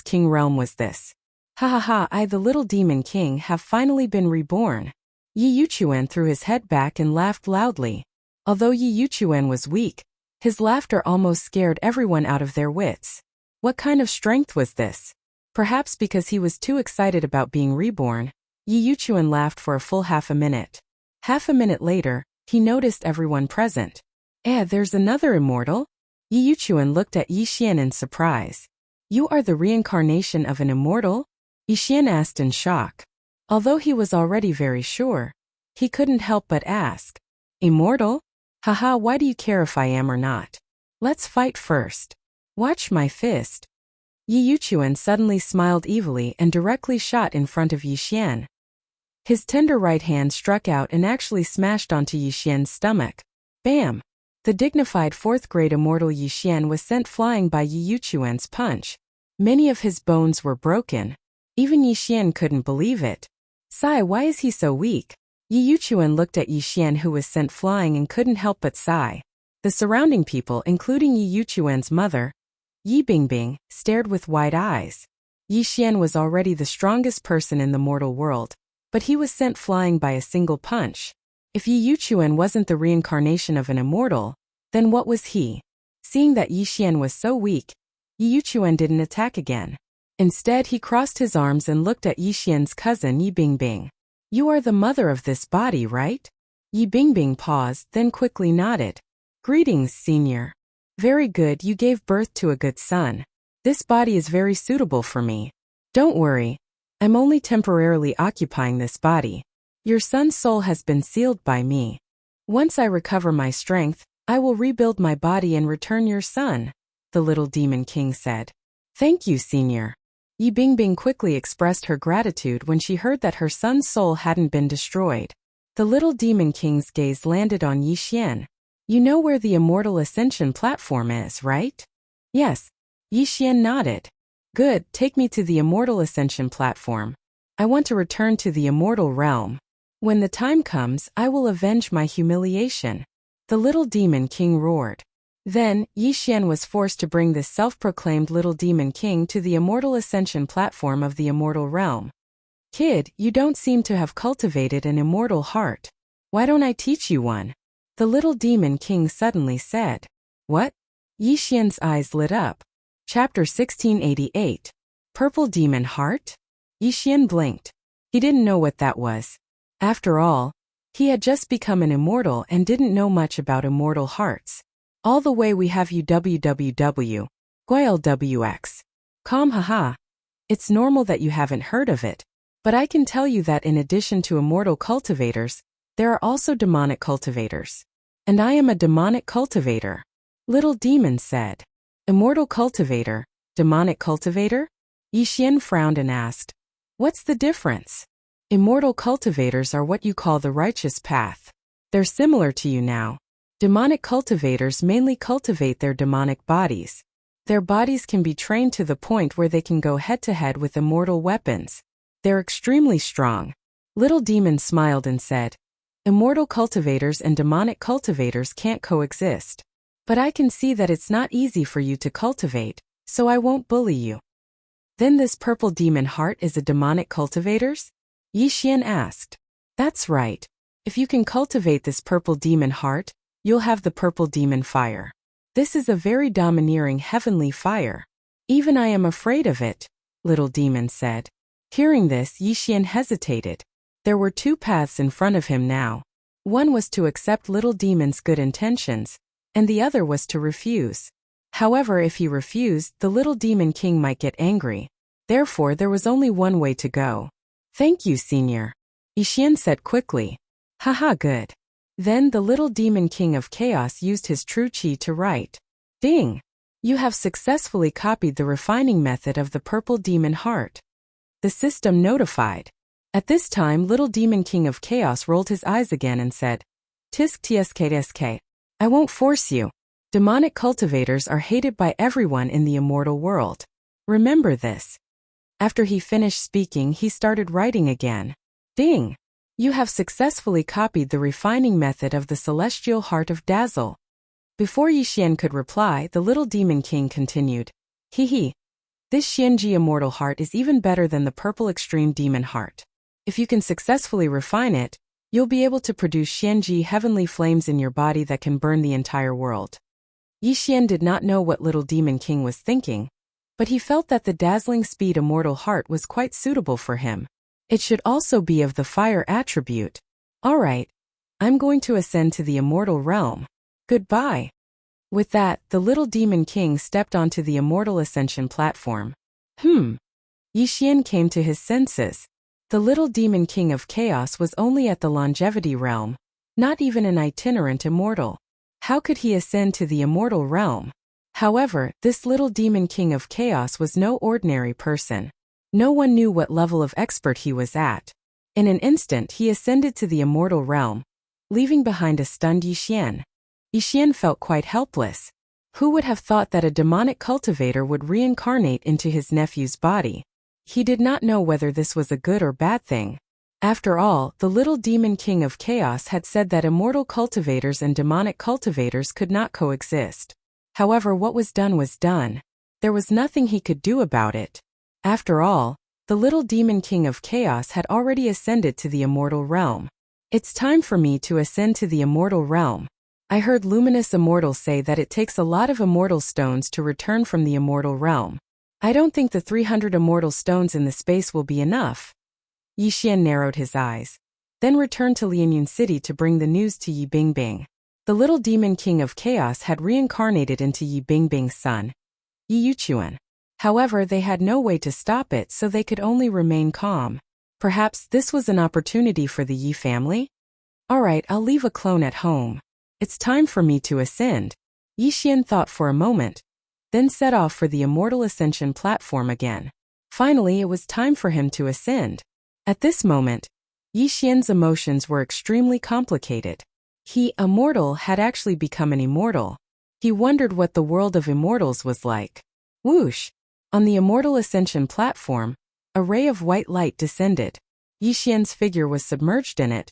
King realm was this? Ha ha ha, I, the little demon king, have finally been reborn. Yi Yuchuan threw his head back and laughed loudly. Although Yi Yuchuan was weak, his laughter almost scared everyone out of their wits. What kind of strength was this? Perhaps because he was too excited about being reborn, Yi Yuchuan laughed for a full half a minute. Half a minute later, he noticed everyone present. There's another immortal? Yi Yuchuan looked at Yi Xian in surprise. You are the reincarnation of an immortal? Yi Xian asked in shock. Although he was already very sure, he couldn't help but ask. Immortal? Haha, why do you care if I am or not? Let's fight first. Watch my fist. Yi Yuchuan suddenly smiled evilly and directly shot in front of Yi Xian. His tender right hand struck out and actually smashed onto Yi Xian's stomach. Bam! The dignified fourth-grade immortal Yi Xian was sent flying by Yi Yuchuan's punch. Many of his bones were broken. Even Yi Xian couldn't believe it. Sigh, why is he so weak? Yi Yuchuan looked at Yi Xian, who was sent flying, and couldn't help but sigh. The surrounding people, including Yi Yuchuan's mother, Yi Bingbing, stared with wide eyes. Yi Xian was already the strongest person in the mortal world, but he was sent flying by a single punch. If Yi Yuchuan wasn't the reincarnation of an immortal, then what was he? Seeing that Yi Xian was so weak, Yi Yuchuan didn't attack again. Instead, he crossed his arms and looked at Yi Xian's cousin Yi Bingbing. You are the mother of this body, right? Yi Bingbing paused, then quickly nodded. Greetings, senior. Very good, you gave birth to a good son. This body is very suitable for me. Don't worry. I'm only temporarily occupying this body. Your son's soul has been sealed by me. Once I recover my strength, I will rebuild my body and return your son, the little demon king said. Thank you, senior. Yi Bingbing quickly expressed her gratitude when she heard that her son's soul hadn't been destroyed. The little demon king's gaze landed on Yi Xian. You know where the Immortal Ascension platform is, right? Yes. Yi Xian nodded. Good, take me to the Immortal Ascension platform. I want to return to the immortal realm. When the time comes, I will avenge my humiliation. The little demon king roared. Then, Yi Xian was forced to bring this self-proclaimed little demon king to the Immortal Ascension platform of the immortal realm. Kid, you don't seem to have cultivated an immortal heart. Why don't I teach you one? The little demon king suddenly said. What? Yi Xian's eyes lit up. Chapter 1688. Purple Demon Heart? Yi Xian blinked. He didn't know what that was. After all, he had just become an immortal and didn't know much about immortal hearts. All the way we have you www. GoilWX. Com haha. It's normal that you haven't heard of it, but I can tell you that in addition to immortal cultivators, there are also demonic cultivators. And I am a demonic cultivator. Little Demon said. Immortal cultivator, demonic cultivator? Yi Xian frowned and asked. What's the difference? Immortal cultivators are what you call the righteous path. They're similar to you now. Demonic cultivators mainly cultivate their demonic bodies. Their bodies can be trained to the point where they can go head-to-head with immortal weapons. They're extremely strong. Little Demon smiled and said, Immortal cultivators and demonic cultivators can't coexist. But I can see that it's not easy for you to cultivate, so I won't bully you. Then this purple demon heart is a demonic cultivator's? Yi Xian asked. That's right. If you can cultivate this purple demon heart, you'll have the purple demon fire. This is a very domineering heavenly fire. Even I am afraid of it, Little Demon said. Hearing this, Yi Xian hesitated. There were two paths in front of him now. One was to accept Little Demon's good intentions, and the other was to refuse. However, if he refused, the little demon king might get angry. Therefore, there was only one way to go. Thank you, senior. Yi Xian said quickly. Haha, good. Then the little demon king of chaos used his true chi to write. Ding! You have successfully copied the refining method of the purple demon heart. The system notified. At this time, little demon king of chaos rolled his eyes again and said, Tisk tsk. I won't force you. Demonic cultivators are hated by everyone in the immortal world. Remember this. After he finished speaking, he started writing again. Ding! You have successfully copied the refining method of the celestial heart of Dazzle. Before Yixian could reply, the little demon king continued. Hee. This Xianji immortal heart is even better than the purple extreme demon heart. If you can successfully refine it, you'll be able to produce Xianji heavenly flames in your body that can burn the entire world. Yixian did not know what little demon king was thinking, but he felt that the dazzling speed immortal heart was quite suitable for him. It should also be of the fire attribute. Alright, I'm going to ascend to the immortal realm. Goodbye. With that, the little demon king stepped onto the immortal ascension platform. Yixian came to his senses. The little demon king of chaos was only at the longevity realm, not even an itinerant immortal. How could he ascend to the immortal realm? However, this little demon king of chaos was no ordinary person. No one knew what level of expert he was at. In an instant he ascended to the immortal realm, leaving behind a stunned Yixian. Yixian felt quite helpless. Who would have thought that a demonic cultivator would reincarnate into his nephew's body? He did not know whether this was a good or bad thing. After all, the little demon king of chaos had said that immortal cultivators and demonic cultivators could not coexist. However, what was done was done. There was nothing he could do about it. After all, the little demon king of chaos had already ascended to the immortal realm. It's time for me to ascend to the immortal realm. I heard luminous immortals say that it takes a lot of immortal stones to return from the immortal realm. I don't think the 300 immortal stones in the space will be enough. Yixian narrowed his eyes, then returned to Lianyun City to bring the news to Yi Bingbing. The little demon king of chaos had reincarnated into Yi Bingbing's son, Yi Yuchuan. However, they had no way to stop it, so they could only remain calm. Perhaps this was an opportunity for the Yi family? Alright, I'll leave a clone at home. It's time for me to ascend. Yixian thought for a moment, then set off for the immortal ascension platform again. Finally, it was time for him to ascend. At this moment, Yixian's emotions were extremely complicated. He, a mortal, had actually become an immortal. He wondered what the world of immortals was like. Whoosh! On the immortal ascension platform, a ray of white light descended. Yixian's figure was submerged in it.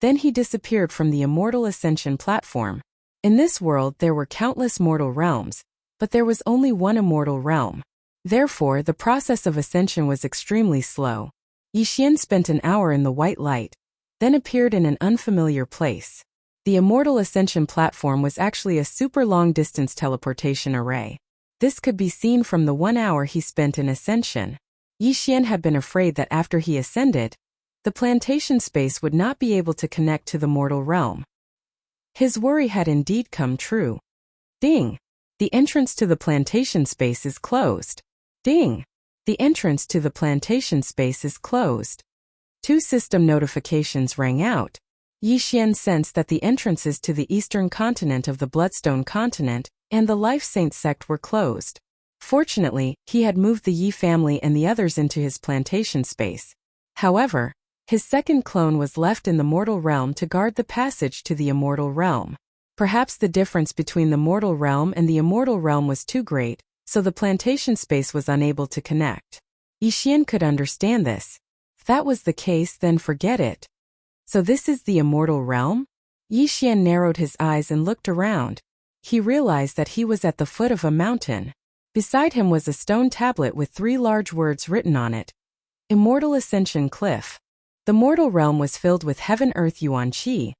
Then he disappeared from the immortal ascension platform. In this world there were countless mortal realms, but there was only one immortal realm. Therefore, the process of ascension was extremely slow. Yixian spent an hour in the white light, then appeared in an unfamiliar place. The immortal ascension platform was actually a super long-distance teleportation array. This could be seen from the 1 hour he spent in ascension. Yixian had been afraid that after he ascended, the plantation space would not be able to connect to the mortal realm. His worry had indeed come true. Ding! The entrance to the plantation space is closed. Ding! The entrance to the plantation space is closed. 2 system notifications rang out. Yixian sensed that the entrances to the eastern continent of the Bloodstone continent and the Life Saint sect were closed. Fortunately, he had moved the Yi family and the others into his plantation space. However, his second clone was left in the mortal realm to guard the passage to the immortal realm. Perhaps the difference between the mortal realm and the immortal realm was too great, so the plantation space was unable to connect. Yixian could understand this. If that was the case, then forget it. So this is the immortal realm? Yixian narrowed his eyes and looked around. He realized that he was at the foot of a mountain. Beside him was a stone tablet with 3 large words written on it. Immortal Ascension Cliff. The mortal realm was filled with heaven earth yuan qi,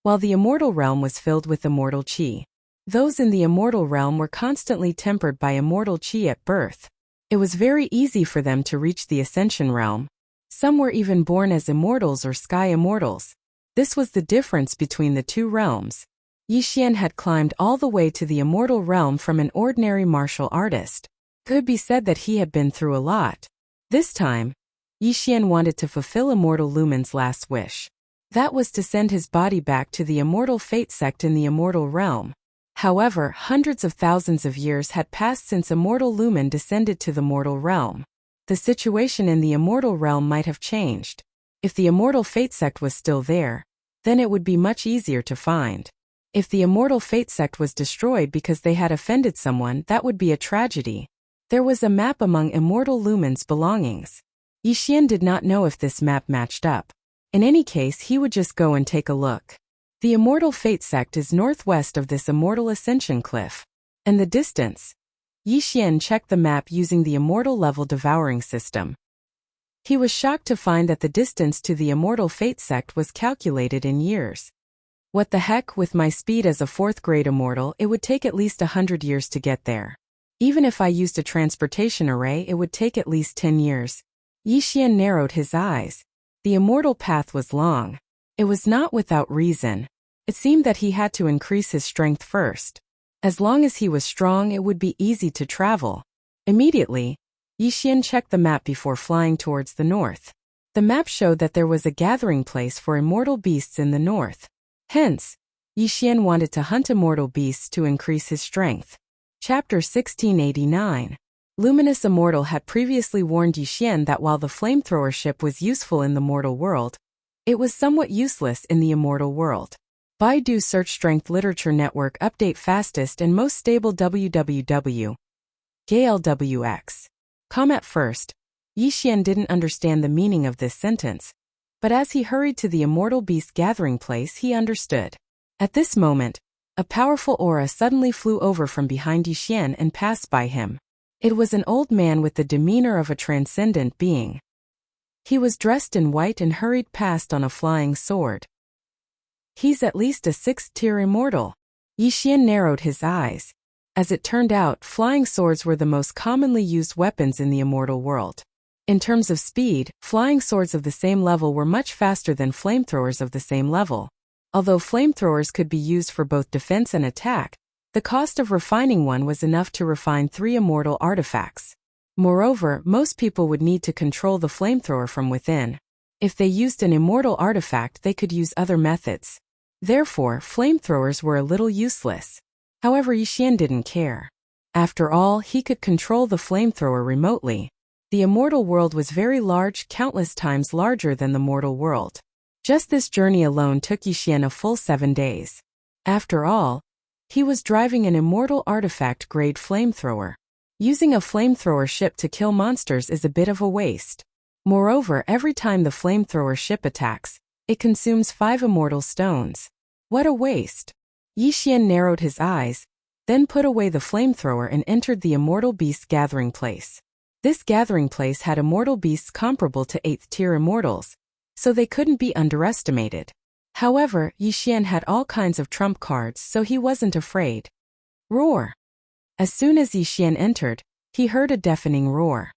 while the immortal realm was filled with immortal qi. Those in the immortal realm were constantly tempered by immortal qi at birth. It was very easy for them to reach the ascension realm. Some were even born as immortals or sky immortals. This was the difference between the 2 realms. Yixian had climbed all the way to the immortal realm from an ordinary martial artist. Could be said that he had been through a lot. This time, Yixian wanted to fulfill Immortal Lumen's last wish. That was to send his body back to the immortal fate sect in the immortal realm. However, hundreds of thousands of years had passed since Immortal Lumen descended to the mortal realm. The situation in the immortal realm might have changed. If the immortal fate sect was still there, then it would be much easier to find. If the immortal fate sect was destroyed because they had offended someone, that would be a tragedy. There was a map among Immortal Lumen's belongings. Yixian did not know if this map matched up. In any case, he would just go and take a look. The Immortal Fate Sect is northwest of this Immortal Ascension Cliff. And the distance? Yi Xian checked the map using the Immortal Level Devouring system. He was shocked to find that the distance to the Immortal Fate Sect was calculated in years. What the heck, with my speed as a 4th grade immortal, it would take at least 100 years to get there. Even if I used a transportation array, it would take at least 10 years. Yi Xian narrowed his eyes. The immortal path was long. It was not without reason. It seemed that he had to increase his strength first. As long as he was strong, it would be easy to travel. Immediately, Yi Xian checked the map before flying towards the north. The map showed that there was a gathering place for immortal beasts in the north. Hence, Yi Xian wanted to hunt immortal beasts to increase his strength. Chapter 1689. Luminous Immortal had previously warned Yi Xian that while the flamethrower ship was useful in the mortal world, it was somewhat useless in the immortal world. Baidu Search Strength Literature Network Update Fastest and Most Stable www. GLWX. At first, Yi Xian didn't understand the meaning of this sentence, but as he hurried to the immortal beast gathering place, he understood. At this moment, a powerful aura suddenly flew over from behind Yi Xian and passed by him. It was an old man with the demeanor of a transcendent being. He was dressed in white and hurried past on a flying sword. He's at least a 6th-tier immortal. Yi Xian narrowed his eyes. As it turned out, flying swords were the most commonly used weapons in the immortal world. In terms of speed, flying swords of the same level were much faster than flamethrowers of the same level. Although flamethrowers could be used for both defense and attack, the cost of refining one was enough to refine 3 immortal artifacts. Moreover, most people would need to control the flamethrower from within. If they used an immortal artifact, they could use other methods. Therefore, flamethrowers were a little useless. However, Yi Xian didn't care. After all, he could control the flamethrower remotely. The immortal world was very large, countless times larger than the mortal world. Just this journey alone took Yi Xian a full 7 days. After all, he was driving an immortal artifact-grade flamethrower. Using a flamethrower ship to kill monsters is a bit of a waste. Moreover, every time the flamethrower ship attacks, it consumes 5 immortal stones. What a waste! Yi Xian narrowed his eyes, then put away the flamethrower and entered the immortal beast gathering place. This gathering place had immortal beasts comparable to 8th-tier immortals, so they couldn't be underestimated. However, Yi Xian had all kinds of trump cards, so he wasn't afraid. Roar! As soon as Yi Xian entered, he heard a deafening roar.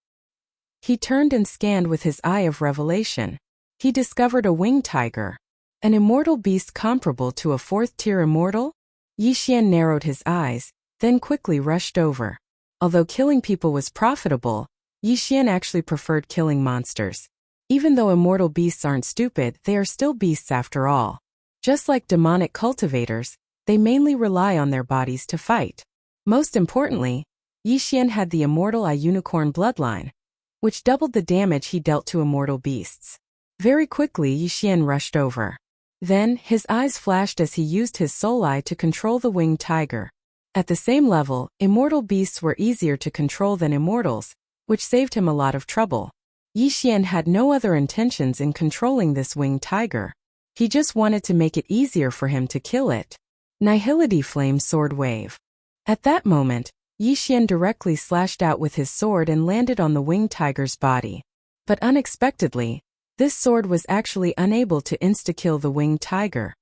He turned and scanned with his eye of revelation. He discovered a winged tiger. An immortal beast comparable to a 4th-tier immortal? Yi Xian narrowed his eyes, then quickly rushed over. Although killing people was profitable, Yi Xian actually preferred killing monsters. Even though immortal beasts aren't stupid, they are still beasts after all. Just like demonic cultivators, they mainly rely on their bodies to fight. Most importantly, Yi Xian had the immortal unicorn bloodline, which doubled the damage he dealt to immortal beasts. Very quickly, Yi Xian rushed over. Then, his eyes flashed as he used his soul eye to control the winged tiger. At the same level, immortal beasts were easier to control than immortals, which saved him a lot of trouble. Yi Xian had no other intentions in controlling this winged tiger. He just wanted to make it easier for him to kill it. Nihility Flame Sword Wave. At that moment, Yi Xian directly slashed out with his sword and landed on the winged tiger's body. But unexpectedly, this sword was actually unable to insta-kill the winged tiger.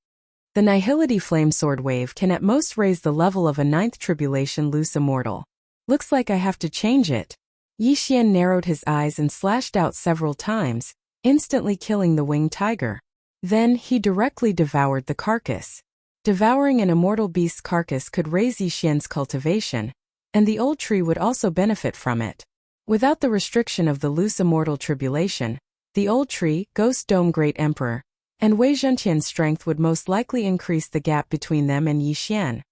The Nihility Flame Sword Wave can at most raise the level of a 9th Tribulation Loose Immortal. Looks like I have to change it. Yi Xian narrowed his eyes and slashed out several times, instantly killing the winged tiger. Then, he directly devoured the carcass. Devouring an immortal beast's carcass could raise Yi Xian's cultivation, and the old tree would also benefit from it. Without the restriction of the loose immortal tribulation, the old tree, Ghost Dome Great Emperor, and Wei Zhenqian's strength would most likely increase the gap between them and Yi Xian.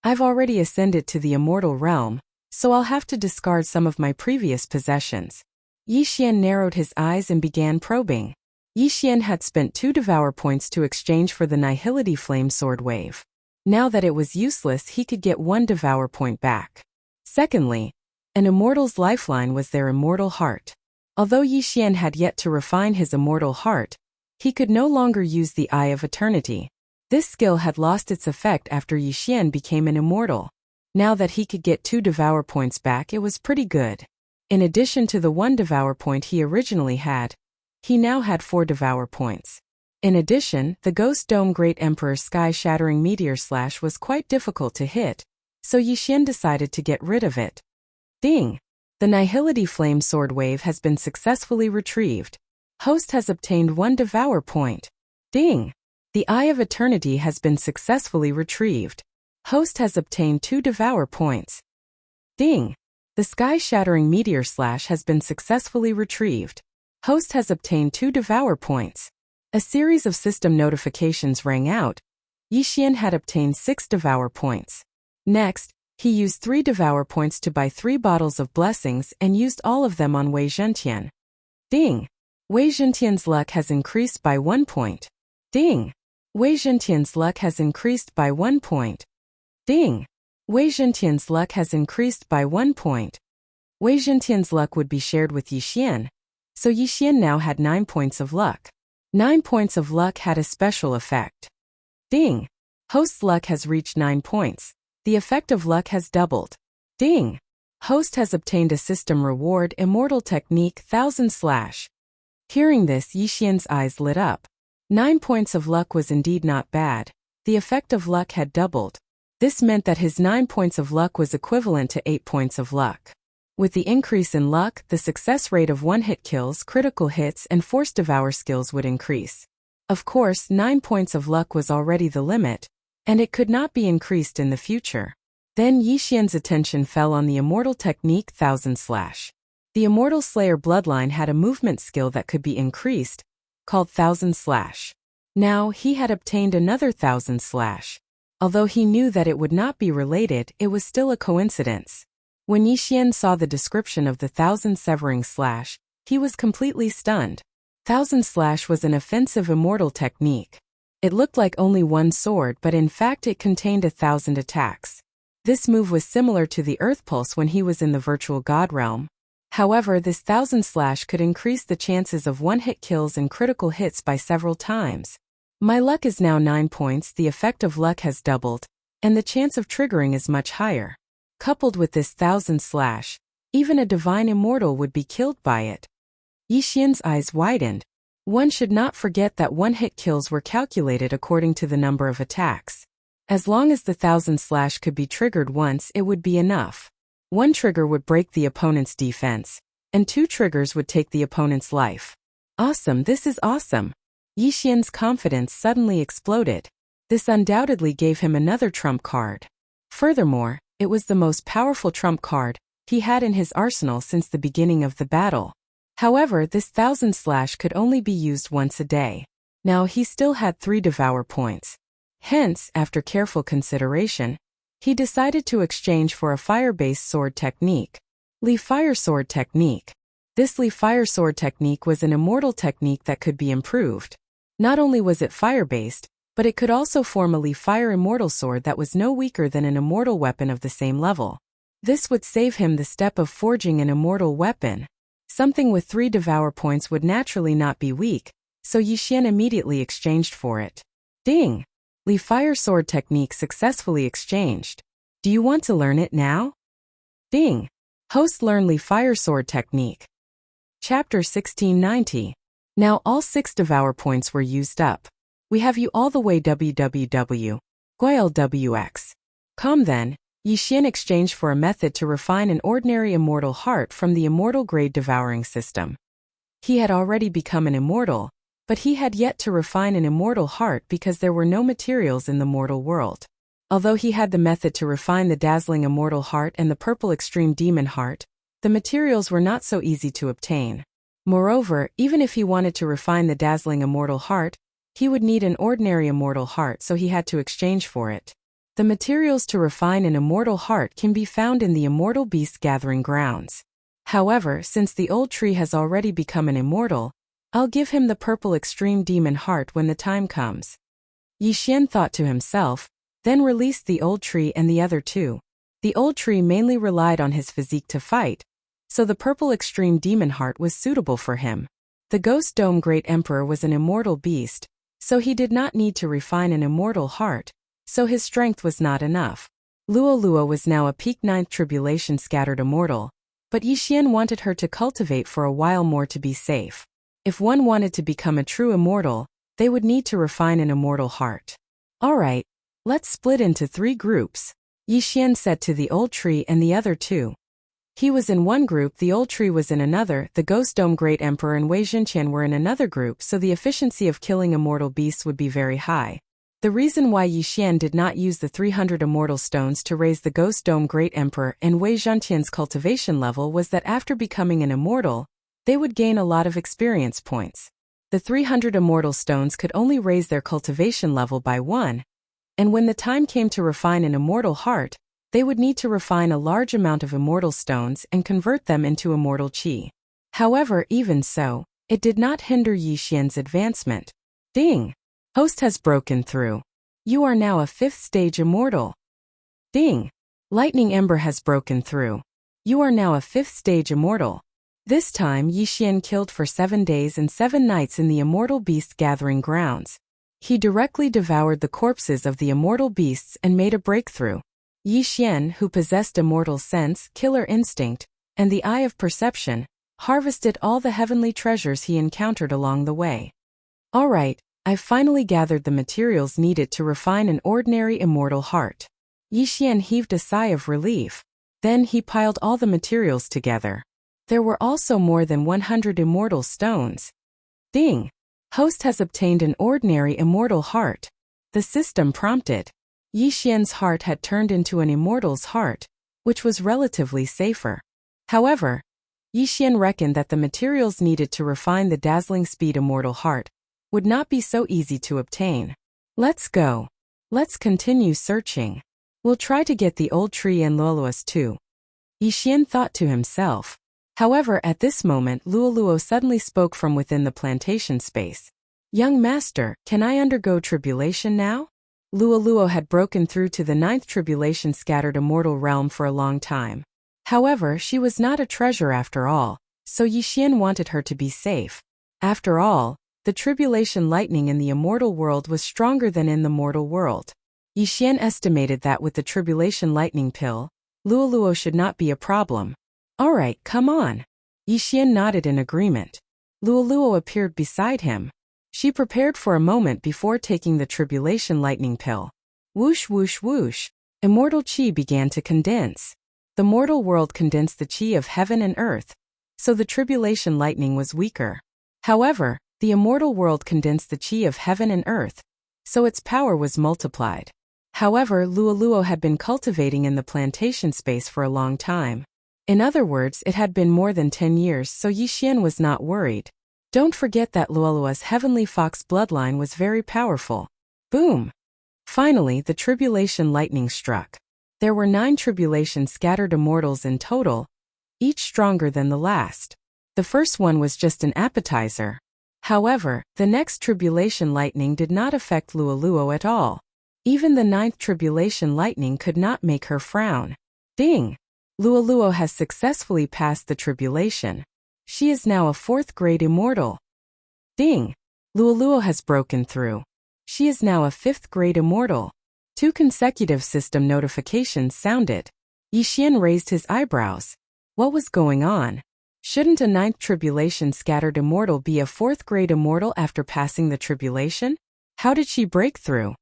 I've already ascended to the immortal realm, so I'll have to discard some of my previous possessions. Yi Xian narrowed his eyes and began probing. Yi Xian had spent 2 devour points to exchange for the Nihility Flame Sword Wave. Now that it was useless, he could get 1 devour point back. Secondly, an immortal's lifeline was their immortal heart. Although Yi Xian had yet to refine his immortal heart, He could no longer use the Eye of Eternity. This skill had lost its effect after Yixian became an immortal. Now that he could get 2 Devour points back, it was pretty good. In addition to the 1 Devour point he originally had, he now had 4 Devour points. In addition, the Ghost Dome Great Emperor Sky-Shattering Meteor Slash was quite difficult to hit, so Yixian decided to get rid of it. Ding! The Nihility Flame Sword Wave has been successfully retrieved. Host has obtained 1 Devour point. Ding! The Eye of Eternity has been successfully retrieved. Host has obtained 2 Devour points. Ding! The Sky-Shattering Meteor Slash has been successfully retrieved. Host has obtained 2 Devour points. A series of system notifications rang out. Yixian had obtained 6 Devour points. Next, he used 3 Devour points to buy 3 bottles of blessings and used all of them on Wei Zhentian. Ding! Wei Zhentian's luck has increased by 1 point. Ding! Wei Zhentian's luck has increased by 1 point. Ding! Wei Zhentian's luck has increased by 1 point. Wei Zhentian's luck would be shared with Yixian, so Yixian now had 9 points of luck. 9 points of luck had a special effect. Ding! Host's luck has reached 9 points. The effect of luck has doubled. Ding! Host has obtained a system reward Immortal Technique 1000/. Hearing this, Yixian's eyes lit up. 9 points of luck was indeed not bad. The effect of luck had doubled. This meant that his 9 points of luck was equivalent to 8 points of luck. With the increase in luck, the success rate of one-hit kills, critical hits, and force devour skills would increase. Of course, 9 points of luck was already the limit, and it could not be increased in the future. Then Yixian's attention fell on the Immortal Technique 1000/. The Immortal Slayer bloodline had a movement skill that could be increased, called 1000/. Now, he had obtained another 1000/. Although he knew that it would not be related, it was still a coincidence. When Yixian saw the description of the 1000 Severing Slash, he was completely stunned. 1000 Slash was an offensive immortal technique. It looked like only one sword, but in fact it contained 1000 attacks. This move was similar to the Earth Pulse when he was in the Virtual God Realm. However, this 1000 Slash could increase the chances of one-hit kills and critical hits by several times. My luck is now 9 points, the effect of luck has doubled, and the chance of triggering is much higher. Coupled with this 1000 Slash, even a divine immortal would be killed by it. Yixian's eyes widened. One should not forget that one-hit kills were calculated according to the number of attacks. As long as the 1000 Slash could be triggered once, it would be enough. One trigger would break the opponent's defense, and 2 triggers would take the opponent's life. Awesome, this is awesome. Yixian's confidence suddenly exploded. This undoubtedly gave him another trump card. Furthermore, it was the most powerful trump card he had in his arsenal since the beginning of the battle. However, this 1000 Slash could only be used once a day. Now he still had 3 Devour points. Hence, after careful consideration, he decided to exchange for a fire-based sword technique. Li Fire Sword Technique. This Li Fire Sword Technique was an immortal technique that could be improved. Not only was it fire-based, but it could also form a Li Fire Immortal Sword that was no weaker than an immortal weapon of the same level. This would save him the step of forging an immortal weapon. Something with 3 Devour points would naturally not be weak, so Yixian immediately exchanged for it. Ding! Li Fire Sword Technique successfully exchanged. Do you want to learn it now? Ding! Host learn Li Fire Sword Technique. Chapter 1690. Now all 6 Devour points were used up. We have you all the way www. GoilWX. Com then, Yixian exchanged for a method to refine an ordinary immortal heart from the immortal grade devouring system. He had already become an immortal, but he had yet to refine an immortal heart because there were no materials in the mortal world. Although he had the method to refine the dazzling immortal heart and the purple extreme demon heart, the materials were not so easy to obtain. Moreover, even if he wanted to refine the dazzling immortal heart, he would need an ordinary immortal heart, so he had to exchange for it. The materials to refine an immortal heart can be found in the Immortal Beast Gathering Grounds. However, since the old tree has already become an immortal, I'll give him the purple extreme demon heart when the time comes. Yixian thought to himself, then released the old tree and the other 2. The old tree mainly relied on his physique to fight, so the purple extreme demon heart was suitable for him. The Ghost Dome Great Emperor was an immortal beast, so he did not need to refine an immortal heart, so his strength was not enough. Luolua was now a peak ninth tribulation scattered immortal, but Yixian wanted her to cultivate for a while more to be safe. If one wanted to become a true immortal, they would need to refine an immortal heart. Alright, let's split into 3 groups, Yixian said to the old tree and the other 2. He was in one group, the old tree was in another, the Ghost Dome Great Emperor and Wei Xinqian were in another group, so the efficiency of killing immortal beasts would be very high. The reason why Yixian did not use the 300 immortal stones to raise the Ghost Dome Great Emperor and Wei Xinqian's cultivation level was that after becoming an immortal, they would gain a lot of experience points. The 300 immortal stones could only raise their cultivation level by 1, and when the time came to refine an immortal heart, they would need to refine a large amount of immortal stones and convert them into immortal qi. However, even so, it did not hinder Yixian's advancement. Ding! Host has broken through. You are now a 5th stage immortal. Ding! Lightning Ember has broken through. You are now a 5th stage immortal. This time Yixian killed for 7 days and 7 nights in the immortal beast gathering grounds. He directly devoured the corpses of the immortal beasts and made a breakthrough. Yixian, who possessed immortal sense, killer instinct, and the eye of perception, harvested all the heavenly treasures he encountered along the way. Alright, I've finally gathered the materials needed to refine an ordinary immortal heart. Yixian heaved a sigh of relief. Then he piled all the materials together. There were also more than 100 immortal stones. Ding! Host has obtained an ordinary immortal heart. The system prompted. Yixian's heart had turned into an immortal's heart, which was relatively safer. However, Yixian reckoned that the materials needed to refine the dazzling speed immortal heart would not be so easy to obtain. Let's go. Let's continue searching. We'll try to get the old tree and Luoluas too. Yixian thought to himself. However, at this moment Luoluo suddenly spoke from within the plantation space. Young master, can I undergo tribulation now? Luoluo had broken through to the 9th tribulation scattered immortal realm for a long time. However, she was not a treasure after all, so Yixian wanted her to be safe. After all, the tribulation lightning in the immortal world was stronger than in the mortal world. Yixian estimated that with the tribulation lightning pill, Luoluo should not be a problem. Alright, come on. Yixian nodded in agreement. Luoluo appeared beside him. She prepared for a moment before taking the tribulation lightning pill. Whoosh whoosh whoosh. Immortal qi began to condense. The mortal world condensed the qi of heaven and earth, so the tribulation lightning was weaker. However, the immortal world condensed the qi of heaven and earth, so its power was multiplied. However, Luoluo had been cultivating in the plantation space for a long time. In other words, it had been more than 10 years, so Yixian was not worried. Don't forget that Luolua's heavenly fox bloodline was very powerful. Boom! Finally, the tribulation lightning struck. There were 9 tribulation scattered immortals in total, each stronger than the last. The first one was just an appetizer. However, the next tribulation lightning did not affect Luoluo at all. Even the 9th tribulation lightning could not make her frown. Ding! Luoluo has successfully passed the tribulation. She is now a 4th grade immortal. Ding! Luoluo has broken through. She is now a 5th grade immortal. 2 consecutive system notifications sounded. Yixian raised his eyebrows. What was going on? Shouldn't a 9th tribulation scattered immortal be a 4th grade immortal after passing the tribulation? How did she break through?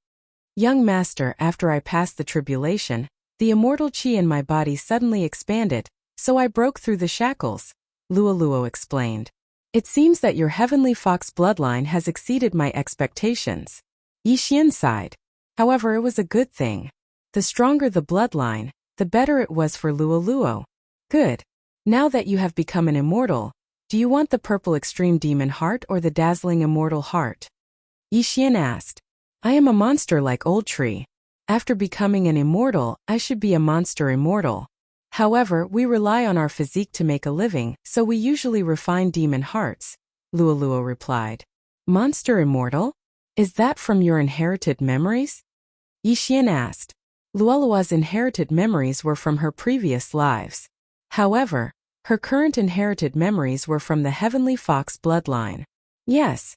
Young master, after I passed the tribulation, the immortal qi in my body suddenly expanded, so I broke through the shackles. Luoluo explained. It seems that your heavenly fox bloodline has exceeded my expectations. Yixian sighed. However, it was a good thing. The stronger the bloodline, the better it was for Luoluo. Good. Now that you have become an immortal, do you want the purple extreme demon heart or the dazzling immortal heart? Yixian asked. I am a monster like Old Tree. After becoming an immortal, I should be a monster immortal. However, we rely on our physique to make a living, so we usually refine demon hearts, Luoluo replied. Monster immortal? Is that from your inherited memories? Yixian asked. Luolua's inherited memories were from her previous lives. However, Her current inherited memories were from the Heavenly Fox bloodline. Yes.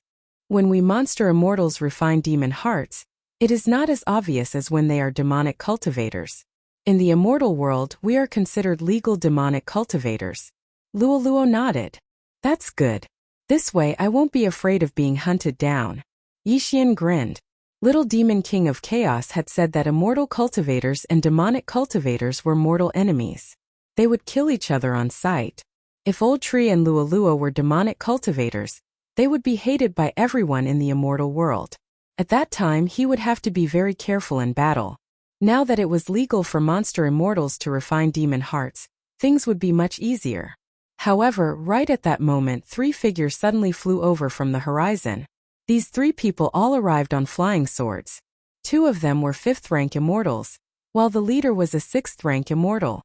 When we monster immortals refine demon hearts, it is not as obvious as when they are demonic cultivators. In the immortal world, we are considered legal demonic cultivators. Luoluo nodded. That's good. This way I won't be afraid of being hunted down. Yixian grinned. Little Demon King of Chaos had said that immortal cultivators and demonic cultivators were mortal enemies. They would kill each other on sight. If Old Tree and Luoluo were demonic cultivators, they would be hated by everyone in the immortal world. At that time he would have to be very careful in battle. Now that it was legal for monster immortals to refine demon hearts, things would be much easier. However, right at that moment 3 figures suddenly flew over from the horizon. These 3 people all arrived on flying swords. 2 of them were 5th rank immortals, while the leader was a 6th rank immortal.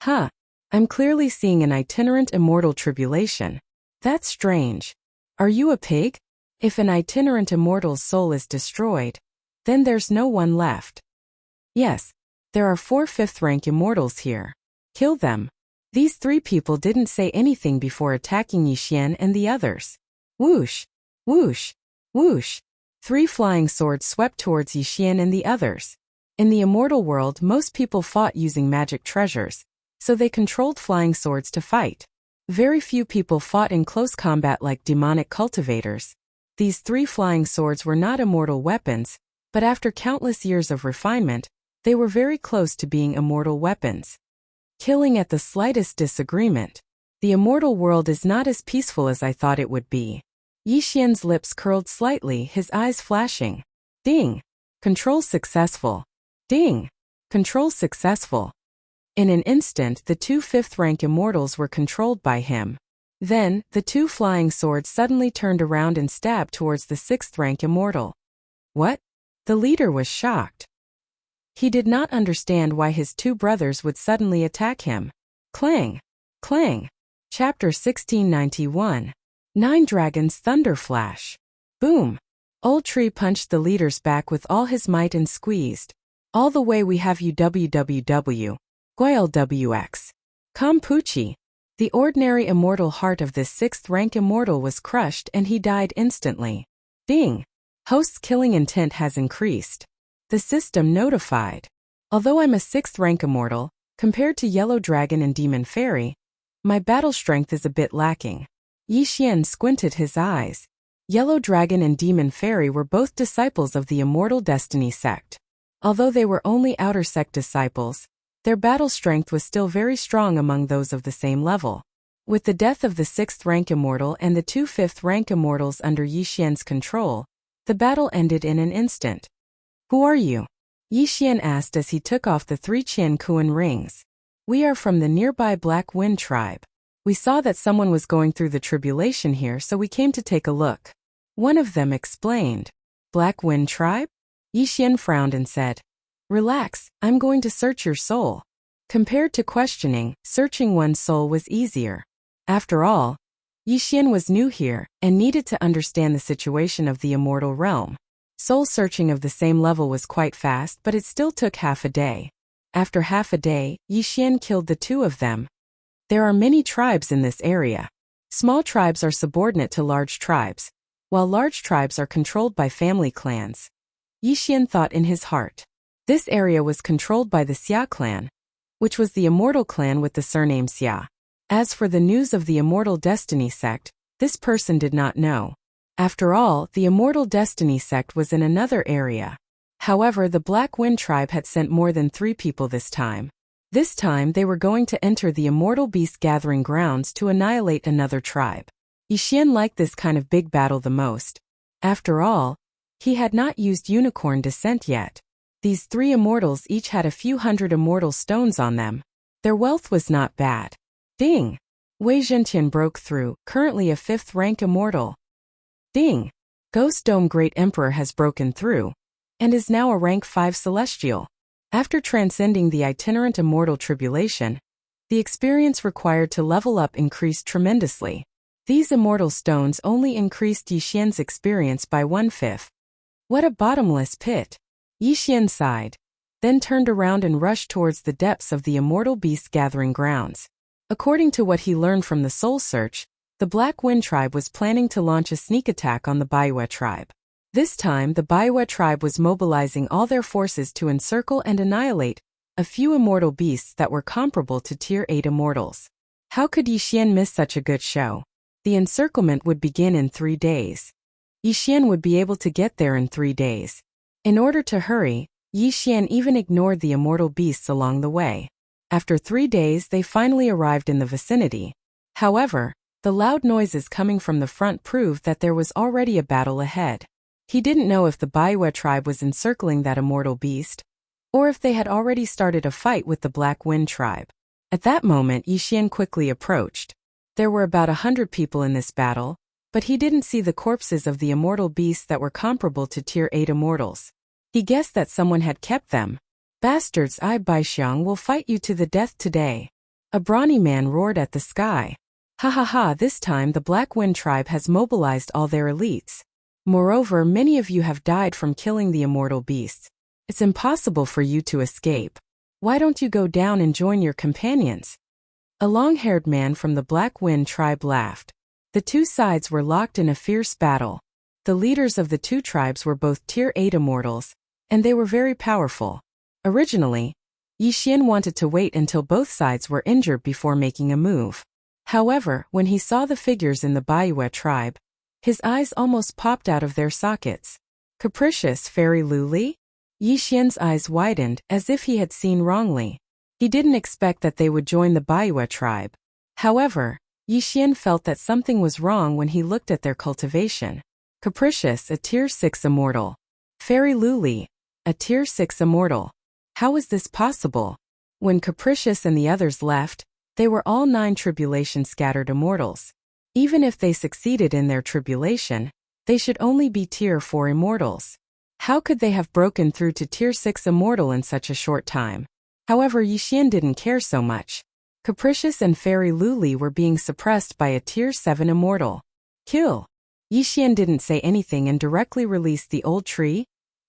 Huh. I'm clearly seeing an itinerant immortal tribulation. That's strange. Are you a pig? If an itinerant immortal's soul is destroyed, then there's no one left. Yes, there are 4 5th rank immortals here. Kill them. These 3 people didn't say anything before attacking Yixian and the others. Whoosh, whoosh, whoosh. 3 flying swords swept towards Yixian and the others. In the immortal world, most people fought using magic treasures, so they controlled flying swords to fight. Very few people fought in close combat like demonic cultivators. These 3 flying swords were not immortal weapons, but after countless years of refinement, they were very close to being immortal weapons. Killing at the slightest disagreement. The immortal world is not as peaceful as I thought it would be. Yixian's lips curled slightly, his eyes flashing. Ding! Control successful. Ding! Control successful. In an instant, the 2 5th rank immortals were controlled by him. Then, the 2 flying swords suddenly turned around and stabbed towards the 6th rank immortal. What? The leader was shocked. He did not understand why his 2 brothers would suddenly attack him. Clang! Clang! Chapter 1691. 9 Dragons Thunder Flash. Boom! Old Tree punched the leader's back with all his might and squeezed. All the way we have you www. Goilwx. Kampuchi. The ordinary immortal heart of this 6th rank immortal was crushed and he died instantly. Ding! Host's killing intent has increased. The system notified. Although I'm a 6th rank immortal, compared to Yellow Dragon and Demon Fairy, my battle strength is a bit lacking. Yixian squinted his eyes. Yellow Dragon and Demon Fairy were both disciples of the Immortal Destiny sect. Although they were only outer sect disciples, their battle strength was still very strong among those of the same level. With the death of the 6th rank immortal and the 2 5th rank immortals under Yixian's control, the battle ended in an instant. Who are you? Yixian asked as he took off the 3 Qian Kuan rings. We are from the nearby Black Wind tribe. We saw that someone was going through the tribulation here, so we came to take a look. One of them explained. Black Wind tribe? Yixian frowned and said, Relax, I'm going to search your soul. Compared to questioning, searching one's soul was easier. After all, Yixian was new here and needed to understand the situation of the immortal realm. Soul searching of the same level was quite fast, but it still took half a day. After half a day, Yixian killed the 2 of them. There are many tribes in this area. Small tribes are subordinate to large tribes, while large tribes are controlled by family clans. Yixian thought in his heart. This area was controlled by the Xia clan, which was the immortal clan with the surname Xia. As for the news of the Immortal Destiny sect, this person did not know. After all, the Immortal Destiny sect was in another area. However, the Black Wind tribe had sent more than 3 people this time. This time they were going to enter the Immortal Beast Gathering Grounds to annihilate another tribe. Yixian liked this kind of big battle the most. After all, he had not used Unicorn Descent yet. These 3 immortals each had a few hundred immortal stones on them. Their wealth was not bad. Ding! Wei Zhentian broke through, currently a 5th rank immortal. Ding! Ghost Dome Great Emperor has broken through, and is now a rank 5 celestial. After transcending the itinerant immortal tribulation, the experience required to level up increased tremendously. These immortal stones only increased Yixian's experience by 1/5. What a bottomless pit! Yixian sighed, then turned around and rushed towards the depths of the Immortal Beast Gathering Grounds. According to what he learned from the Soul Search, the Black Wind tribe was planning to launch a sneak attack on the Baiwe tribe. This time, the Baiwe tribe was mobilizing all their forces to encircle and annihilate a few immortal beasts that were comparable to Tier 8 immortals. How could Yixian miss such a good show? The encirclement would begin in 3 days. Yixian would be able to get there in 3 days. In order to hurry, Yixian even ignored the immortal beasts along the way. After 3 days, they finally arrived in the vicinity. However, the loud noises coming from the front proved that there was already a battle ahead. He didn't know if the Baiwe tribe was encircling that immortal beast, or if they had already started a fight with the Black Wind tribe. At that moment, Yixian quickly approached. There were about 100 people in this battle, but he didn't see the corpses of the immortal beasts that were comparable to Tier 8 immortals. He guessed that someone had kept them. "Bastards, I Baixiang will fight you to the death today." A brawny man roared at the sky. "Ha ha ha, this time the Black Wind tribe has mobilized all their elites. Moreover, many of you have died from killing the immortal beasts. It's impossible for you to escape. Why don't you go down and join your companions?" A long-haired man from the Black Wind tribe laughed. The two sides were locked in a fierce battle. The leaders of the two tribes were both Tier 8 immortals, and they were very powerful. Originally, Yixian wanted to wait until both sides were injured before making a move. However, when he saw the figures in the Baiwe tribe, his eyes almost popped out of their sockets. Capricious Fairy Luli? Yixian's eyes widened as if he had seen wrongly. He didn't expect that they would join the Baiwe tribe. However, Yixian felt that something was wrong when he looked at their cultivation. Capricious, a Tier 6 immortal. Fairy Luli, a Tier 6 immortal. How was this possible? When Capricious and the others left, they were all 9 tribulation-scattered immortals. Even if they succeeded in their tribulation, they should only be Tier 4 immortals. How could they have broken through to Tier 6 immortal in such a short time? However, Yixian didn't care so much. Capricious and Fairy Luli were being suppressed by a Tier 7 immortal. Kill! Yixian didn't say anything and directly released the Old Tree,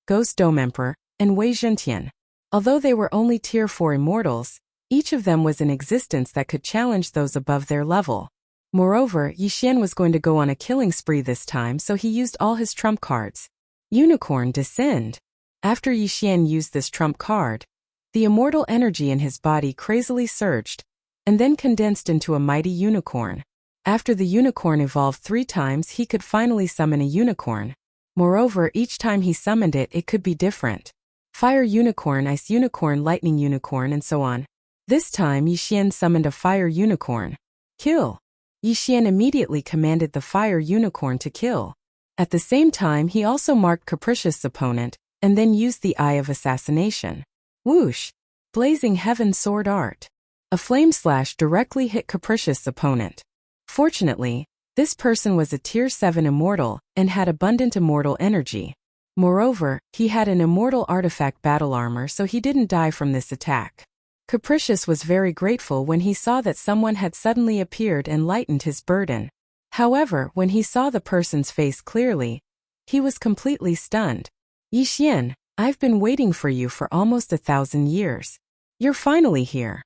Ghost Dome Emperor, and Wei Zhentian. Although they were only Tier 4 immortals, each of them was in existence that could challenge those above their level. Moreover, Yixian was going to go on a killing spree this time, so he used all his trump cards. Unicorn Descend. After Yixian used this trump card, the immortal energy in his body crazily surged, and then condensed into a mighty unicorn. After the unicorn evolved 3 times, he could finally summon a unicorn. Moreover, each time he summoned it, it could be different. Fire unicorn, ice unicorn, lightning unicorn, and so on. This time, Yixian summoned a fire unicorn. Kill! Yixian immediately commanded the fire unicorn to kill. At the same time, he also marked Capricious' opponent, and then used the Eye of Assassination. Whoosh! Blazing Heaven Sword Art. A flame slash directly hit Capricious' opponent. Fortunately, this person was a Tier 7 immortal, and had abundant immortal energy. Moreover, he had an immortal artifact battle armor, so he didn't die from this attack. Capricious was very grateful when he saw that someone had suddenly appeared and lightened his burden. However, when he saw the person's face clearly, he was completely stunned. Yixian, I've been waiting for you for almost 1,000 years. You're finally here.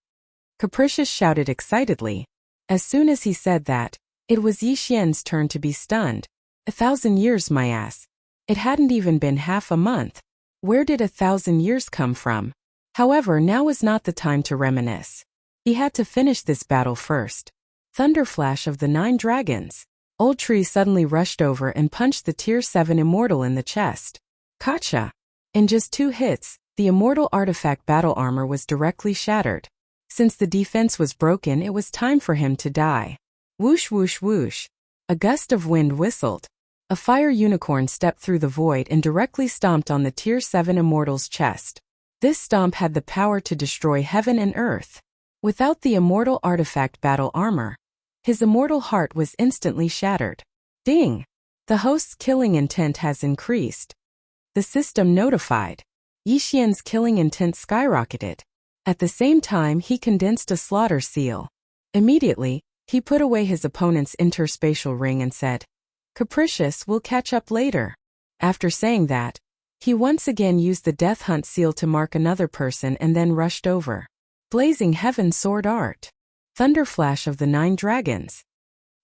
Capricious shouted excitedly. As soon as he said that, it was Yixian's turn to be stunned. 1,000 years, my ass. It hadn't even been half a month. Where did 1,000 years come from? However, now was not the time to reminisce. He had to finish this battle first. Thunderflash of the 9 dragons. Old Tree suddenly rushed over and punched the Tier 7 immortal in the chest. Gotcha! In just 2 hits, the immortal artifact battle armor was directly shattered. Since the defense was broken, it was time for him to die. Whoosh whoosh whoosh. A gust of wind whistled. A fire unicorn stepped through the void and directly stomped on the Tier 7 immortal's chest. This stomp had the power to destroy heaven and earth. Without the immortal artifact battle armor, his immortal heart was instantly shattered. Ding! The host's killing intent has increased. The system notified. Yixian's killing intent skyrocketed. At the same time, he condensed a slaughter seal. Immediately, he put away his opponent's interspatial ring and said, Capricious will catch up later. After saying that, he once again used the Death Hunt seal to mark another person and then rushed over. Blazing Heaven Sword Art. Thunderflash of the 9 Dragons.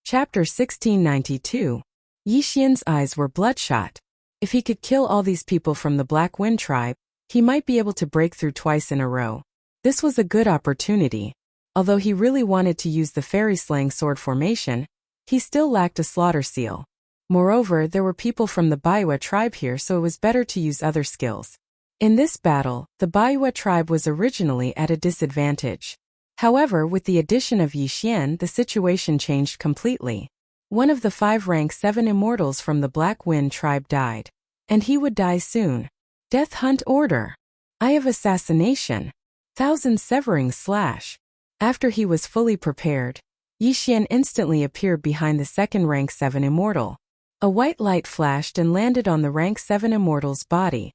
Chapter 1692. Yi Xian's eyes were bloodshot. If he could kill all these people from the Black Wind tribe, he might be able to break through twice in a row. This was a good opportunity. Although he really wanted to use the fairy-slaying sword formation, he still lacked a slaughter seal. Moreover, there were people from the Baiwa tribe here, so it was better to use other skills. In this battle, the Baiwa tribe was originally at a disadvantage. However, with the addition of Yi Xian, the situation changed completely. One of the 5 rank 7 immortals from the Black Wind tribe died. And he would die soon. Death Hunt Order. Eye of Assassination. 1000 Severing Slash. After he was fully prepared, Yi Xian instantly appeared behind the second rank 7 immortal. A white light flashed and landed on the rank 7 immortal's body.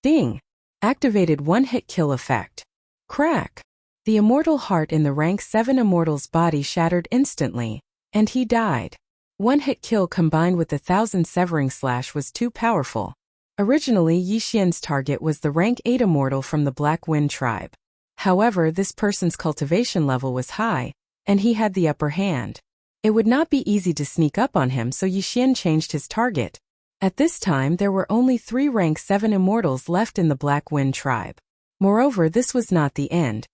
Ding! Activated one-hit kill effect. Crack! The immortal heart in the rank 7 immortal's body shattered instantly, and he died. One-hit kill combined with the 1000 Severing Slash was too powerful. Originally, Yi Xian's target was the rank 8 immortal from the Black Wind tribe. However, this person's cultivation level was high, and he had the upper hand. It would not be easy to sneak up on him, so Yi Xian changed his target. At this time, there were only 3 rank 7 immortals left in the Black Wind tribe. Moreover, this was not the end.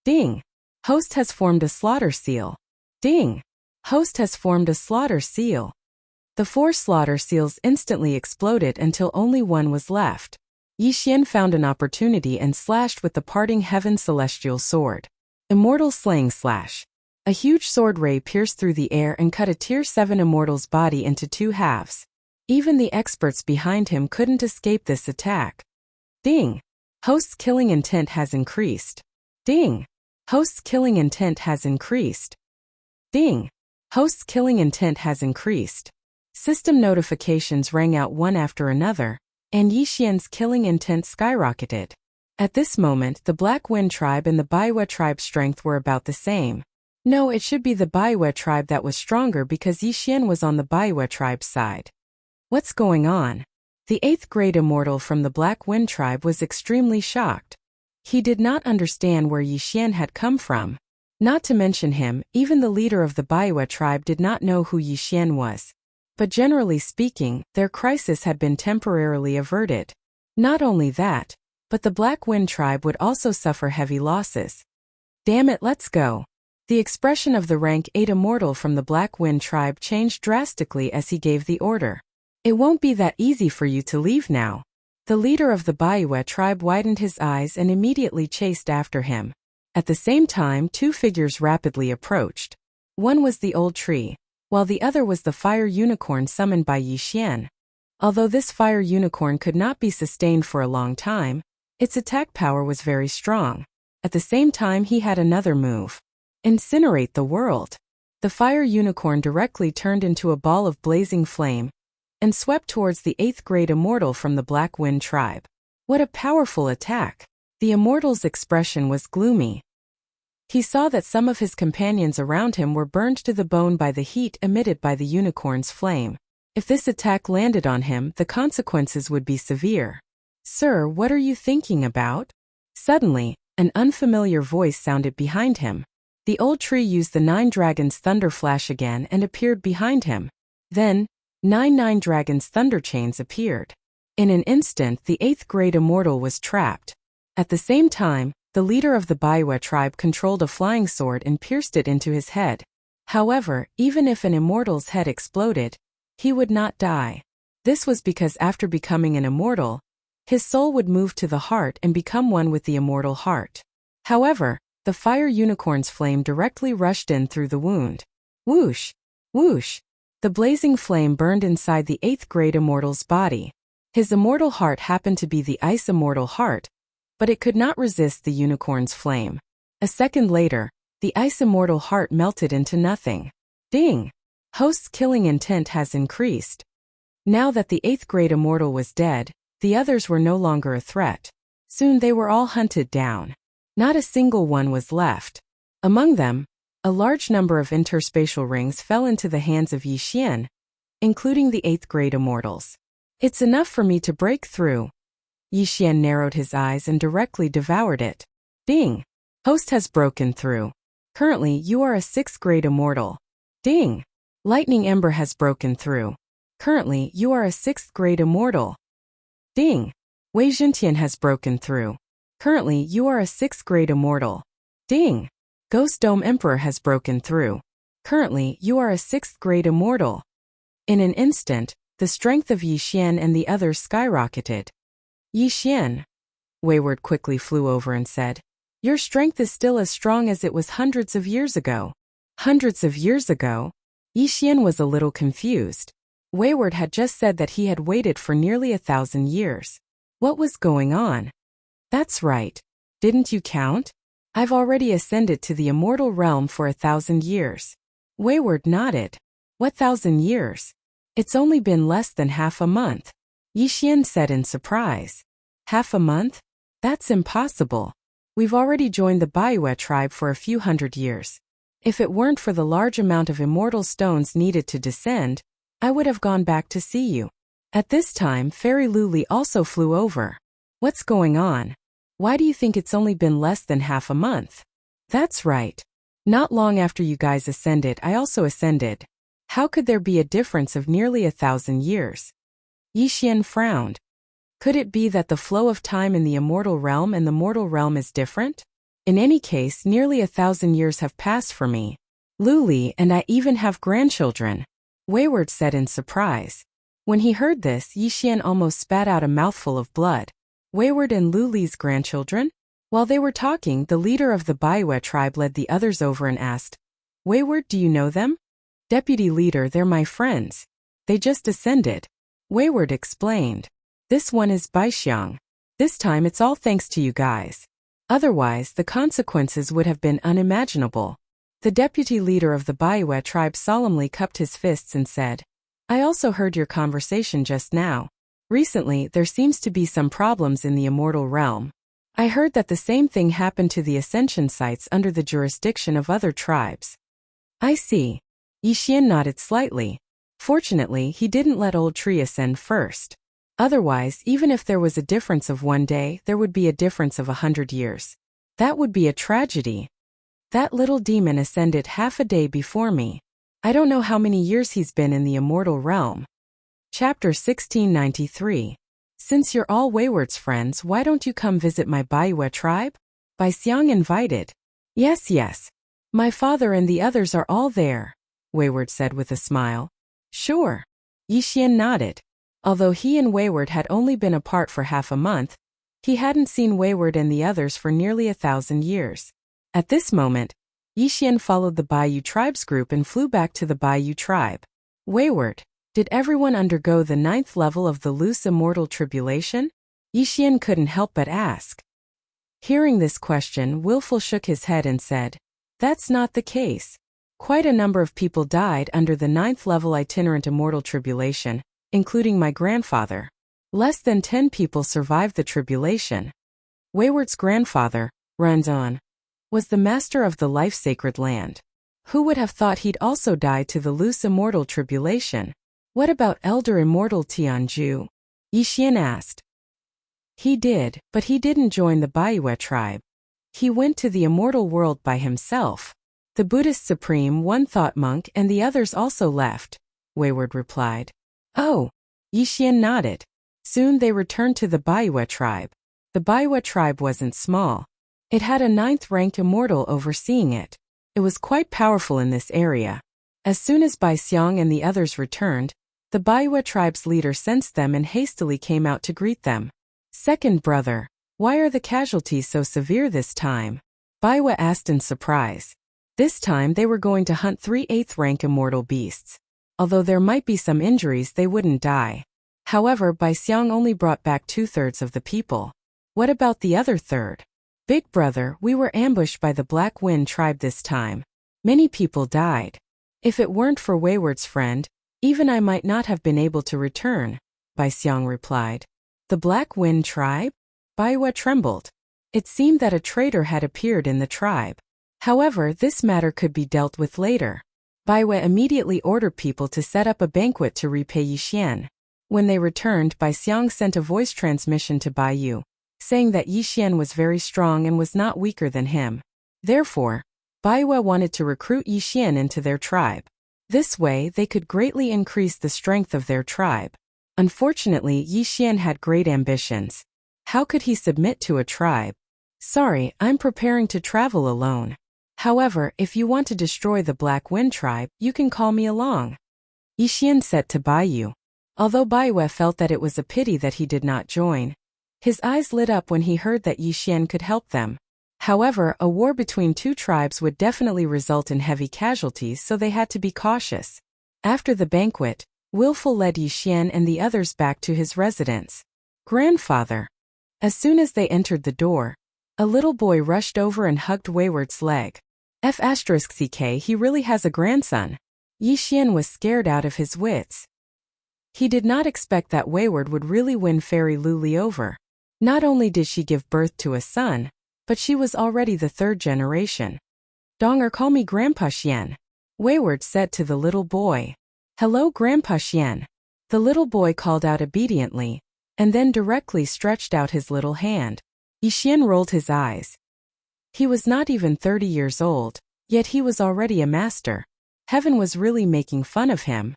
Ding! Host has formed a slaughter seal. Ding! Host has formed a slaughter seal. The 4 slaughter seals instantly exploded until only one was left. Yi Xian found an opportunity and slashed with the parting heaven celestial sword. Immortal Slaying Slash. A huge sword ray pierced through the air and cut a tier 7 immortal's body into 2 halves. Even the experts behind him couldn't escape this attack. Ding! Host's killing intent has increased. Ding! Host's killing intent has increased. Ding! Host's killing intent has increased. System notifications rang out one after another, and Yi Xian's killing intent skyrocketed. At this moment, the Black Wind tribe and the Baiwa tribe's strength were about the same. No, it should be the Baiwa tribe that was stronger because Yi Xian was on the Baiwa tribe's side. What's going on? The 8th grade immortal from the Black Wind tribe was extremely shocked. He did not understand where Yi Xian had come from. Not to mention him, even the leader of the Baiwa tribe did not know who Yi Xian was. But generally speaking, their crisis had been temporarily averted. Not only that, but the Black Wind tribe would also suffer heavy losses. Damn it, let's go. The expression of the rank 8 immortal from the Black Wind tribe changed drastically as he gave the order. It won't be that easy for you to leave now. The leader of the Baiwa tribe widened his eyes and immediately chased after him. At the same time, 2 figures rapidly approached. One was the old tree, while the other was the fire unicorn summoned by Yi Xian. Although this fire unicorn could not be sustained for a long time, its attack power was very strong. At the same time, he had another move. Incinerate the world. The fire unicorn directly turned into a ball of blazing flame and swept towards the 8th grade immortal from the Black Wind tribe. What a powerful attack! The immortal's expression was gloomy. He saw that some of his companions around him were burned to the bone by the heat emitted by the unicorn's flame. If this attack landed on him, the consequences would be severe. Sir, what are you thinking about? Suddenly, an unfamiliar voice sounded behind him. The old tree used the 9 dragons' thunder flash again and appeared behind him. Then, 9 dragons' thunder chains appeared. In an instant, the 8th grade immortal was trapped. At the same time, the leader of the Baiwa tribe controlled a flying sword and pierced it into his head. However, even if an immortal's head exploded, he would not die. This was because after becoming an immortal, his soul would move to the heart and become one with the immortal heart. However, the fire unicorn's flame directly rushed in through the wound. Whoosh! Whoosh! The blazing flame burned inside the 8th grade immortal's body. His immortal heart happened to be the ice immortal heart, but it could not resist the unicorn's flame. A second later, the ice immortal heart melted into nothing. Ding! Host's killing intent has increased. Now that the 8th grade immortal was dead, the others were no longer a threat. Soon they were all hunted down. Not a single one was left. Among them, a large number of interspatial rings fell into the hands of Yi Xian, including the 8th grade immortals. It's enough for me to break through. Yi Xian narrowed his eyes and directly devoured it. Ding! Host has broken through. Currently, you are a 6th grade immortal. Ding! Lightning Ember has broken through. Currently, you are a 6th grade immortal. Ding! Wei Jintian has broken through. Currently, you are a 6th grade immortal. Ding! Ghost Dome Emperor has broken through. Currently, you are a 6th grade immortal. In an instant, the strength of Yi Xian and the others skyrocketed. Yi Xian. Wayward quickly flew over and said, "Your strength is still as strong as it was hundreds of years ago." Hundreds of years ago? Yi Xian was a little confused. Wayward had just said that he had waited for nearly 1,000 years. What was going on? That's right. Didn't you count? I've already ascended to the immortal realm for 1,000 years. Wayward nodded. What 1,000 years? It's only been less than half a month. Yi Xian said in surprise. Half a month? That's impossible. We've already joined the Baiyue tribe for a few hundred years. If it weren't for the large amount of immortal stones needed to descend, I would have gone back to see you. At this time, Fairy Luli also flew over. What's going on? Why do you think it's only been less than half a month? That's right. Not long after you guys ascended, I also ascended. How could there be a difference of nearly 1,000 years? Yi Xian frowned. Could it be that the flow of time in the immortal realm and the mortal realm is different? In any case, nearly 1,000 years have passed for me. Luli, and I even have grandchildren, Wayward said in surprise. When he heard this, Yi Xian almost spat out a mouthful of blood. Wayward and Luli's grandchildren? While they were talking, the leader of the Baiyue tribe led the others over and asked, Wayward, do you know them? Deputy leader, they're my friends. They just ascended. Wayward explained. This one is Baixiang. This time it's all thanks to you guys. Otherwise, the consequences would have been unimaginable. The deputy leader of the Baiyue tribe solemnly cupped his fists and said, I also heard your conversation just now. Recently, there seems to be some problems in the immortal realm. I heard that the same thing happened to the ascension sites under the jurisdiction of other tribes. I see. Yi Xian nodded slightly. Fortunately, he didn't let Old Tree ascend first. Otherwise, even if there was a difference of 1 day, there would be a difference of 100 years. That would be a tragedy. That little demon ascended half a day before me. I don't know how many years he's been in the immortal realm. Chapter 1693. Since you're all Wayward's friends, why don't you come visit my Baiyue tribe? Baixiang invited. Yes. My father and the others are all there, Wayward said with a smile. Sure. Yi Xian nodded. Although he and Wayward had only been apart for half a month, he hadn't seen Wayward and the others for nearly 1,000 years. At this moment, Yi Xian followed the Baiyu tribe's group and flew back to the Baiyu tribe. Wayward, did everyone undergo the 9th level of the loose immortal tribulation? Yi Xian couldn't help but ask. Hearing this question, Willful shook his head and said, That's not the case. Quite a number of people died under the 9th level itinerant immortal tribulation, including my grandfather. Less than 10 people survived the tribulation. Wayward's grandfather, Ranzan, was the master of the life-sacred land. Who would have thought he'd also die to the loose immortal tribulation? What about elder immortal Tianju? Yi Xian asked. He did, but he didn't join the Baiyue tribe. He went to the immortal world by himself. The Buddhist supreme one thought monk and the others also left, Wayward replied. Oh, Yi Xian nodded. Soon they returned to the Baiyue tribe. The Baiyue tribe wasn't small. It had a 9th rank immortal overseeing it. It was quite powerful in this area. As soon as Baixiang and the others returned, the Baiyue tribe's leader sensed them and hastily came out to greet them. Second brother, why are the casualties so severe this time? Baiyue asked in surprise. This time they were going to hunt 3 8th rank immortal beasts. Although there might be some injuries, they wouldn't die. However, Baixiang only brought back 2/3 of the people. What about the other third? Big brother, we were ambushed by the Black Wind tribe this time. Many people died. If it weren't for Wayward's friend, even I might not have been able to return, Baixiang replied. The Black Wind tribe? Baiyue trembled. It seemed that a traitor had appeared in the tribe. However, this matter could be dealt with later. Baiyue immediately ordered people to set up a banquet to repay Yi Xian. When they returned, Baixiang sent a voice transmission to Baiyu, saying that Yi Xian was very strong and was not weaker than him. Therefore, Baiwe wanted to recruit Yixian into their tribe. This way, they could greatly increase the strength of their tribe. Unfortunately, Yixian had great ambitions. How could he submit to a tribe? Sorry, I'm preparing to travel alone. However, if you want to destroy the Black Wind tribe, you can call me along. Yixian said to Baiyu. Although Baiyu felt that it was a pity that he did not join, his eyes lit up when he heard that Yixian could help them. However, a war between two tribes would definitely result in heavy casualties, so they had to be cautious. After the banquet, Willful led Yixian and the others back to his residence. Grandfather. As soon as they entered the door, a little boy rushed over and hugged Wayward's leg. F***ck, he really has a grandson. Yixian was scared out of his wits. He did not expect that Wayward would really win Fairy Luli over. Not only did she give birth to a son, but she was already the third generation. Donger, call me Grandpa Xian, Wayward said to the little boy. Hello, Grandpa Xian. The little boy called out obediently, and then directly stretched out his little hand. Yixian rolled his eyes. He was not even 30 years old, yet he was already a master. Heaven was really making fun of him.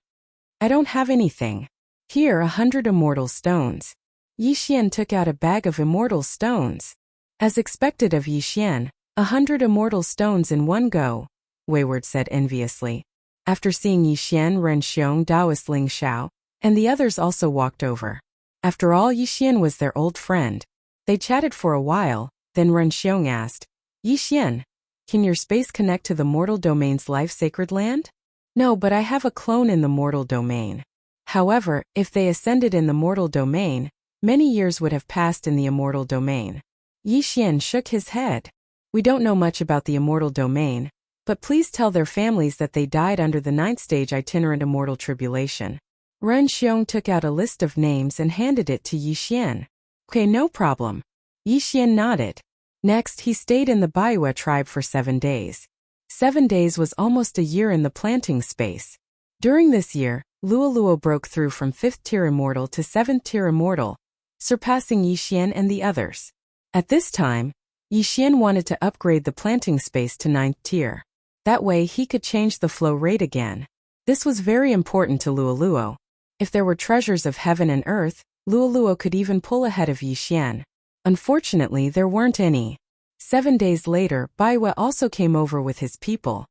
I don't have anything. Here 100 immortal stones. Yixian took out a bag of immortal stones. As expected of Yixian, 100 immortal stones in one go, Wayward said enviously. After seeing Yixian, Renxiong, Daoist Ling Xiao, and the others also walked over. After all, Yixian was their old friend. They chatted for a while, then Renxiong asked, Yixian, can your space connect to the mortal domain's life-sacred land? No, but I have a clone in the mortal domain. However, if they ascended in the mortal domain, many years would have passed in the immortal domain. Yixian shook his head. We don't know much about the immortal domain, but please tell their families that they died under the 9th stage itinerant immortal tribulation. Renxiong took out a list of names and handed it to Yixian. Okay, no problem. Yixian nodded. Next, he stayed in the Baiyu tribe for 7 days. 7 days was almost a year in the planting space. During this year, Luoluo broke through from 5th tier immortal to 7th tier immortal, surpassing Yixian and the others. At this time, Yixian wanted to upgrade the planting space to 9th tier. That way he could change the flow rate again. This was very important to Luoluo. If there were treasures of heaven and earth, Luoluo could even pull ahead of Yixian. Unfortunately, there weren't any. 7 days later, Baiyu also came over with his people.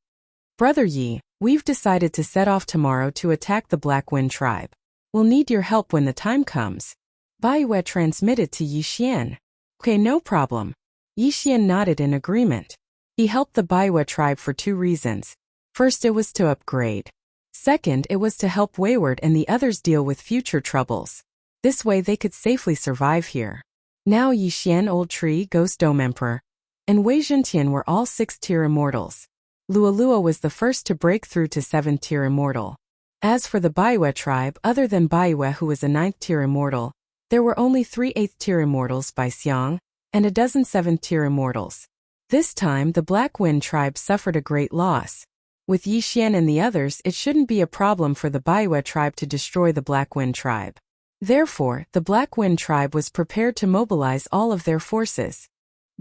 Brother Yi, we've decided to set off tomorrow to attack the Black Wind tribe. We'll need your help when the time comes. Baiyu transmitted to Yixian. Okay, no problem. Yixian nodded in agreement. He helped the Baiyu tribe for 2 reasons. First, it was to upgrade. Second, it was to help Wayward and the others deal with future troubles. This way they could safely survive here. Now Yixian, Old Tree, Ghost Dome Emperor, and Wei Zhentian were all 6th tier immortals. Luoluo was the first to break through to 7th tier immortal. As for the Baiyu tribe, other than Baiyu, who was a 9th tier immortal, there were only 3 8th tier immortals by Xiang, and a dozen 7th tier immortals. This time, the Black Wind tribe suffered a great loss. With Yixian and the others, it shouldn't be a problem for the Baiyu tribe to destroy the Black Wind tribe. Therefore, the Black Wind tribe was prepared to mobilize all of their forces.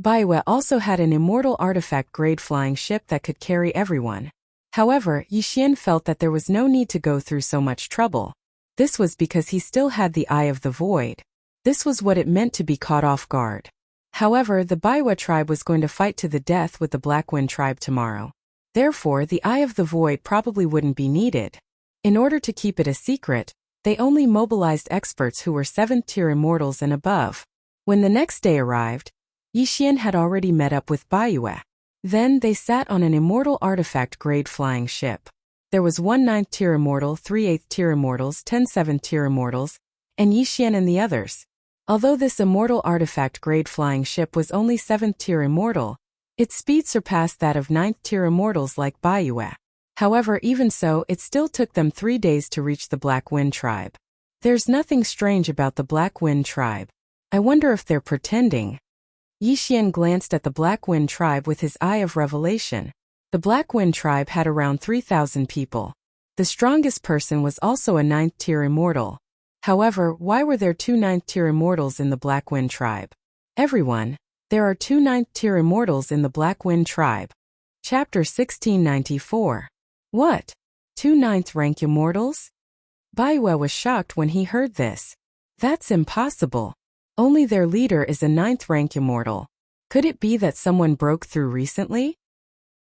Baiyu also had an immortal artifact-grade flying ship that could carry everyone. However, Yixian felt that there was no need to go through so much trouble. This was because he still had the Eye of the Void. This was what it meant to be caught off guard. However, the Baiyu tribe was going to fight to the death with the Black Wind tribe tomorrow. Therefore, the Eye of the Void probably wouldn't be needed. In order to keep it a secret, they only mobilized experts who were 7th tier immortals and above. When the next day arrived, Yixian had already met up with Baiyu. Then they sat on an immortal artifact-grade flying ship. There was 1 9th tier immortal, 3 8th tier immortals, 10 7th tier immortals, and Yixian and the others. Although this immortal artifact-grade flying ship was only 7th tier immortal, its speed surpassed that of 9th tier immortals like Baiyu. However, even so, it still took them 3 days to reach the Black Wind tribe. There's nothing strange about the Black Wind tribe. I wonder if they're pretending. Yixian glanced at the Black Wind tribe with his eye of revelation. The Black Wind tribe had around 3,000 people. The strongest person was also a 9th tier immortal. However, why were there 2 9th tier immortals in the Black Wind tribe? Everyone, there are 2 9th tier immortals in the Black Wind tribe. Chapter 1694. What? 2 ninth rank immortals? Baiwe was shocked when he heard this. That's impossible. Only their leader is a 9th rank immortal. Could it be that someone broke through recently?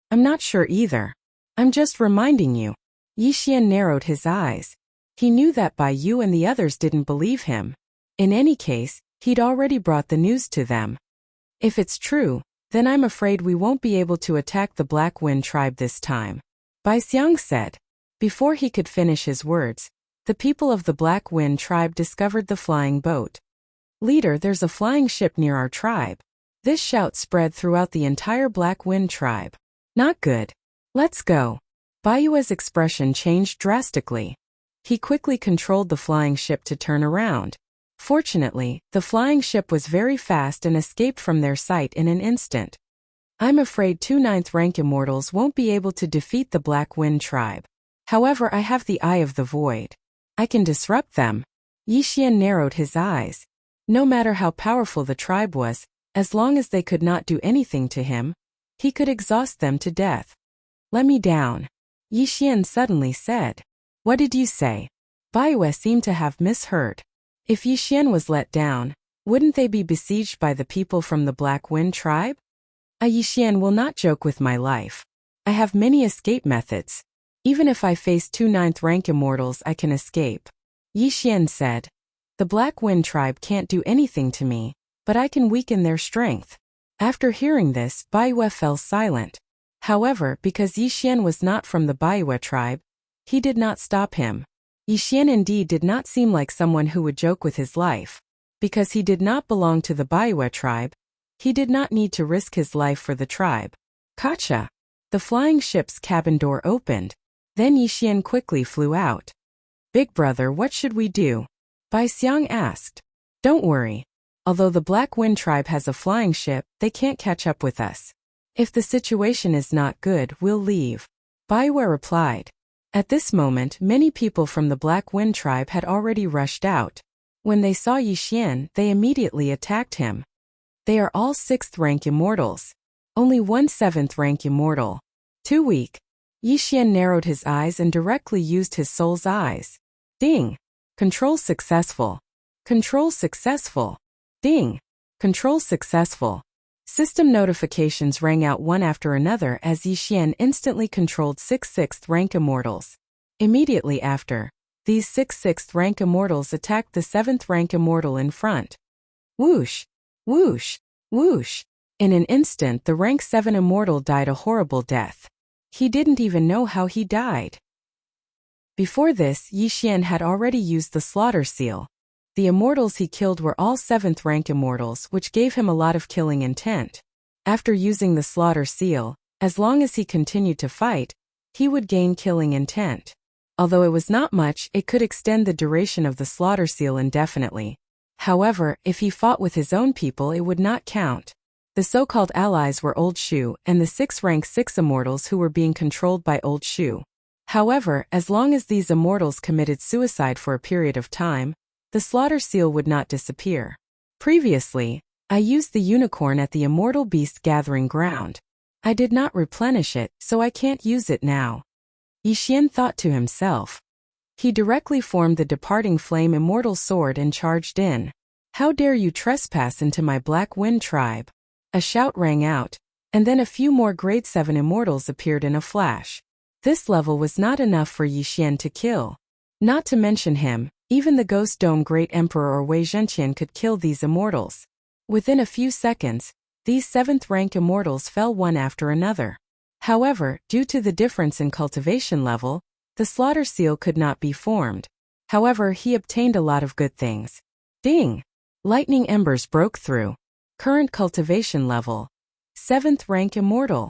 I'm not sure either. I'm just reminding you. Yixian narrowed his eyes. He knew that Bai Yu and the others didn't believe him. In any case, he'd already brought the news to them. If it's true, then I'm afraid we won't be able to attack the Black Wind tribe this time, Bai Xiang said. Before he could finish his words, the people of the Black Wind tribe discovered the flying boat. Leader, there's a flying ship near our tribe. This shout spread throughout the entire Black Wind tribe. Not good. Let's go. Baiyue's expression changed drastically. He quickly controlled the flying ship to turn around. Fortunately, the flying ship was very fast and escaped from their sight in an instant. I'm afraid 2 ninth rank immortals won't be able to defeat the Black Wind tribe. However, I have the Eye of the Void. I can disrupt them. Yixian narrowed his eyes. No matter how powerful the tribe was, as long as they could not do anything to him, he could exhaust them to death. Let me down, Yixian suddenly said. What did you say? Baiwe seemed to have misheard. If Yixian was let down, wouldn't they be besieged by the people from the Black Wind tribe? Yixian will not joke with my life. I have many escape methods. Even if I face 2 ninth rank immortals, I can escape. Yixian said. The Black Wind tribe can't do anything to me, but I can weaken their strength. After hearing this, Baiwe fell silent. However, because Yixian was not from the Baiwe tribe, he did not stop him. Yixian indeed did not seem like someone who would joke with his life. Because he did not belong to the Baiwe tribe, he did not need to risk his life for the tribe. Gotcha! The flying ship's cabin door opened. Then Yixian quickly flew out. Big brother, what should we do? Bai Xiang asked. Don't worry. Although the Black Wind tribe has a flying ship, they can't catch up with us. If the situation is not good, we'll leave. Baiwe replied. At this moment, many people from the Black Wind tribe had already rushed out. When they saw Yixian, they immediately attacked him. They are all 6th rank immortals. Only one 7th rank immortal. Too weak. Yixian narrowed his eyes and directly used his soul's eyes. Ding! Control successful. Control successful. Ding! Control successful. System notifications rang out one after another as Yixian instantly controlled 6 6th rank immortals. Immediately after, these 6 6th rank immortals attacked the 7th rank immortal in front. Whoosh! Whoosh! Whoosh! In an instant, the rank 7 immortal died a horrible death. He didn't even know how he died. Before this, Yixian had already used the slaughter seal. The immortals he killed were all 7th rank immortals, which gave him a lot of killing intent. After using the slaughter seal, as long as he continued to fight, he would gain killing intent. Although it was not much, it could extend the duration of the slaughter seal indefinitely. However, if he fought with his own people, it would not count. The so-called allies were Old Shu and the 6 rank 6 immortals who were being controlled by Old Shu. However, as long as these immortals committed suicide for a period of time, the slaughter seal would not disappear. Previously, I used the unicorn at the immortal beast gathering ground. I did not replenish it, so I can't use it now. Yixian thought to himself. He directly formed the departing flame immortal sword and charged in. How dare you trespass into my Black Wind tribe? A shout rang out, and then a few more grade 7 immortals appeared in a flash. This level was not enough for Yixian to kill. Not to mention him, even the Ghost Dome Great Emperor or Wei Zhenqian could kill these immortals. Within a few seconds, these 7th rank immortals fell one after another. However, due to the difference in cultivation level, the slaughter seal could not be formed. However, he obtained a lot of good things. Ding! Lightning embers broke through. Current cultivation level. 7th rank immortal.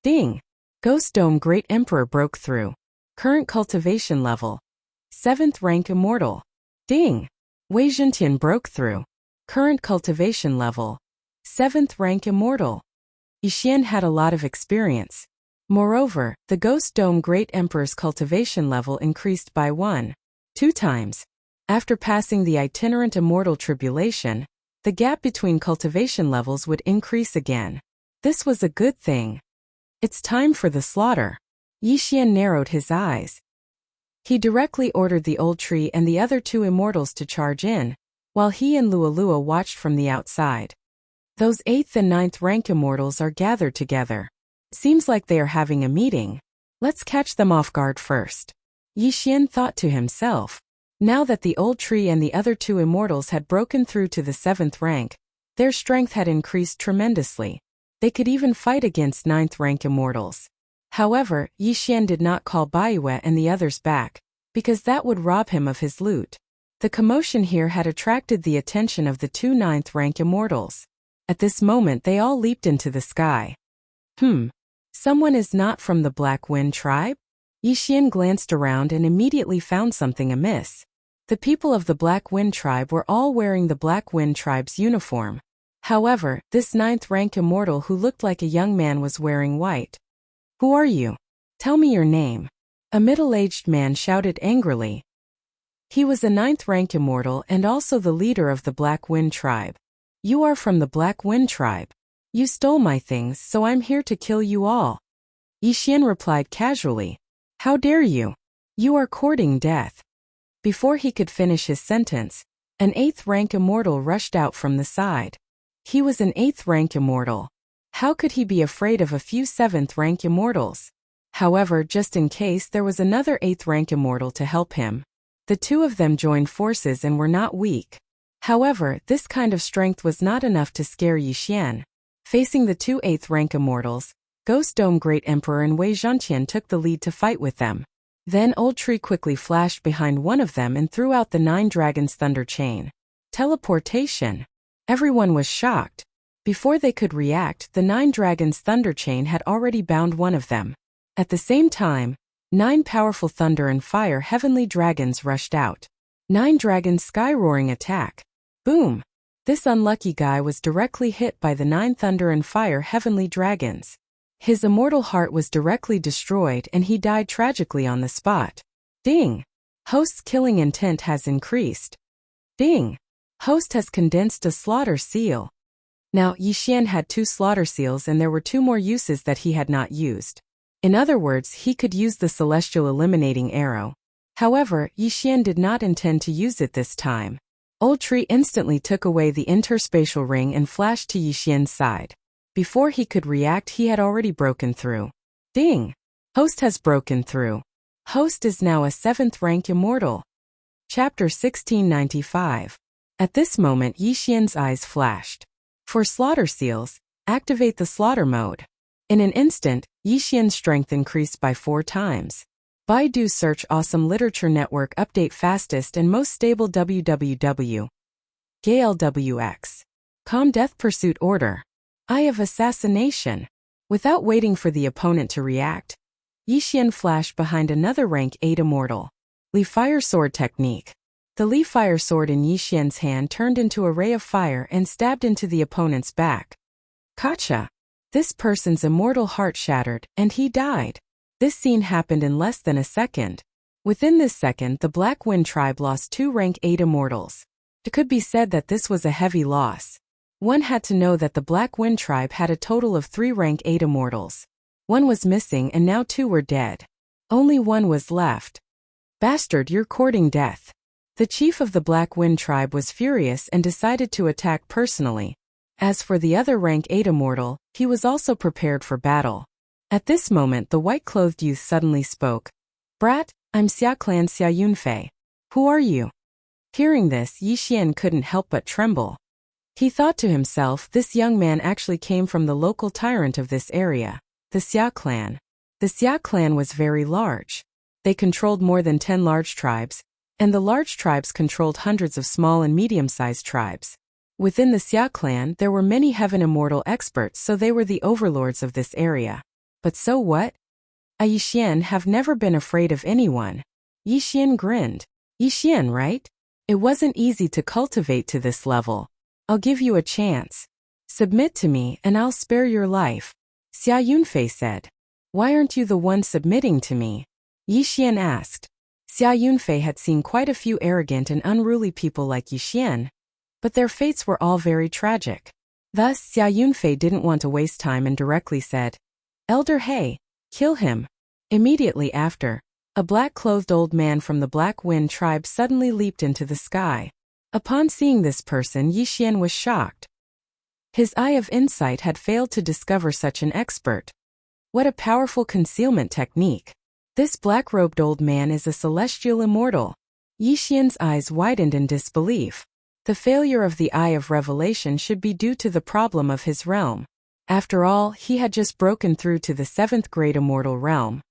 Ding! Ghost Dome Great Emperor broke through. Current cultivation level. 7th rank immortal. Ding! Wei Zhenqian broke through. Current cultivation level. 7th rank immortal. Yixian had a lot of experience. Moreover, the Ghost Dome Great Emperor's cultivation level increased by 2 times. After passing the itinerant immortal tribulation, the gap between cultivation levels would increase again. This was a good thing. It's time for the slaughter. Yixian narrowed his eyes. He directly ordered the old tree and the other two immortals to charge in, while he and Lualua watched from the outside. Those 8th and 9th rank immortals are gathered together. Seems like they are having a meeting. Let's catch them off guard first. Yixian thought to himself. Now that the old tree and the other two immortals had broken through to the 7th rank, their strength had increased tremendously. They could even fight against 9th rank immortals. However, Yixian did not call Baiyu and the others back, because that would rob him of his loot. The commotion here had attracted the attention of the two 9th rank immortals. At this moment they all leaped into the sky. Someone is not from the Black Wind tribe? Yixian glanced around and immediately found something amiss. The people of the Black Wind tribe were all wearing the Black Wind tribe's uniform. However, this 9th rank immortal who looked like a young man was wearing white. Who are you? Tell me your name. A middle-aged man shouted angrily. He was a 9th rank immortal and also the leader of the Black Wind tribe. You are from the Black Wind tribe. You stole my things, so I'm here to kill you all. Yixian replied casually. How dare you? You are courting death. Before he could finish his sentence, an 8th rank immortal rushed out from the side. He was an 8th rank immortal. How could he be afraid of a few 7th rank immortals? However, just in case, there was another 8th rank immortal to help him. The two of them joined forces and were not weak. However, this kind of strength was not enough to scare Yixian. Facing the two 8th rank immortals, Ghost Dome Great Emperor and Wei Zhanqian took the lead to fight with them. Then Old Tree quickly flashed behind one of them and threw out the 9 Dragons Thunder Chain. Teleportation. Everyone was shocked. Before they could react, the 9 Dragons Thunder Chain had already bound one of them. At the same time, 9 powerful thunder and fire heavenly dragons rushed out. 9 Dragons Sky-roaring attack. Boom! This unlucky guy was directly hit by the 9 thunder and fire heavenly dragons. His immortal heart was directly destroyed and he died tragically on the spot. Ding! Host's killing intent has increased. Ding! Host has condensed a slaughter seal. Now, Yixian had 2 slaughter seals and there were 2 more uses that he had not used. In other words, he could use the celestial eliminating arrow. However, Yixian did not intend to use it this time. Old Tree instantly took away the interspatial ring and flashed to Yixian's side. Before he could react, he had already broken through. Ding! Host has broken through. Host is now a 7th rank immortal. Chapter 1695. At this moment, Yixian's eyes flashed. For slaughter seals, activate the slaughter mode. In an instant, Yixian's strength increased by 4 times. Baidu Search Awesome Literature Network Update Fastest and Most Stable www. GLWX. Com Death Pursuit Order. Eye of Assassination. Without waiting for the opponent to react, Yixian flashed behind another rank 8 immortal. Li Fire Sword Technique. The Li Fire Sword in Yixian's hand turned into a ray of fire and stabbed into the opponent's back. Gotcha! This person's immortal heart shattered, and he died. This scene happened in less than a second. Within this second, the Black Wind tribe lost 2 rank 8 immortals. It could be said that this was a heavy loss. One had to know that the Black Wind tribe had a total of 3 rank 8 immortals. One was missing and now 2 were dead. Only one was left. Bastard, you're courting death. The chief of the Black Wind tribe was furious and decided to attack personally. As for the other rank 8 immortal, he was also prepared for battle. At this moment the white-clothed youth suddenly spoke. Brat, I'm Xia Clan Xia Yunfei. Who are you? Hearing this, Yixian couldn't help but tremble. He thought to himself, this young man actually came from the local tyrant of this area, the Xia clan. The Xia clan was very large. They controlled more than 10 large tribes, and the large tribes controlled hundreds of small and medium-sized tribes. Within the Xia clan, there were many heaven immortal experts, so they were the overlords of this area. But so what? I Yixian have never been afraid of anyone. Yixian grinned. Yixian, right? It wasn't easy to cultivate to this level. I'll give you a chance. Submit to me and I'll spare your life. Xia Yunfei said. Why aren't you the one submitting to me? Yixian asked. Xia Yunfei had seen quite a few arrogant and unruly people like Yixian, but their fates were all very tragic. Thus, Xia Yunfei didn't want to waste time and directly said, Elder He, kill him. Immediately after, a black-clothed old man from the Black Wind tribe suddenly leaped into the sky. Upon seeing this person, Yixian was shocked. His eye of insight had failed to discover such an expert. What a powerful concealment technique. This black-robed old man is a celestial immortal. Yixian's eyes widened in disbelief. The failure of the Eye of Revelation should be due to the problem of his realm. After all, he had just broken through to the 7th grade immortal realm.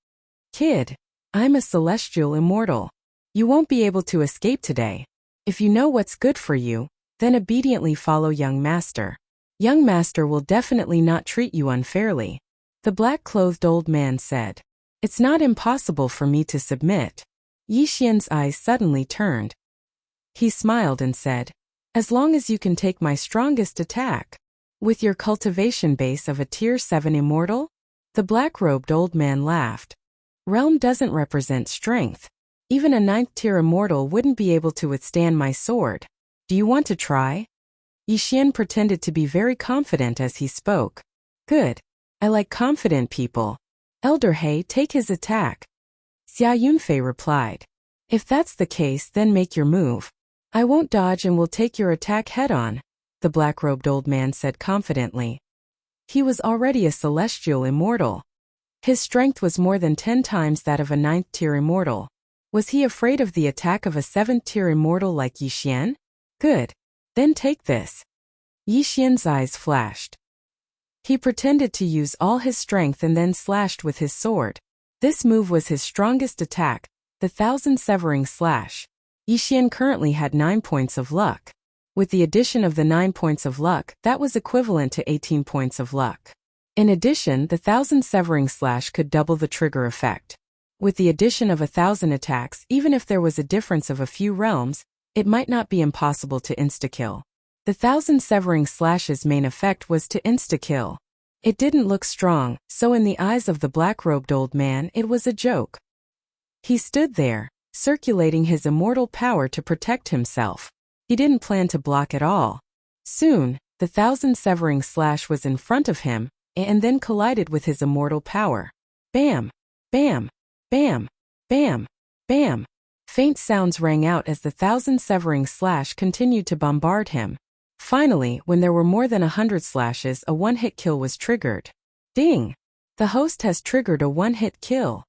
Kid, I'm a celestial immortal. You won't be able to escape today. If you know what's good for you, then obediently follow young master. Young master will definitely not treat you unfairly. The black-clothed old man said. It's not impossible for me to submit. Yixian's eyes suddenly turned. He smiled and said, as long as you can take my strongest attack. With your cultivation base of a tier 7 immortal? The black-robed old man laughed. Realm doesn't represent strength. Even a 9th tier immortal wouldn't be able to withstand my sword. Do you want to try? Yixian pretended to be very confident as he spoke. Good. I like confident people. Elder He, take his attack. Xia Yunfei replied. If that's the case, then make your move. I won't dodge and will take your attack head-on, the black-robed old man said confidently. He was already a celestial immortal. His strength was more than 10 times that of a 9th tier immortal. Was he afraid of the attack of a 7th tier immortal like Yixian? Good. Then take this. Yixian's eyes flashed. He pretended to use all his strength and then slashed with his sword. This move was his strongest attack, the 1000 Severing Slash. Yixian currently had 9 points of luck. With the addition of the 9 points of luck, that was equivalent to 18 points of luck. In addition, the 1000 Severing Slash could double the trigger effect. With the addition of 1000 attacks, even if there was a difference of a few realms, it might not be impossible to insta-kill. The 1000 Severing Slash's main effect was to insta-kill. It didn't look strong, so in the eyes of the black-robed old man, it was a joke. He stood there, circulating his immortal power to protect himself. He didn't plan to block at all. Soon, the 1000 Severing Slash was in front of him, and then collided with his immortal power. Bam! Bam! Bam! Bam! Bam! Faint sounds rang out as the 1000 Severing Slash continued to bombard him. Finally, when there were more than 100 slashes, a one-hit kill was triggered. Ding! The host has triggered a one-hit kill.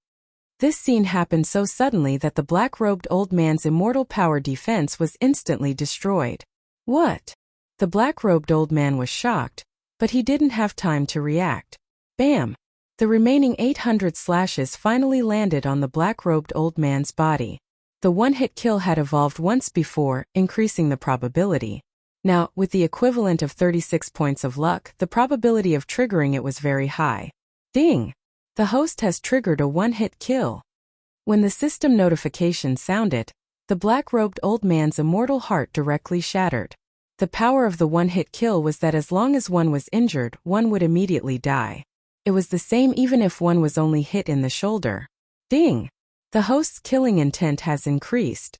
This scene happened so suddenly that the black-robed old man's immortal power defense was instantly destroyed. What? The black-robed old man was shocked, but he didn't have time to react. Bam! The remaining 800 slashes finally landed on the black-robed old man's body. The one-hit kill had evolved once before, increasing the probability. Now, with the equivalent of 36 points of luck, the probability of triggering it was very high. Ding! The host has triggered a one-hit kill. When the system notification sounded, the black-robed old man's immortal heart directly shattered. The power of the one-hit kill was that as long as one was injured, one would immediately die. It was the same even if one was only hit in the shoulder. Ding! The host's killing intent has increased.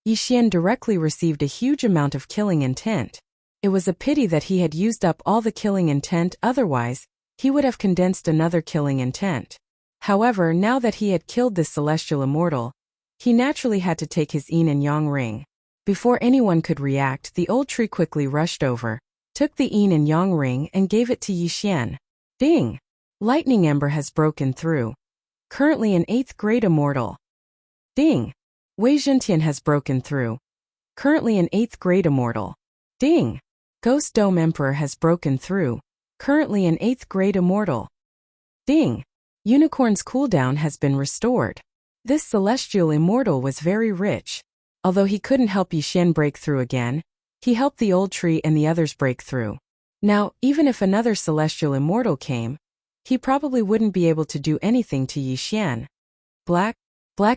Yixian directly received a huge amount of killing intent. It was a pity that he had used up all the killing intent, otherwise, he would have condensed another killing intent. However, now that he had killed this celestial immortal, he naturally had to take his yin and yang ring. Before anyone could react, the old tree quickly rushed over, took the yin and yang ring and gave it to Yixian. Ding! Lightning Ember has broken through. Currently an 8th grade immortal. Ding! Wei Zhentian has broken through. Currently an 8th grade immortal. Ding! Ghost Dome Emperor has broken through. Currently an 8th grade immortal. Ding! Unicorn's cooldown has been restored. This celestial immortal was very rich. Although he couldn't help Yixian break through again, he helped the old tree and the others break through. Now, even if another celestial immortal came, he probably wouldn't be able to do anything to Yixian. Black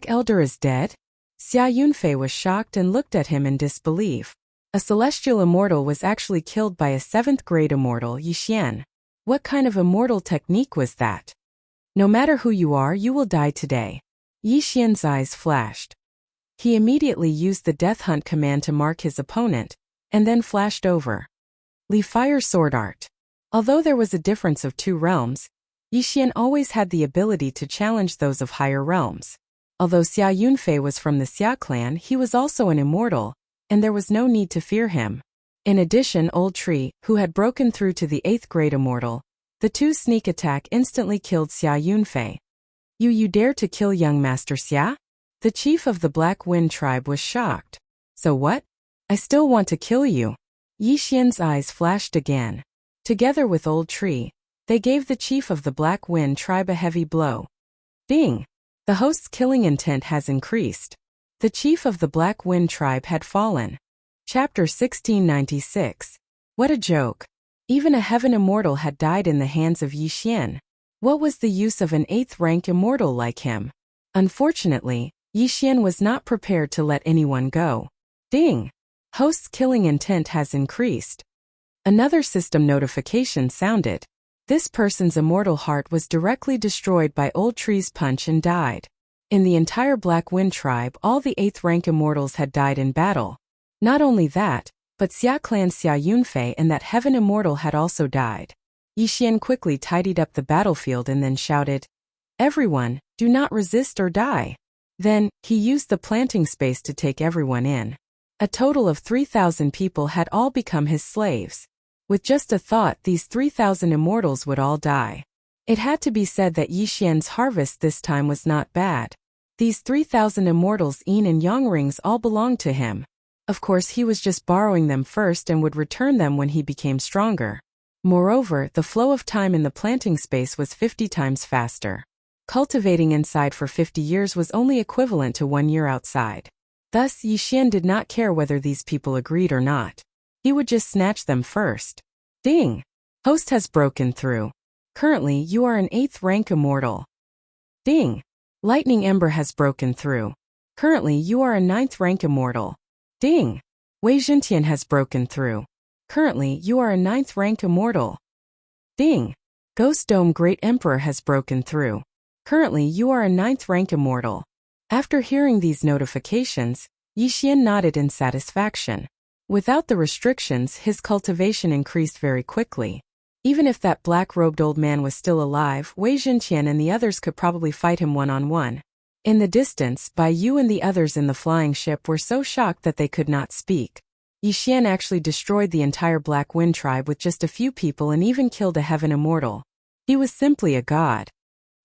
Elder is dead? Xia Yunfei was shocked and looked at him in disbelief. A celestial immortal was actually killed by a 7th grade immortal, Yixian. What kind of immortal technique was that? No matter who you are, you will die today. Yixian's eyes flashed. He immediately used the Death Hunt command to mark his opponent, and then flashed over. Li Fire Sword Art. Although there was a difference of 2 realms, Yixian always had the ability to challenge those of higher realms. Although Xia Yunfei was from the Xia clan, he was also an immortal, and there was no need to fear him. In addition, Old Tree, who had broken through to the 8th grade immortal, the two sneak attack instantly killed Xia Yunfei. You dare to kill young Master Xia? The chief of the Black Wind tribe was shocked. So what? I still want to kill you. Yixian's eyes flashed again. Together with Old Tree, they gave the chief of the Black Wind tribe a heavy blow. Ding! The host's killing intent has increased. The chief of the Black Wind tribe had fallen. Chapter 1696. What a joke. Even a heaven immortal had died in the hands of Yixian. What was the use of an 8th rank immortal like him? Unfortunately, Yixian was not prepared to let anyone go. Ding! Host's killing intent has increased. Another system notification sounded. This person's immortal heart was directly destroyed by Old Tree's punch and died. In the entire Black Wind tribe, all the 8th rank immortals had died in battle. Not only that, but Xia clan Xia Yunfei and that heaven immortal had also died. Yixian quickly tidied up the battlefield and then shouted, "Everyone, do not resist or die." Then, he used the planting space to take everyone in. A total of 3,000 people had all become his slaves. With just a thought, these 3,000 immortals would all die. It had to be said that Yixian's harvest this time was not bad. These 3,000 immortals' yin and yang rings all belonged to him. Of course, he was just borrowing them first and would return them when he became stronger. Moreover, the flow of time in the planting space was 50 times faster. Cultivating inside for 50 years was only equivalent to 1 year outside. Thus, Yixian did not care whether these people agreed or not. He would just snatch them first. Ding! Host has broken through. Currently, you are an 8th rank immortal. Ding! Lightning Ember has broken through. Currently, you are a 9th rank immortal. Ding! Wei Zhentian has broken through. Currently, you are a 9th rank immortal. Ding! Ghost Dome Great Emperor has broken through. Currently, you are a 9th rank immortal. After hearing these notifications, Yixian nodded in satisfaction. Without the restrictions, his cultivation increased very quickly. Even if that black-robed old man was still alive, Wei Zhentian and the others could probably fight him one-on-one. In the distance, Bai Yu and the others in the flying ship were so shocked that they could not speak. Yixian actually destroyed the entire Black Wind tribe with just a few people and even killed a heaven immortal. He was simply a god.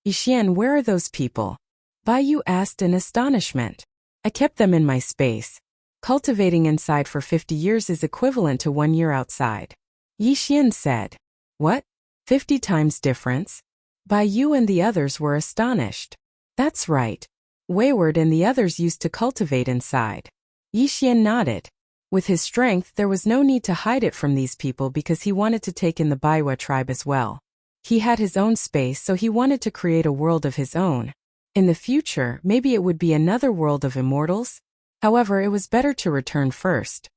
Yixian, where are those people? Bai Yu asked in astonishment. I kept them in my space. Cultivating inside for 50 years is equivalent to 1 year outside. Yixian said. What? 50 times difference? Bai Yu and the others were astonished. That's right. Wayward and the others used to cultivate inside. Yixian nodded. With his strength, there was no need to hide it from these people because he wanted to take in the Baiwa tribe as well. He had his own space, so he wanted to create a world of his own. In the future, maybe it would be another world of immortals. However, it was better to return first.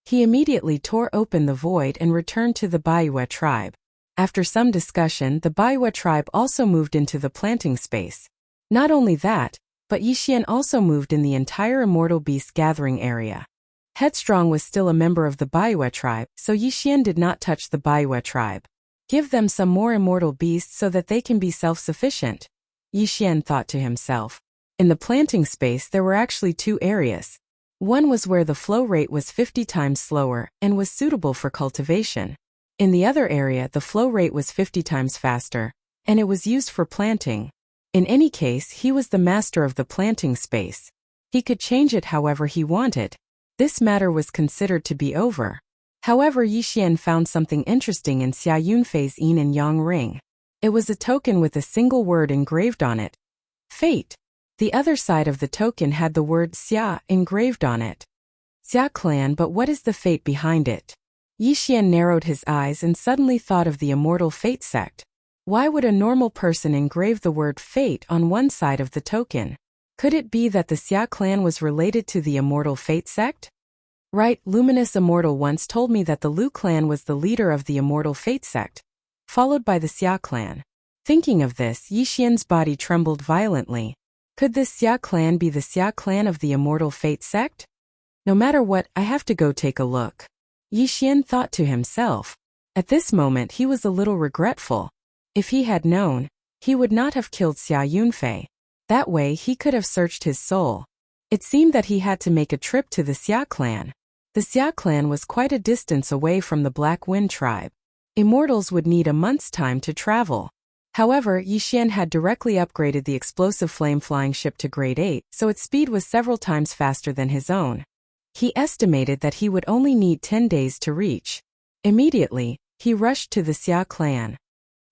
He immediately tore open the void and returned to the Baiwa tribe. After some discussion, the Baiwa tribe also moved into the planting space. Not only that, but Yixian also moved in the entire Immortal Beast gathering area. Headstrong was still a member of the Baiwa tribe, so Yixian did not touch the Baiwa tribe. Give them some more immortal beasts so that they can be self-sufficient. Yixian thought to himself. In the planting space there were actually 2 areas. One was where the flow rate was 50 times slower and was suitable for cultivation. In the other area the flow rate was 50 times faster, and it was used for planting. In any case, he was the master of the planting space. He could change it however he wanted. This matter was considered to be over. However, Yixian found something interesting in Xia Yunfei's yin and yang ring. It was a token with a single word engraved on it. Fate. The other side of the token had the word Xia engraved on it. Xia clan, but what is the fate behind it? Yixian narrowed his eyes and suddenly thought of the immortal fate sect. Why would a normal person engrave the word fate on one side of the token? Could it be that the Xia clan was related to the immortal fate sect? Right, Luminous Immortal once told me that the Lu clan was the leader of the immortal fate sect, followed by the Xia clan. Thinking of this, Yixian's body trembled violently. Could this Xia clan be the Xia clan of the immortal fate sect? No matter what, I have to go take a look. Yixian thought to himself. At this moment he was a little regretful. If he had known, he would not have killed Xia Yunfei. That way he could have searched his soul. It seemed that he had to make a trip to the Xia clan. The Xia clan was quite a distance away from the Black Wind tribe. Immortals would need a month's time to travel. However, Yixian had directly upgraded the explosive flame-flying ship to Grade 8, so its speed was several times faster than his own. He estimated that he would only need 10 days to reach. Immediately, he rushed to the Xia clan.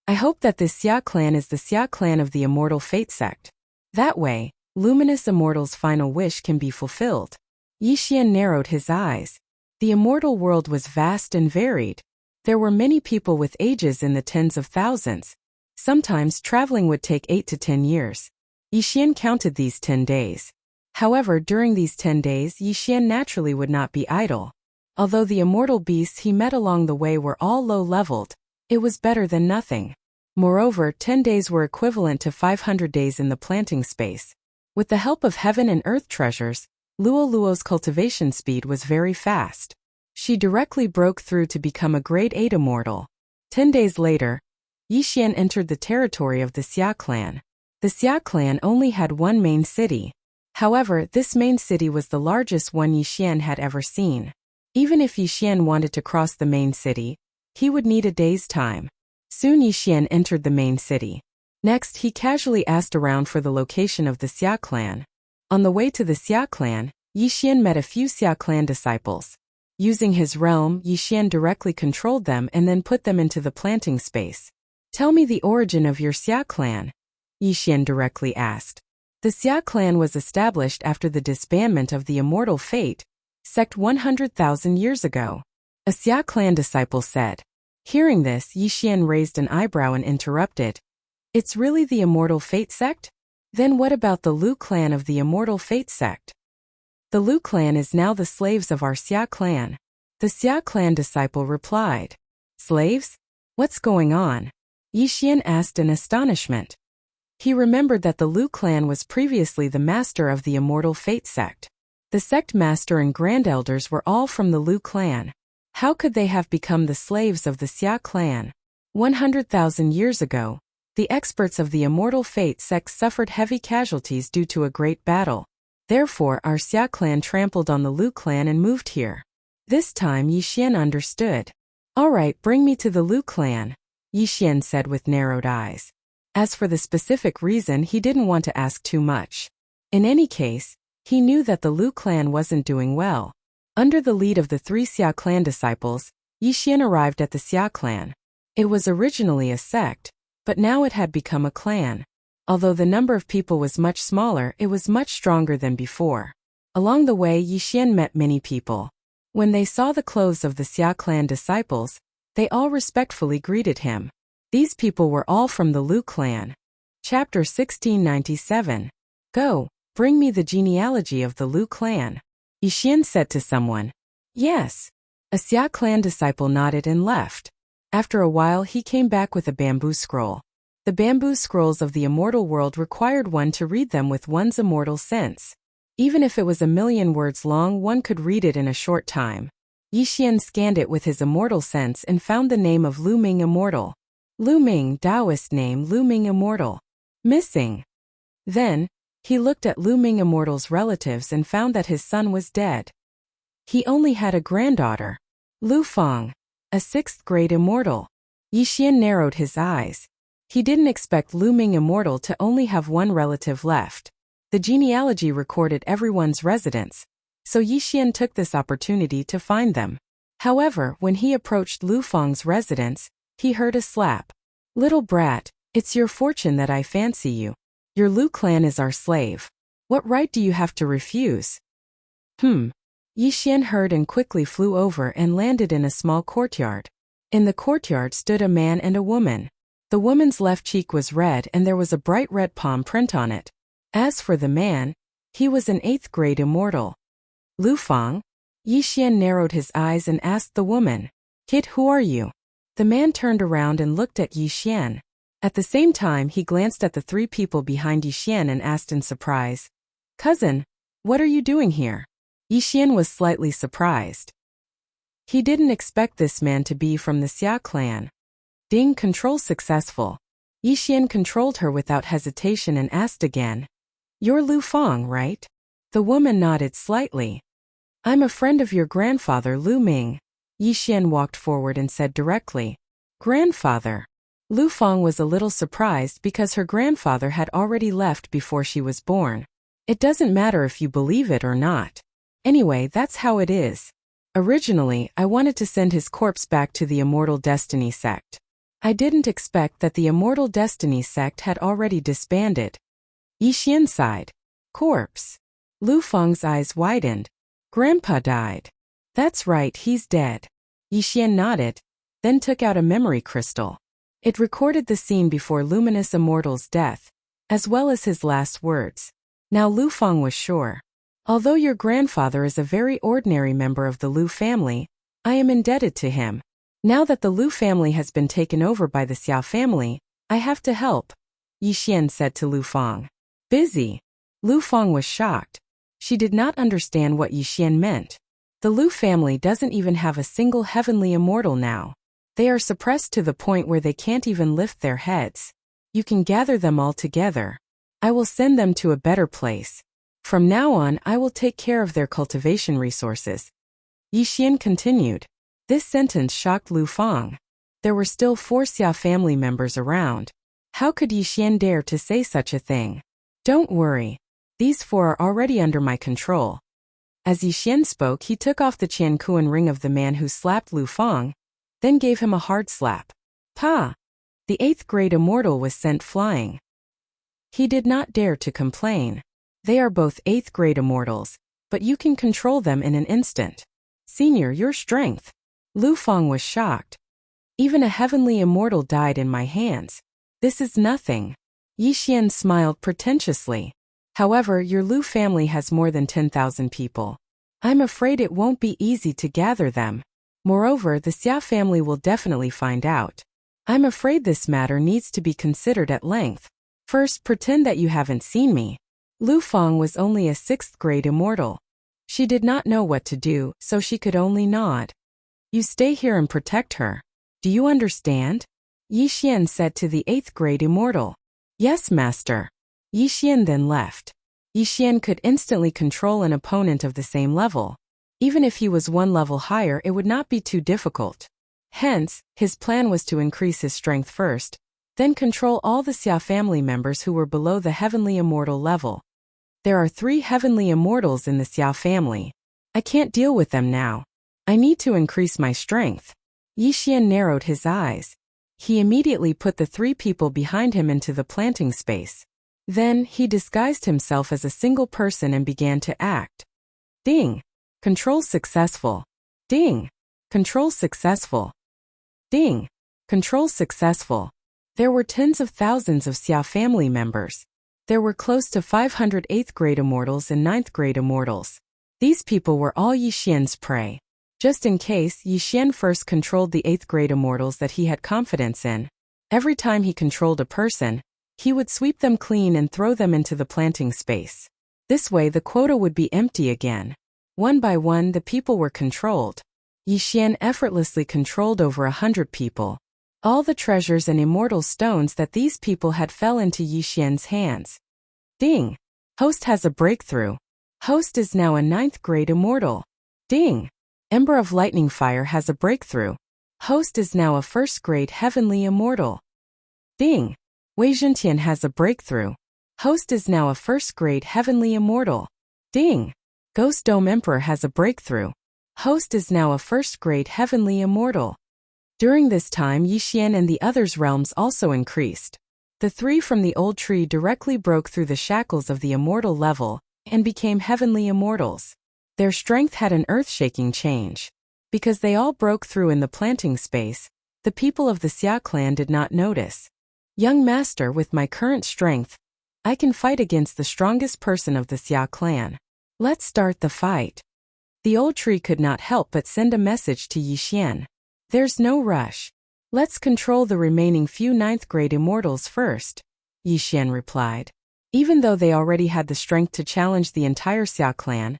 I hope that this Xia clan is the Xia clan of the Immortal Fate sect. That way, Luminous Immortal's final wish can be fulfilled. Yixian narrowed his eyes. The immortal world was vast and varied. There were many people with ages in the tens of thousands. Sometimes traveling would take 8 to 10 years. Yixian counted these 10 days. However, during these 10 days, Yixian naturally would not be idle. Although the immortal beasts he met along the way were all low-leveled, it was better than nothing. Moreover, 10 days were equivalent to 500 days in the planting space. With the help of heaven and earth treasures, Luo Luo's cultivation speed was very fast. She directly broke through to become a Grade 8 immortal. 10 days later, Yixian entered the territory of the Xia clan. The Xia clan only had one main city. However, this main city was the largest one Yixian had ever seen. Even if Yixian wanted to cross the main city, he would need a day's time. Soon Yixian entered the main city. Next, he casually asked around for the location of the Xia clan. On the way to the Xia clan, Yixian met a few Xia clan disciples. Using his realm, Yixian directly controlled them and then put them into the planting space. Tell me the origin of your Xia clan, Yixian directly asked. The Xia clan was established after the disbandment of the Immortal Fate sect 100,000 years ago. A Xia clan disciple said. Hearing this, Yixian raised an eyebrow and interrupted. It's really the Immortal Fate sect? Then what about the Lu clan of the Immortal Fate sect? The Lu clan is now the slaves of our Xia clan. The Xia clan disciple replied. Slaves? What's going on? Yixian asked in astonishment. He remembered that the Lu clan was previously the master of the Immortal Fate sect. The sect master and grand elders were all from the Lu clan. How could they have become the slaves of the Xia clan? 100,000 years ago, the experts of the Immortal Fate sect suffered heavy casualties due to a great battle. Therefore, our Xia clan trampled on the Lu clan and moved here. This time Yixian understood. Alright, bring me to the Lu clan, Yixian said with narrowed eyes. As for the specific reason, he didn't want to ask too much. In any case, he knew that the Lu clan wasn't doing well. Under the lead of the 3 Xia clan disciples, Yixian arrived at the Xia clan. It was originally a sect, but now it had become a clan. Although the number of people was much smaller, it was much stronger than before. Along the way, Yixian met many people. When they saw the clothes of the Xia clan disciples, they all respectfully greeted him. These people were all from the Lu clan. Chapter 1697. Go, bring me the genealogy of the Lu clan, Yixian said to someone. Yes. A Xia clan disciple nodded and left. After a while he came back with a bamboo scroll. The bamboo scrolls of the immortal world required one to read them with one's immortal sense. Even if it was 1,000,000 words long, one could read it in a short time. Yixian scanned it with his immortal sense and found the name of Lu Ming Immortal. Lu Ming, Taoist name Lu Ming Immortal. Missing. Then, he looked at Lu Ming Immortal's relatives and found that his son was dead. He only had a granddaughter, Lu Fang, a 6th grade immortal. Yixian narrowed his eyes. He didn't expect Lu Ming Immortal to only have one relative left. The genealogy recorded everyone's residence, so Yixian took this opportunity to find them. However, when he approached Lu Fang's residence, he heard a slap. Little brat, it's your fortune that I fancy you. Your Lu clan is our slave. What right do you have to refuse? Yixian heard and quickly flew over and landed in a small courtyard. In the courtyard stood a man and a woman. The woman's left cheek was red and there was a bright red palm print on it. As for the man, he was an 8th grade immortal. Lu Fang? Yixian narrowed his eyes and asked the woman. Kid, who are you? The man turned around and looked at Yixian. At the same time, he glanced at the 3 people behind Yixian and asked in surprise. Cousin, what are you doing here? Yixian was slightly surprised. He didn't expect this man to be from the Xia clan. Ding, control successful. Yixian controlled her without hesitation and asked again. You're Lu Fang, right? The woman nodded slightly. I'm a friend of your grandfather Lu Ming. Yixian walked forward and said directly. Grandfather. Lu Fang was a little surprised because her grandfather had already left before she was born. It doesn't matter if you believe it or not. Anyway, that's how it is. Originally, I wanted to send his corpse back to the Immortal Destiny sect. I didn't expect that the Immortal Destiny sect had already disbanded. Yixian sighed. Corpse. Lu Fang's eyes widened. Grandpa died. That's right, he's dead. Yixian nodded, then took out a memory crystal. It recorded the scene before Luminous Immortal's death, as well as his last words. Now Lu Fang was sure. Although your grandfather is a very ordinary member of the Lu family, I am indebted to him. Now that the Lu family has been taken over by the Xiao family, I have to help, Yixian said to Lu Fang. Busy. Lu Fang was shocked. She did not understand what Yixian meant. The Lu family doesn't even have a single heavenly immortal now. They are suppressed to the point where they can't even lift their heads. You can gather them all together. I will send them to a better place. From now on, I will take care of their cultivation resources. Yixian continued. This sentence shocked Lu Fang. There were still 4 Xia family members around. How could Yixian dare to say such a thing? Don't worry. These 4 are already under my control. As Yixian spoke, he took off the Qiankuan ring of the man who slapped Lu Fang, then gave him a hard slap. Pa! The 8th grade immortal was sent flying. He did not dare to complain. They are both 8th grade immortals, but you can control them in an instant. Senior, your strength. Lu Fang was shocked. Even a heavenly immortal died in my hands. This is nothing. Yixian smiled pretentiously. However, your Lu family has more than 10,000 people. I'm afraid it won't be easy to gather them. Moreover, the Xia family will definitely find out. I'm afraid this matter needs to be considered at length. First, pretend that you haven't seen me. Lu Fang was only a 6th grade immortal. She did not know what to do, so she could only nod. You stay here and protect her. Do you understand? Yixian said to the 8th grade immortal. Yes, master. Yixian then left. Yixian could instantly control an opponent of the same level. Even if he was 1 level higher, it would not be too difficult. Hence, his plan was to increase his strength first, then control all the Xia family members who were below the heavenly immortal level. There are 3 heavenly immortals in the Xia family. I can't deal with them now. I need to increase my strength. Yixian narrowed his eyes. He immediately put the 3 people behind him into the planting space. Then, he disguised himself as a single person and began to act. Ding! Control successful. Ding! Control successful. Ding! Control successful. There were tens of thousands of Xia family members. There were close to 500 8th grade immortals and 9th grade immortals. These people were all Yixian's prey. Just in case, Yixian first controlled the 8th grade immortals that he had confidence in. Every time he controlled a person, he would sweep them clean and throw them into the planting space. This way the quota would be empty again. One by one the people were controlled. Yixian effortlessly controlled over 100 people. All the treasures and immortal stones that these people had fell into Yixian's hands. Ding! Host has a breakthrough. Host is now a 9th grade immortal. Ding! Ember of Lightning Fire has a breakthrough. Host is now a 1st grade heavenly immortal. Ding! Wei Zhentian has a breakthrough. Host is now a 1st grade heavenly immortal. Ding! Ghost Dome Emperor has a breakthrough. Host is now a 1st grade heavenly immortal. During this time, Yixian and the others' realms also increased. The 3 from the old tree directly broke through the shackles of the immortal level and became heavenly immortals. Their strength had an earth-shaking change. Because they all broke through in the planting space, the people of the Xia clan did not notice. Young master, with my current strength, I can fight against the strongest person of the Xia clan. Let's start the fight. The old tree could not help but send a message to Yixian. There's no rush. Let's control the remaining few 9th grade immortals first, Yixian replied. Even though they already had the strength to challenge the entire Xia clan,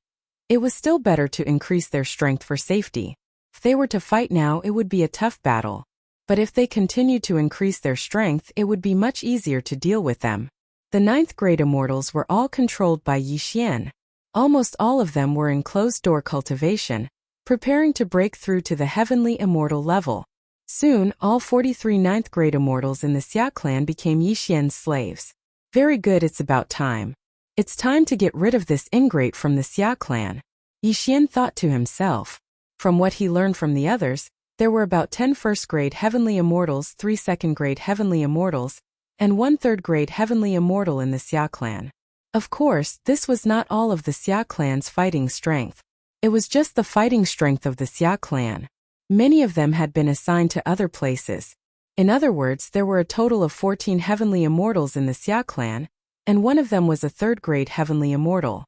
it was still better to increase their strength for safety. If they were to fight now, it would be a tough battle. But if they continued to increase their strength, it would be much easier to deal with them. The 9th grade immortals were all controlled by Yi Xian. Almost all of them were in closed-door cultivation, preparing to break through to the heavenly immortal level. Soon, all 43 9th grade immortals in the Xia clan became Yi Xian's slaves. Very good, it's about time. It's time to get rid of this ingrate from the Xia clan. Yi Xian thought to himself. From what he learned from the others, there were about 10 first grade heavenly immortals, 3 second grade heavenly immortals, and 1 third grade heavenly immortal in the Xia clan. Of course, this was not all of the Xia clan's fighting strength. It was just the fighting strength of the Xia clan. Many of them had been assigned to other places. In other words, there were a total of 14 heavenly immortals in the Xia clan, and one of them was a third grade heavenly immortal.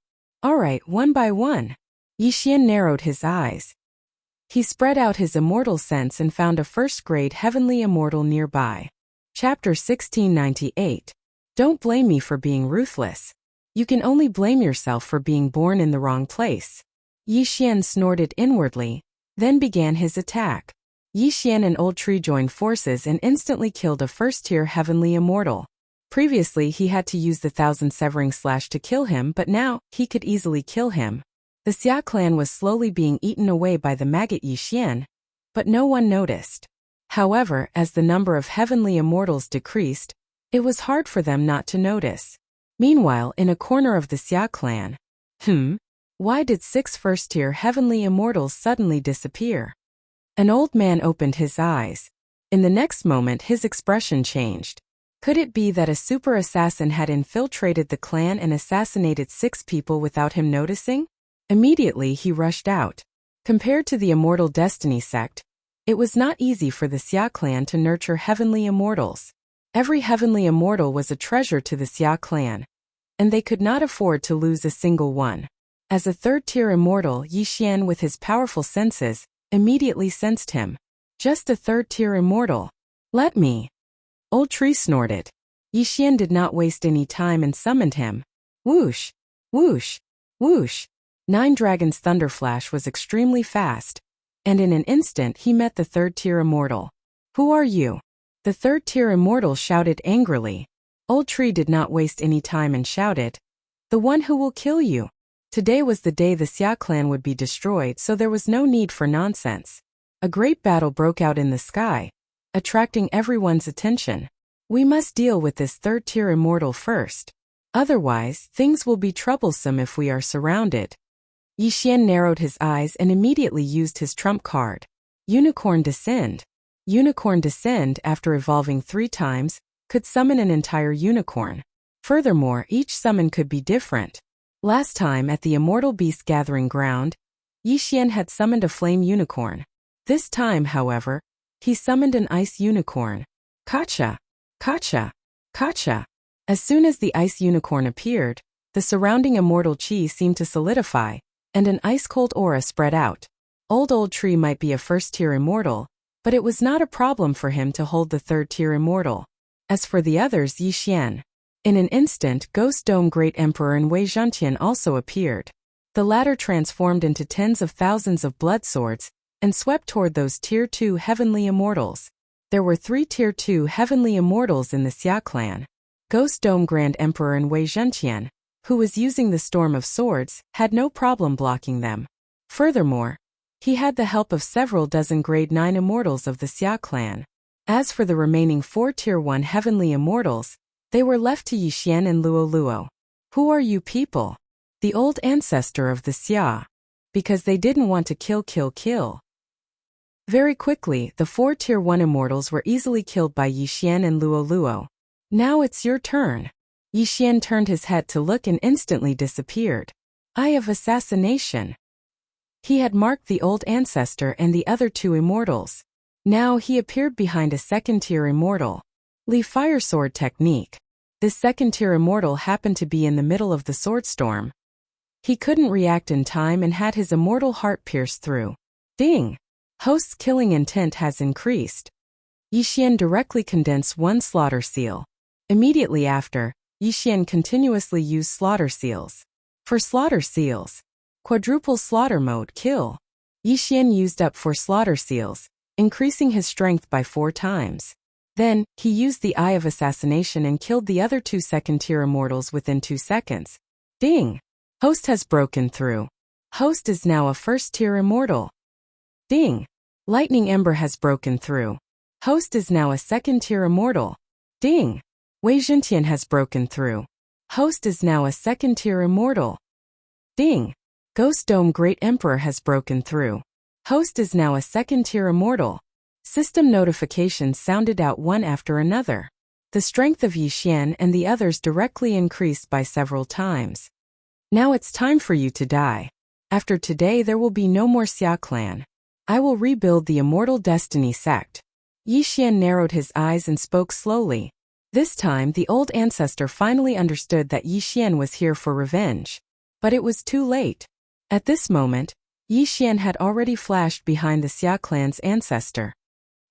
Alright, one by one. Yi Xian narrowed his eyes. He spread out his immortal sense and found a first grade heavenly immortal nearby. Chapter 1698. Don't blame me for being ruthless. You can only blame yourself for being born in the wrong place. Yi Xian snorted inwardly, then began his attack. Yi Xian and Old Tree joined forces and instantly killed a first-tier heavenly immortal. Previously he had to use the 1000 severing slash to kill him, but now he could easily kill him. The Xia clan was slowly being eaten away by the maggot Yi Xian, but no one noticed. However, as the number of heavenly immortals decreased, it was hard for them not to notice. Meanwhile, in a corner of the Xia clan, why did 6 first-tier heavenly immortals suddenly disappear? An old man opened his eyes. In the next moment his expression changed. Could it be that a super assassin had infiltrated the clan and assassinated 6 people without him noticing? Immediately he rushed out. Compared to the Immortal Destiny sect, it was not easy for the Xia clan to nurture heavenly immortals. Every heavenly immortal was a treasure to the Xia clan, and they could not afford to lose a single one. As a third-tier immortal, Yi Xian with his powerful senses immediately sensed him. Just a third-tier immortal. Let me. Old Tree snorted. Yi Xian did not waste any time and summoned him. Whoosh! Whoosh! Whoosh! 9 Dragons Thunderflash was extremely fast, and in an instant he met the third-tier immortal. Who are you? The third-tier immortal shouted angrily. Old Tree did not waste any time and shouted, the one who will kill you. Today was the day the Xia clan would be destroyed, so there was no need for nonsense. A great battle broke out in the sky, attracting everyone's attention. We must deal with this third-tier immortal first. Otherwise, things will be troublesome if we are surrounded. Yi Xian narrowed his eyes and immediately used his trump card. Unicorn Descend. Unicorn Descend, after evolving 3 times, could summon an entire unicorn. Furthermore, each summon could be different. Last time at the Immortal Beast Gathering Ground, Yi Xian had summoned a flame unicorn. This time, however, he summoned an ice unicorn. Kacha! Kacha! Kacha! As soon as the ice unicorn appeared, the surrounding immortal chi seemed to solidify, and an ice-cold aura spread out. Old Tree might be a first-tier immortal, but it was not a problem for him to hold the third-tier immortal. As for the others, Yi Xian. In an instant, Ghost Dome Great Emperor and Wei Zhantian also appeared. The latter transformed into tens of thousands of blood swords and swept toward those Tier 2 heavenly immortals. There were 3 Tier 2 heavenly immortals in the Xia clan. Ghost Dome Grand Emperor and Wei Zhantian, who was using the Storm of Swords, had no problem blocking them. Furthermore, he had the help of several dozen Grade 9 immortals of the Xia clan. As for the remaining 4 Tier 1 heavenly immortals, they were left to Yi Xian and Luo Luo. Who are you people? The old ancestor of the Xia. Because they didn't want to kill. Very quickly, the 4 Tier 1 immortals were easily killed by Yi Xian and Luo Luo. Now it's your turn. Yi Xian turned his head to look and instantly disappeared. Eye of Assassination. He had marked the old ancestor and the other 2 immortals. Now he appeared behind a second-tier immortal. Li Fire Sword Technique. This second-tier immortal happened to be in the middle of the sword storm. He couldn't react in time and had his immortal heart pierced through. Ding! Host's killing intent has increased. Yi Xian directly condensed 1 slaughter seal. Immediately after, Yi Xian continuously used slaughter seals. For slaughter seals, quadruple slaughter mode kill. Yi Xian used up 4 slaughter seals, increasing his strength by 4 times. Then, he used the Eye of Assassination and killed the other 2 second-tier immortals within 2 seconds. Ding! Host has broken through. Host is now a first-tier immortal. Ding! Lightning Ember has broken through. Host is now a second-tier immortal. Ding! Wei Zhentian has broken through. Host is now a second-tier immortal. Ding! Ghost Dome Great Emperor has broken through. Host is now a second-tier immortal. System notifications sounded out one after another. The strength of Yi Xian and the others directly increased by several times. Now it's time for you to die. After today there will be no more Xia clan. I will rebuild the Immortal Destiny sect. Yi Xian narrowed his eyes and spoke slowly. This time the old ancestor finally understood that Yi Xian was here for revenge. But it was too late. At this moment, Yi Xian had already flashed behind the Xia clan's ancestor.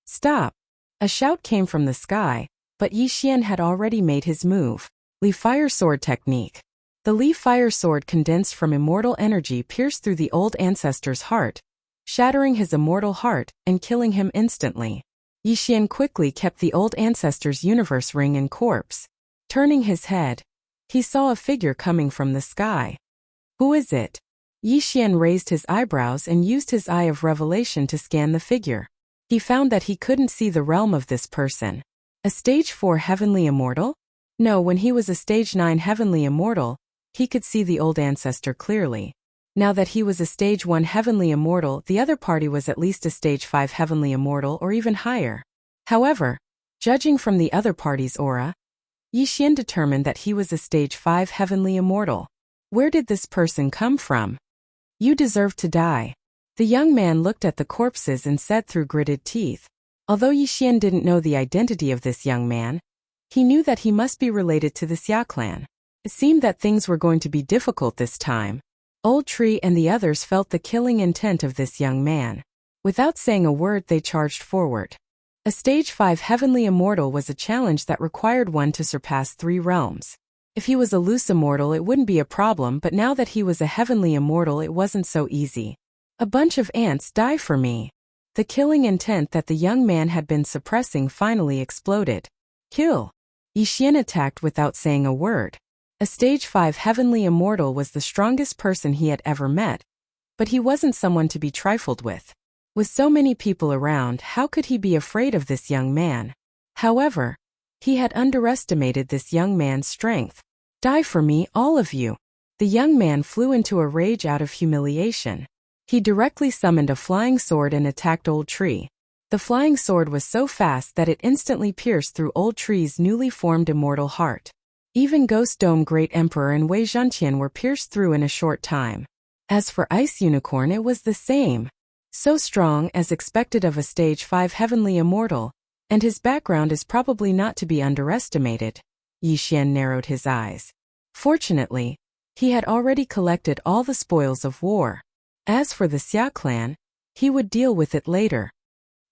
Stop! A shout came from the sky, but Yi Xian had already made his move. Li Fire Sword Technique. The Li Fire Sword condensed from immortal energy pierced through the old ancestor's heart, shattering his immortal heart and killing him instantly. Yi Xian quickly kept the old ancestor's universe ring and corpse. Turning his head, he saw a figure coming from the sky. Who is it? Yi Xian raised his eyebrows and used his Eye of Revelation to scan the figure. He found that he couldn't see the realm of this person. A Stage 4 Heavenly Immortal? No, when he was a Stage 9 Heavenly Immortal, he could see the old ancestor clearly. Now that he was a Stage 1 Heavenly Immortal, the other party was at least a Stage 5 Heavenly Immortal or even higher. However, judging from the other party's aura, Yi Xian determined that he was a Stage 5 Heavenly Immortal. Where did this person come from? You deserve to die. The young man looked at the corpses and said through gritted teeth. Although Yi Xian didn't know the identity of this young man, he knew that he must be related to the Xia clan. It seemed that things were going to be difficult this time. Old Tree and the others felt the killing intent of this young man. Without saying a word, they charged forward. A Stage 5 Heavenly Immortal was a challenge that required one to surpass 3 realms. If he was a loose immortal it wouldn't be a problem, but now that he was a Heavenly Immortal it wasn't so easy. A bunch of ants, die for me. The killing intent that the young man had been suppressing finally exploded. Kill! Yi Xian attacked without saying a word. A Stage 5 Heavenly Immortal was the strongest person he had ever met, but he wasn't someone to be trifled with. With so many people around, how could he be afraid of this young man? However, he had underestimated this young man's strength. Die for me, all of you! The young man flew into a rage out of humiliation. He directly summoned a flying sword and attacked Old Tree. The flying sword was so fast that it instantly pierced through Old Tree's newly formed immortal heart. Even Ghost Dome Great Emperor and Wei Zhentian were pierced through in a short time. As for Ice Unicorn, it was the same. So strong as expected of a Stage 5 Heavenly Immortal, and his background is probably not to be underestimated. Yi Xian narrowed his eyes. Fortunately, he had already collected all the spoils of war. As for the Xia clan, he would deal with it later.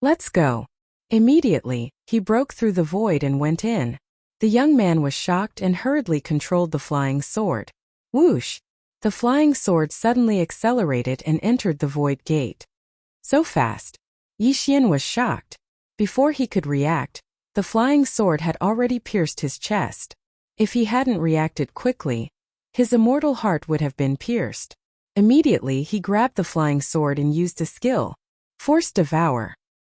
Let's go. Immediately, he broke through the void and went in. The young man was shocked and hurriedly controlled the flying sword. Whoosh! The flying sword suddenly accelerated and entered the void gate. So fast. Yi Xian was shocked. Before he could react, the flying sword had already pierced his chest. If he hadn't reacted quickly, his immortal heart would have been pierced. Immediately he grabbed the flying sword and used a skill. Force Devour.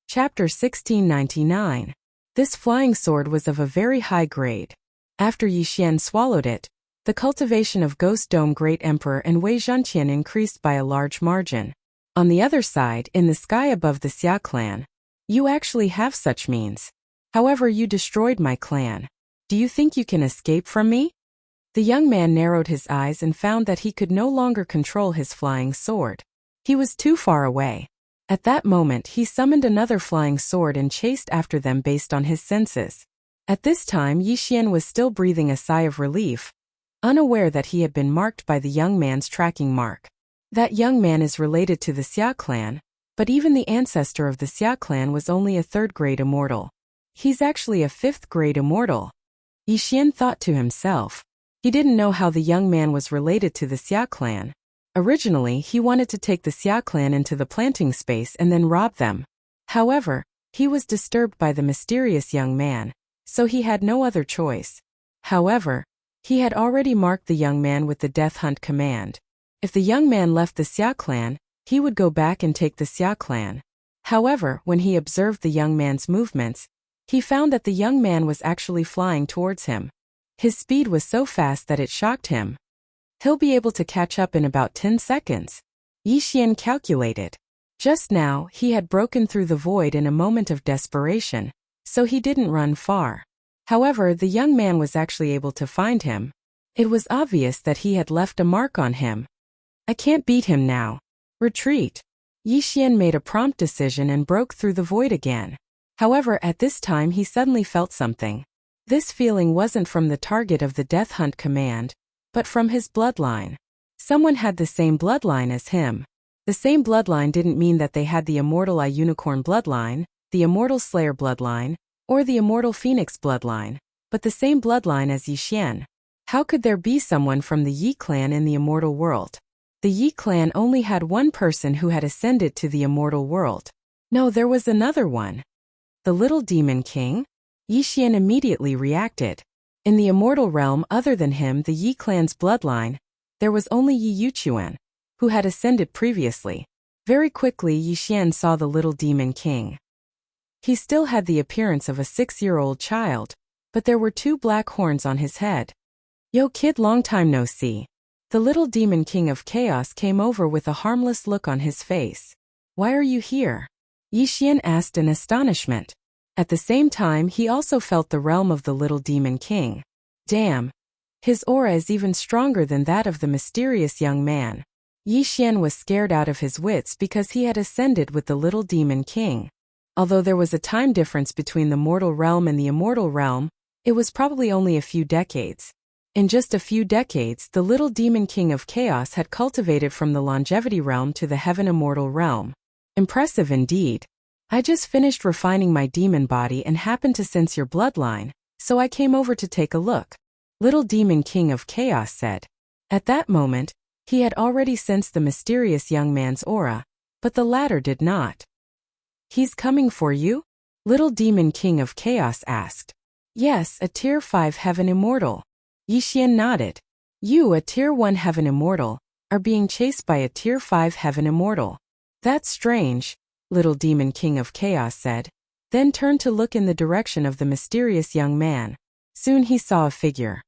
Chapter 1699. This flying sword was of a very high grade. After Yi Xian swallowed it, the cultivation of Ghost Dome Great Emperor and Wei Zhentian increased by a large margin. On the other side, in the sky above the Xia clan, you actually have such means. However, you destroyed my clan. Do you think you can escape from me? The young man narrowed his eyes and found that he could no longer control his flying sword. He was too far away. At that moment he summoned another flying sword and chased after them based on his senses. At this time Yi Xian was still breathing a sigh of relief, unaware that he had been marked by the young man's tracking mark. That young man is related to the Xia clan, but even the ancestor of the Xia clan was only a 3rd-grade immortal. He's actually a 5th-grade immortal. Yi Xian thought to himself. He didn't know how the young man was related to the Xia clan. Originally, he wanted to take the Xia clan into the planting space and then rob them. However, he was disturbed by the mysterious young man, so he had no other choice. However, he had already marked the young man with the death hunt command. If the young man left the Xia clan, he would go back and take the Xia clan. However, when he observed the young man's movements, he found that the young man was actually flying towards him. His speed was so fast that it shocked him. He'll be able to catch up in about 10 seconds. Yi Xian calculated. Just now, he had broken through the void in a moment of desperation, so he didn't run far. However, the young man was actually able to find him. It was obvious that he had left a mark on him. I can't beat him now. Retreat. Yi Xian made a prompt decision and broke through the void again. However, at this time he suddenly felt something. This feeling wasn't from the target of the death hunt command, but from his bloodline. Someone had the same bloodline as him. The same bloodline didn't mean that they had the Immortal Eye Unicorn bloodline, the Immortal Slayer bloodline, or the Immortal Phoenix bloodline, but the same bloodline as Yi Xian. How could there be someone from the Yi clan in the immortal world? The Yi clan only had one person who had ascended to the immortal world. No, there was another one. The little demon king? Yi Xian immediately reacted. In the immortal realm other than him, the Yi clan's bloodline, there was only Yi Yuchuan, who had ascended previously. Very quickly Yi Xian saw the little demon king. He still had the appearance of a 6-year-old child, but there were 2 black horns on his head. Yo kid, long time no see. The little demon king of chaos came over with a harmless look on his face. Why are you here? Yi Xian asked in astonishment. At the same time he also felt the realm of the little demon king. Damn. His aura is even stronger than that of the mysterious young man. Yi Xian was scared out of his wits because he had ascended with the little demon king. Although there was a time difference between the mortal realm and the immortal realm, it was probably only a few decades. In just a few decades, the little demon king of chaos had cultivated from the longevity realm to the heaven immortal realm. Impressive indeed. I just finished refining my demon body and happened to sense your bloodline, so I came over to take a look. Little demon king of chaos said. At that moment, he had already sensed the mysterious young man's aura, but the latter did not. He's coming for you? Little demon king of chaos asked. Yes, a tier 5 heaven immortal. Yi Xian nodded. You, a tier 1 heaven immortal, are being chased by a tier 5 heaven immortal. That's strange, little demon king of chaos said, then turned to look in the direction of the mysterious young man. Soon he saw a figure.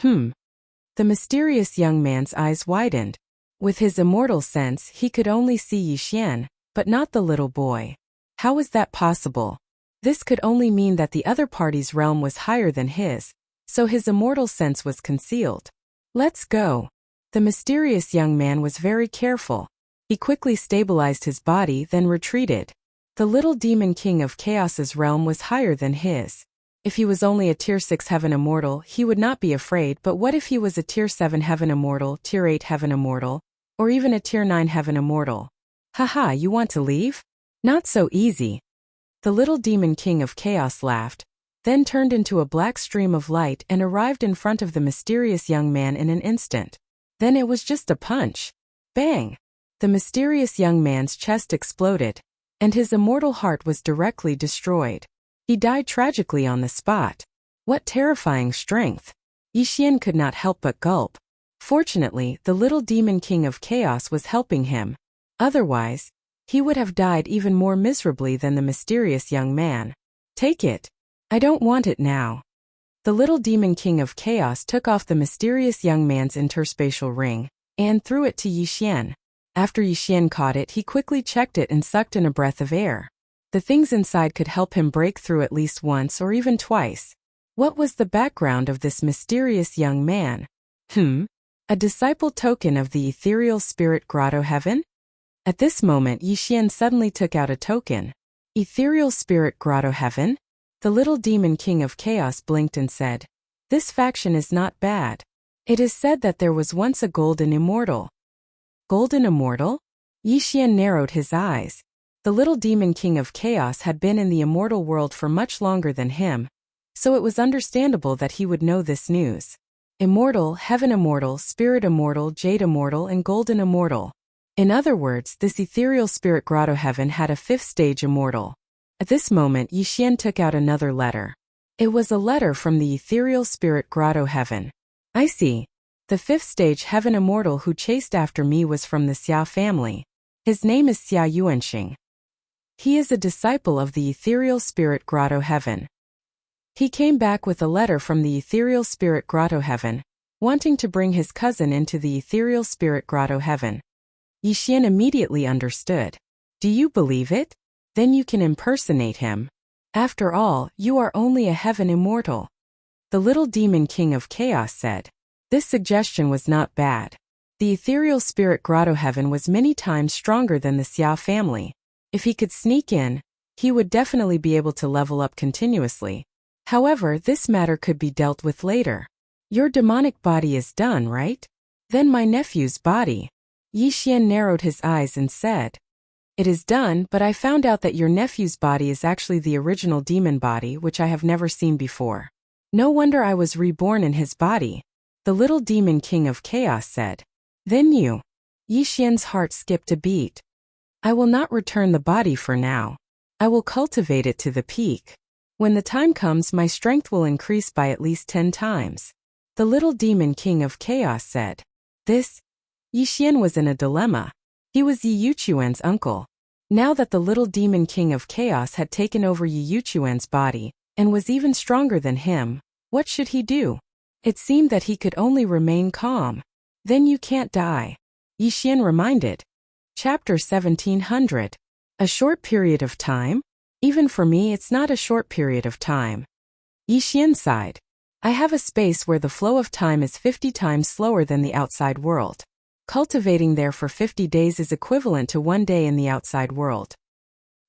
The mysterious young man's eyes widened. With his immortal sense he could only see Yi Xian, but not the little boy. How was that possible? This could only mean that the other party's realm was higher than his, so his immortal sense was concealed. Let's go. The mysterious young man was very careful. He quickly stabilized his body, then retreated. The little demon king of chaos's realm was higher than his. If he was only a tier 6 heaven immortal, he would not be afraid, but what if he was a tier 7 heaven immortal, tier 8 heaven immortal, or even a tier 9 heaven immortal? Haha, you want to leave? Not so easy. The little demon king of chaos laughed, then turned into a black stream of light and arrived in front of the mysterious young man in an instant. Then it was just a punch. Bang! The mysterious young man's chest exploded, and his immortal heart was directly destroyed. He died tragically on the spot. What terrifying strength! Yi Xian could not help but gulp. Fortunately, the little demon king of chaos was helping him. Otherwise, he would have died even more miserably than the mysterious young man. Take it. I don't want it now. The little demon king of chaos took off the mysterious young man's interspatial ring and threw it to Yi Xian. After Yi Xian caught it, he quickly checked it and sucked in a breath of air. The things inside could help him break through at least once or even twice. What was the background of this mysterious young man? A disciple token of the ethereal spirit grotto heaven? At this moment Yi Xian suddenly took out a token. Ethereal spirit grotto heaven? The little demon king of chaos blinked and said, "This faction is not bad. It is said that there was once a golden immortal." Golden immortal? Yi Xian narrowed his eyes. The little demon king of chaos had been in the immortal world for much longer than him, so it was understandable that he would know this news. Immortal, heaven immortal, spirit immortal, jade immortal, and golden immortal. In other words, this ethereal spirit grotto heaven had a 5th stage immortal. At this moment, Yixian took out another letter. It was a letter from the ethereal spirit grotto heaven. I see. The 5th stage heaven immortal who chased after me was from the Xia family. His name is Xia Yuanxing. He is a disciple of the ethereal spirit grotto heaven. He came back with a letter from the ethereal spirit grotto heaven, wanting to bring his cousin into the ethereal spirit grotto heaven. Yixian immediately understood. Do you believe it? Then you can impersonate him. After all, you are only a heaven immortal. The little demon king of chaos said. This suggestion was not bad. The ethereal spirit grotto heaven was many times stronger than the Xia family. If he could sneak in, he would definitely be able to level up continuously. However, this matter could be dealt with later. Your demonic body is done, right? Then my nephew's body. Yixian narrowed his eyes and said, It is done, but I found out that your nephew's body is actually the original demon body, which I have never seen before. No wonder I was reborn in his body. The little demon king of chaos said. Then you. Yixian's heart skipped a beat. I will not return the body for now. I will cultivate it to the peak. When the time comes, my strength will increase by at least 10 times. The little demon king of chaos said. This? Yixian was in a dilemma. He was Yi Yuquan's uncle. Now that the little demon king of chaos had taken over Yi Yuquan's body, and was even stronger than him, what should he do? It seemed that he could only remain calm. Then you can't die. Yixian reminded. Chapter 1700. A short period of time? Even for me it's not a short period of time. Yixian sighed. I have a space where the flow of time is 50 times slower than the outside world. Cultivating there for 50 days is equivalent to 1 day in the outside world.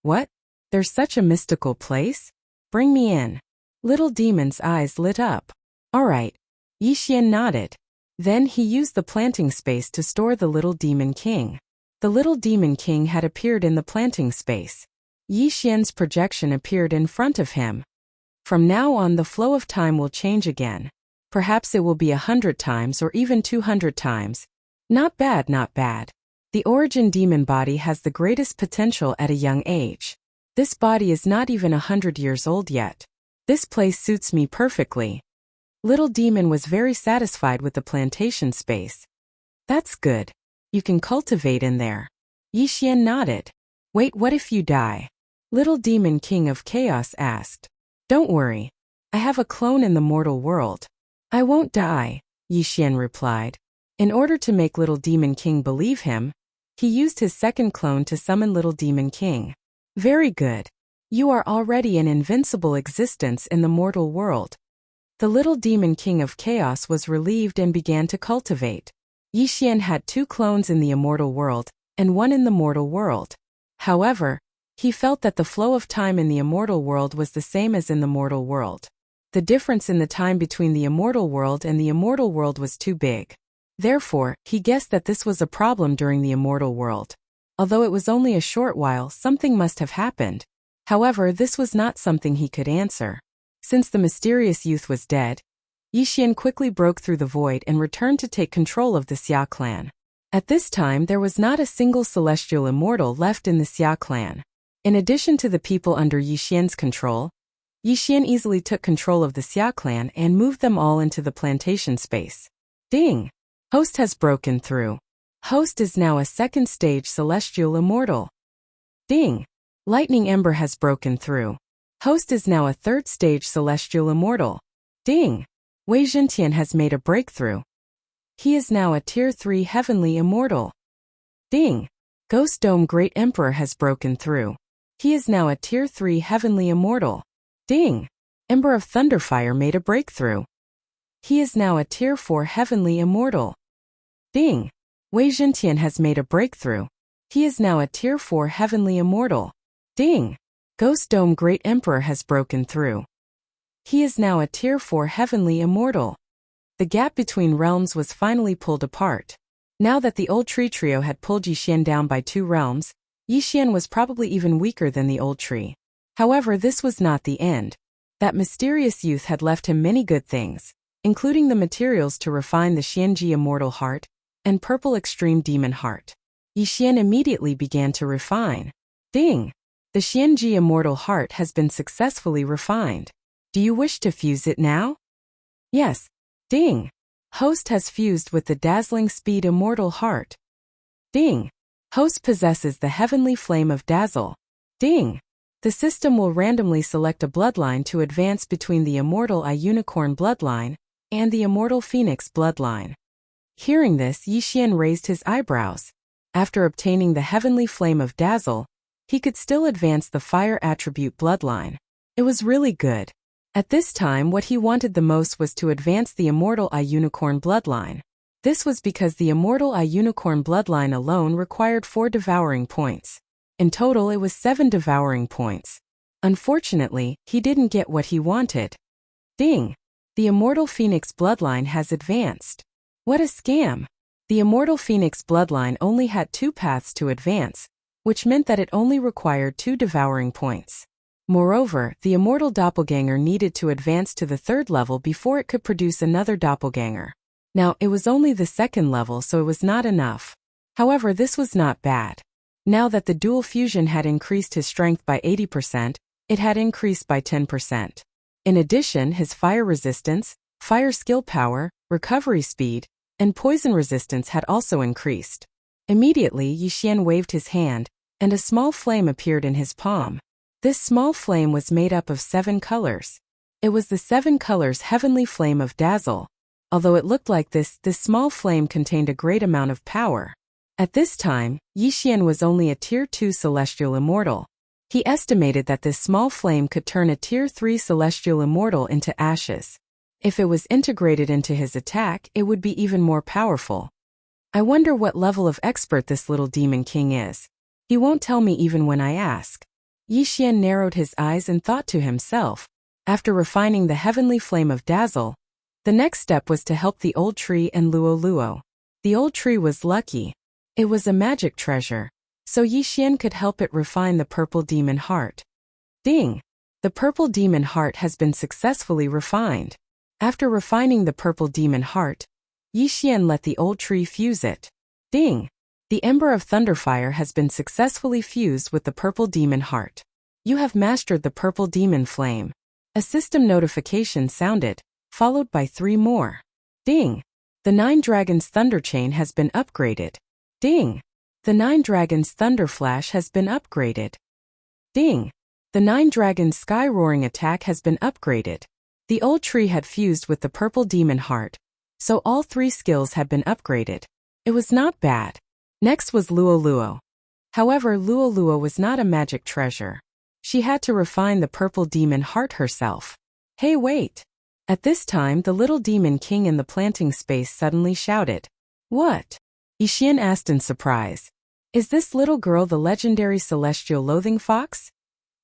What? There's such a mystical place? Bring me in. Little demon's eyes lit up. All right. Yixian nodded. Then he used the planting space to store the little demon king. The little demon king had appeared in the planting space. Yixian's projection appeared in front of him. From now on the flow of time will change again. Perhaps it will be 100 times or even 200 times. Not bad, not bad. The origin demon body has the greatest potential at a young age. This body is not even 100 years old yet. This place suits me perfectly. Little demon was very satisfied with the plantation space. That's good. You can cultivate in there. Yixian nodded. Wait, what if you die? Little demon king of chaos asked. Don't worry. I have a clone in the mortal world. I won't die, Yixian replied. In order to make little demon king believe him, he used his second clone to summon little demon king. Very good. You are already an invincible existence in the mortal world. The little demon king of chaos was relieved and began to cultivate. Yixian had 2 clones in the immortal world, and 1 in the mortal world. However, he felt that the flow of time in the immortal world was the same as in the mortal world. The difference in the time between the immortal world and the immortal world was too big. Therefore, he guessed that this was a problem during the immortal world. Although it was only a short while, something must have happened. However, this was not something he could answer. Since the mysterious youth was dead, Yixian quickly broke through the void and returned to take control of the Xia clan. At this time there was not a single celestial immortal left in the Xia clan. In addition to the people under Yixian's control, Yixian easily took control of the Xia clan and moved them all into the plantation space. Ding! Host has broken through. Host is now a 2nd stage celestial immortal. Ding! Lightning Ember has broken through. Host is now a 3rd stage celestial immortal. Ding! Wei Zhentian has made a breakthrough. He is now a Tier 3 heavenly immortal. Ding! Ghost Dome Great Emperor has broken through. He is now a Tier 3 heavenly immortal. Ding! Ember of Thunderfire made a breakthrough. He is now a Tier 4 heavenly immortal. Ding! Wei Zhentian has made a breakthrough. He is now a Tier 4 heavenly immortal. Ding! Ghost Dome Great Emperor has broken through. He is now a Tier 4 heavenly immortal. The gap between realms was finally pulled apart. Now that the old tree trio had pulled Yixian down by 2 realms, Yixian was probably even weaker than the old tree. However, this was not the end. That mysterious youth had left him many good things, including the materials to refine the Xianji Immortal Heart and Purple Extreme Demon Heart. Yixian immediately began to refine. Ding! The Xianji immortal heart has been successfully refined. Do you wish to fuse it now? Yes. Ding! Host has fused with the dazzling speed immortal heart. Ding! Host possesses the heavenly flame of dazzle. Ding! The system will randomly select a bloodline to advance between the immortal unicorn bloodline and the immortal phoenix bloodline. Hearing this, Yixian raised his eyebrows. After obtaining the heavenly flame of dazzle, he could still advance the fire attribute bloodline. It was really good. At this time, what he wanted the most was to advance the immortal unicorn bloodline. This was because the immortal unicorn bloodline alone required 4 devouring points. In total, it was 7 devouring points. Unfortunately, he didn't get what he wanted. Ding! The immortal phoenix bloodline has advanced. What a scam! The immortal phoenix bloodline only had 2 paths to advance, which meant that it only required 2 devouring points. Moreover, the immortal doppelganger needed to advance to the 3rd level before it could produce another doppelganger. Now, it was only the 2nd level, so it was not enough. However, this was not bad. Now that the dual fusion had increased his strength by 80%, it had increased by 10%. In addition, his fire resistance, fire skill power, recovery speed, and poison resistance had also increased. Immediately, Yixian waved his hand, and a small flame appeared in his palm. This small flame was made up of 7 colors. It was the 7 colors heavenly flame of dazzle. Although it looked like this small flame contained a great amount of power. At this time, Yixian was only a Tier 2 celestial immortal. He estimated that this small flame could turn a Tier 3 celestial immortal into ashes. If it was integrated into his attack, it would be even more powerful. I wonder what level of expert this little demon king is. He won't tell me even when I ask. Yixian narrowed his eyes and thought to himself. After refining the heavenly flame of dazzle, the next step was to help the old tree and Luo Luo. The old tree was lucky. It was a magic treasure, so Yixian could help it refine the purple demon heart. Ding! The purple demon heart has been successfully refined. After refining the purple demon heart, Yixian let the old tree fuse it. Ding! The ember of thunderfire has been successfully fused with the purple demon heart. You have mastered the purple demon flame. A system notification sounded, followed by 3 more. Ding! The 9 Dragons Thunder Chain has been upgraded. Ding! The 9 Dragons Thunder Flash has been upgraded. Ding! The 9 Dragons Sky Roaring Attack has been upgraded. The old tree had fused with the purple demon heart, so all 3 skills had been upgraded. It was not bad. Next was Luo Luo. However, Luo Luo was not a magic treasure. She had to refine the purple demon heart herself. Hey, wait! At this time, the little demon king in the planting space suddenly shouted. What? Yixian asked in surprise. Is this little girl the legendary celestial loathing fox?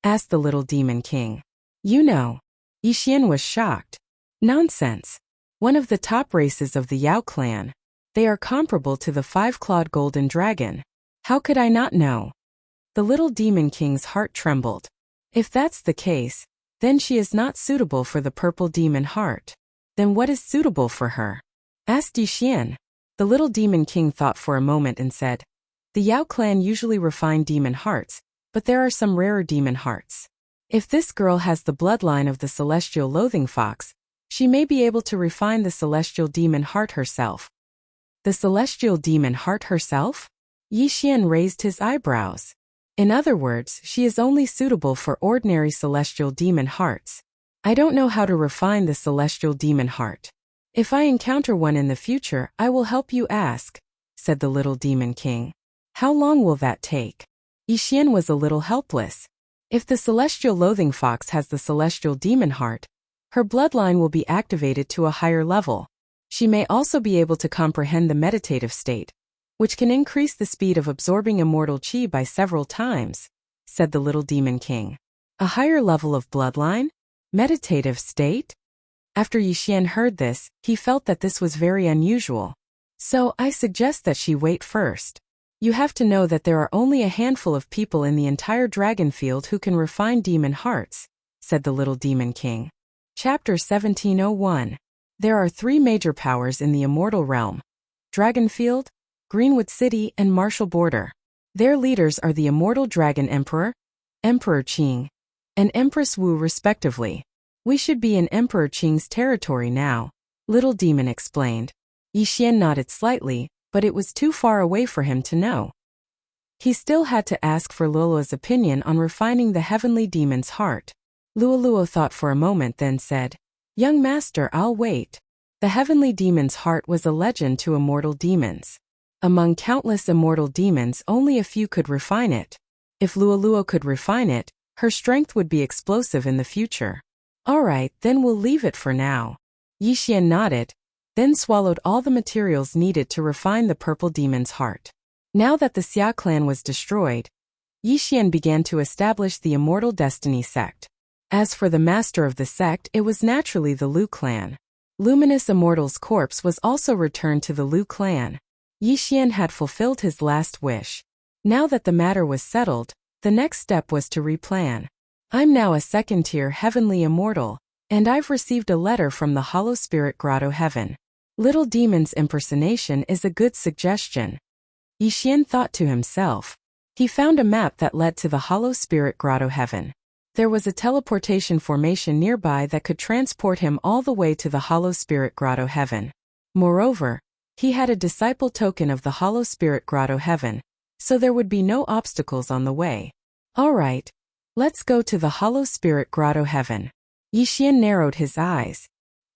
Asked the little demon king. You know. Yixian was shocked. Nonsense. One of the top races of the Yao clan. They are comparable to the 5-clawed golden dragon. How could I not know? The little demon king's heart trembled. If that's the case, then she is not suitable for the purple demon heart. Then what is suitable for her? Asked Yixian. The little demon king thought for a moment and said, the Yao clan usually refine demon hearts, but there are some rarer demon hearts. If this girl has the bloodline of the celestial loathing fox, she may be able to refine the celestial demon heart herself. The celestial demon heart herself? Yixian raised his eyebrows. In other words, she is only suitable for ordinary celestial demon hearts. I don't know how to refine the celestial demon heart. If I encounter one in the future, I will help you ask, said the little demon king. How long will that take? Yixian was a little helpless. If the celestial loathing fox has the celestial demon heart, her bloodline will be activated to a higher level. She may also be able to comprehend the meditative state, which can increase the speed of absorbing immortal chi by several times, said the little demon king. A higher level of bloodline? Meditative state? After Yixian heard this, he felt that this was very unusual. So, I suggest that she wait first. You have to know that there are only a handful of people in the entire dragon field who can refine demon hearts, said the little demon king. Chapter 1701. There are 3 major powers in the immortal realm. Dragon field, Greenwood City, and Marshall Border. Their leaders are the immortal Dragon Emperor, Emperor Qing, and Empress Wu respectively. We should be in Emperor Qing's territory now, Little Demon explained. Yi Xian nodded slightly, but it was too far away for him to know. He still had to ask for Luoluo's opinion on refining the heavenly demon's heart. Luoluo thought for a moment, then said, "Young master, I'll wait." The heavenly demon's heart was a legend to immortal demons. Among countless immortal demons, only a few could refine it. If Luoluo could refine it, her strength would be explosive in the future. "All right, then we'll leave it for now." Yi Xian nodded, then swallowed all the materials needed to refine the purple demon's heart. Now that the Xia clan was destroyed, Yi Xian began to establish the Immortal Destiny sect. As for the master of the sect, it was naturally the Lu clan. Luminous Immortal's corpse was also returned to the Lu clan. Yi Xian had fulfilled his last wish. Now that the matter was settled, the next step was to replan. I'm now a second-tier heavenly immortal, and I've received a letter from the Hollow Spirit Grotto Heaven. Little Demon's impersonation is a good suggestion. Yi Xian thought to himself. He found a map that led to the Hollow Spirit Grotto Heaven. There was a teleportation formation nearby that could transport him all the way to the Hollow Spirit Grotto Heaven. Moreover, he had a disciple token of the Hollow Spirit Grotto Heaven, so there would be no obstacles on the way. All right, let's go to the Hollow Spirit Grotto Heaven. Yi Xian narrowed his eyes.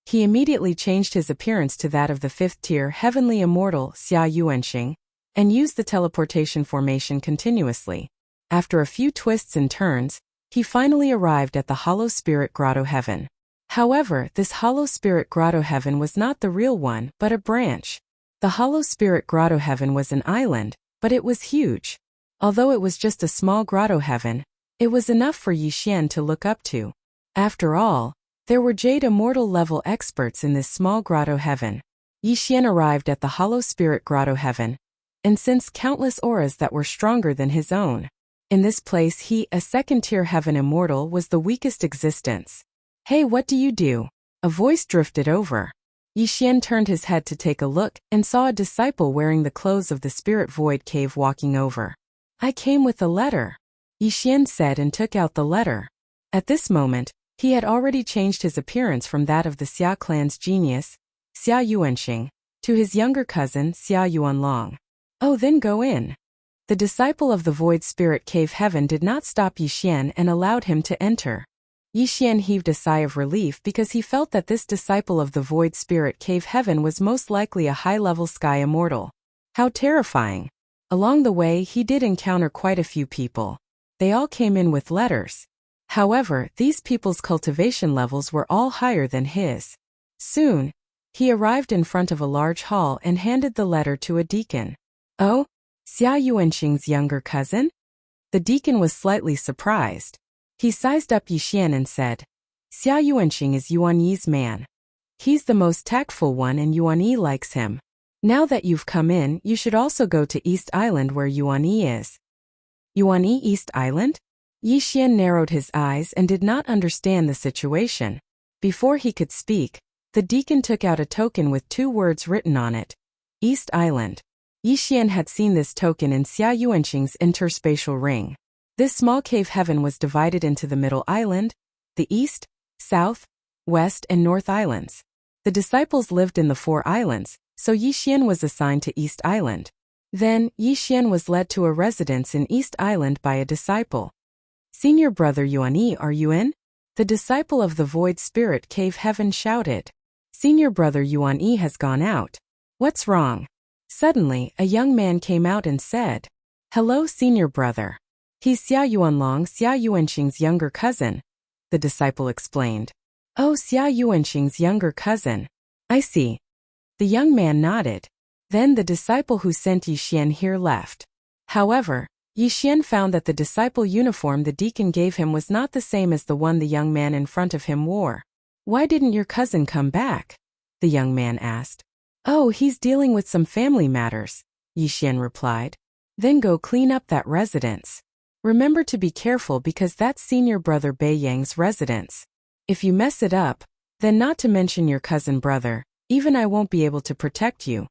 He immediately changed his appearance to that of the fifth-tier heavenly immortal Xia Yuanxing, and used the teleportation formation continuously. After a few twists and turns, he finally arrived at the Hollow Spirit Grotto Heaven. However, this Hollow Spirit Grotto Heaven was not the real one, but a branch. The Hollow Spirit Grotto Heaven was an island, but it was huge. Although it was just a small grotto heaven, it was enough for Yi Xian to look up to. After all, there were Jade Immortal level experts in this small grotto heaven. Yi Xian arrived at the Hollow Spirit Grotto Heaven, and sensed countless auras that were stronger than his own. In this place he, a second-tier heaven immortal, was the weakest existence. "Hey, what do you do?" A voice drifted over. Yi Xian turned his head to take a look, and saw a disciple wearing the clothes of the Spirit Void Cave walking over. "I came with a letter," Yi Xian said, and took out the letter. At this moment, he had already changed his appearance from that of the Xia clan's genius, Xia Yuanxing, to his younger cousin, Xia Yuanlong. "Oh, then go in." The disciple of the Void Spirit Cave Heaven did not stop Yi Xian and allowed him to enter. Yi Xian heaved a sigh of relief because he felt that this disciple of the Void Spirit Cave Heaven was most likely a high-level sky immortal. How terrifying. Along the way he did encounter quite a few people. They all came in with letters. However, these people's cultivation levels were all higher than his. Soon, he arrived in front of a large hall and handed the letter to a deacon. "Oh? Xia Yuanxing's younger cousin?" The deacon was slightly surprised. He sized up Yi Xian and said, "Xia Yuanxing is Yuan Yi's man. He's the most tactful one and Yuan Yi likes him. Now that you've come in, you should also go to East Island where Yuan Yi is." "Yuan Yi East Island?" Yi Xian narrowed his eyes and did not understand the situation. Before he could speak, the deacon took out a token with 2 words written on it. East Island. Yi Xian had seen this token in Xia Yuanxing's interspatial ring. This small cave heaven was divided into the middle island, the east, south, west, and north islands. The disciples lived in the 4 islands, so Yi Xian was assigned to East Island. Then, Yi Xian was led to a residence in East Island by a disciple. "Senior brother Yuan Yi, are you in?" The disciple of the Void Spirit Cave Heaven shouted. "Senior brother Yuan Yi has gone out. What's wrong?" Suddenly, a young man came out and said, "Hello, senior brother. He's Xia Yuanlong, Xia Yuanxing's younger cousin," the disciple explained. "Oh, Xia Yuanxing's younger cousin. I see." The young man nodded. Then the disciple who sent Yi Xian here left. However, Yi Xian found that the disciple uniform the deacon gave him was not the same as the one the young man in front of him wore. "Why didn't your cousin come back?" the young man asked. "Oh, he's dealing with some family matters," Yi Xian replied. "Then go clean up that residence. Remember to be careful because that's senior brother Bei Yang's residence. If you mess it up, then not to mention your cousin brother, even I won't be able to protect you."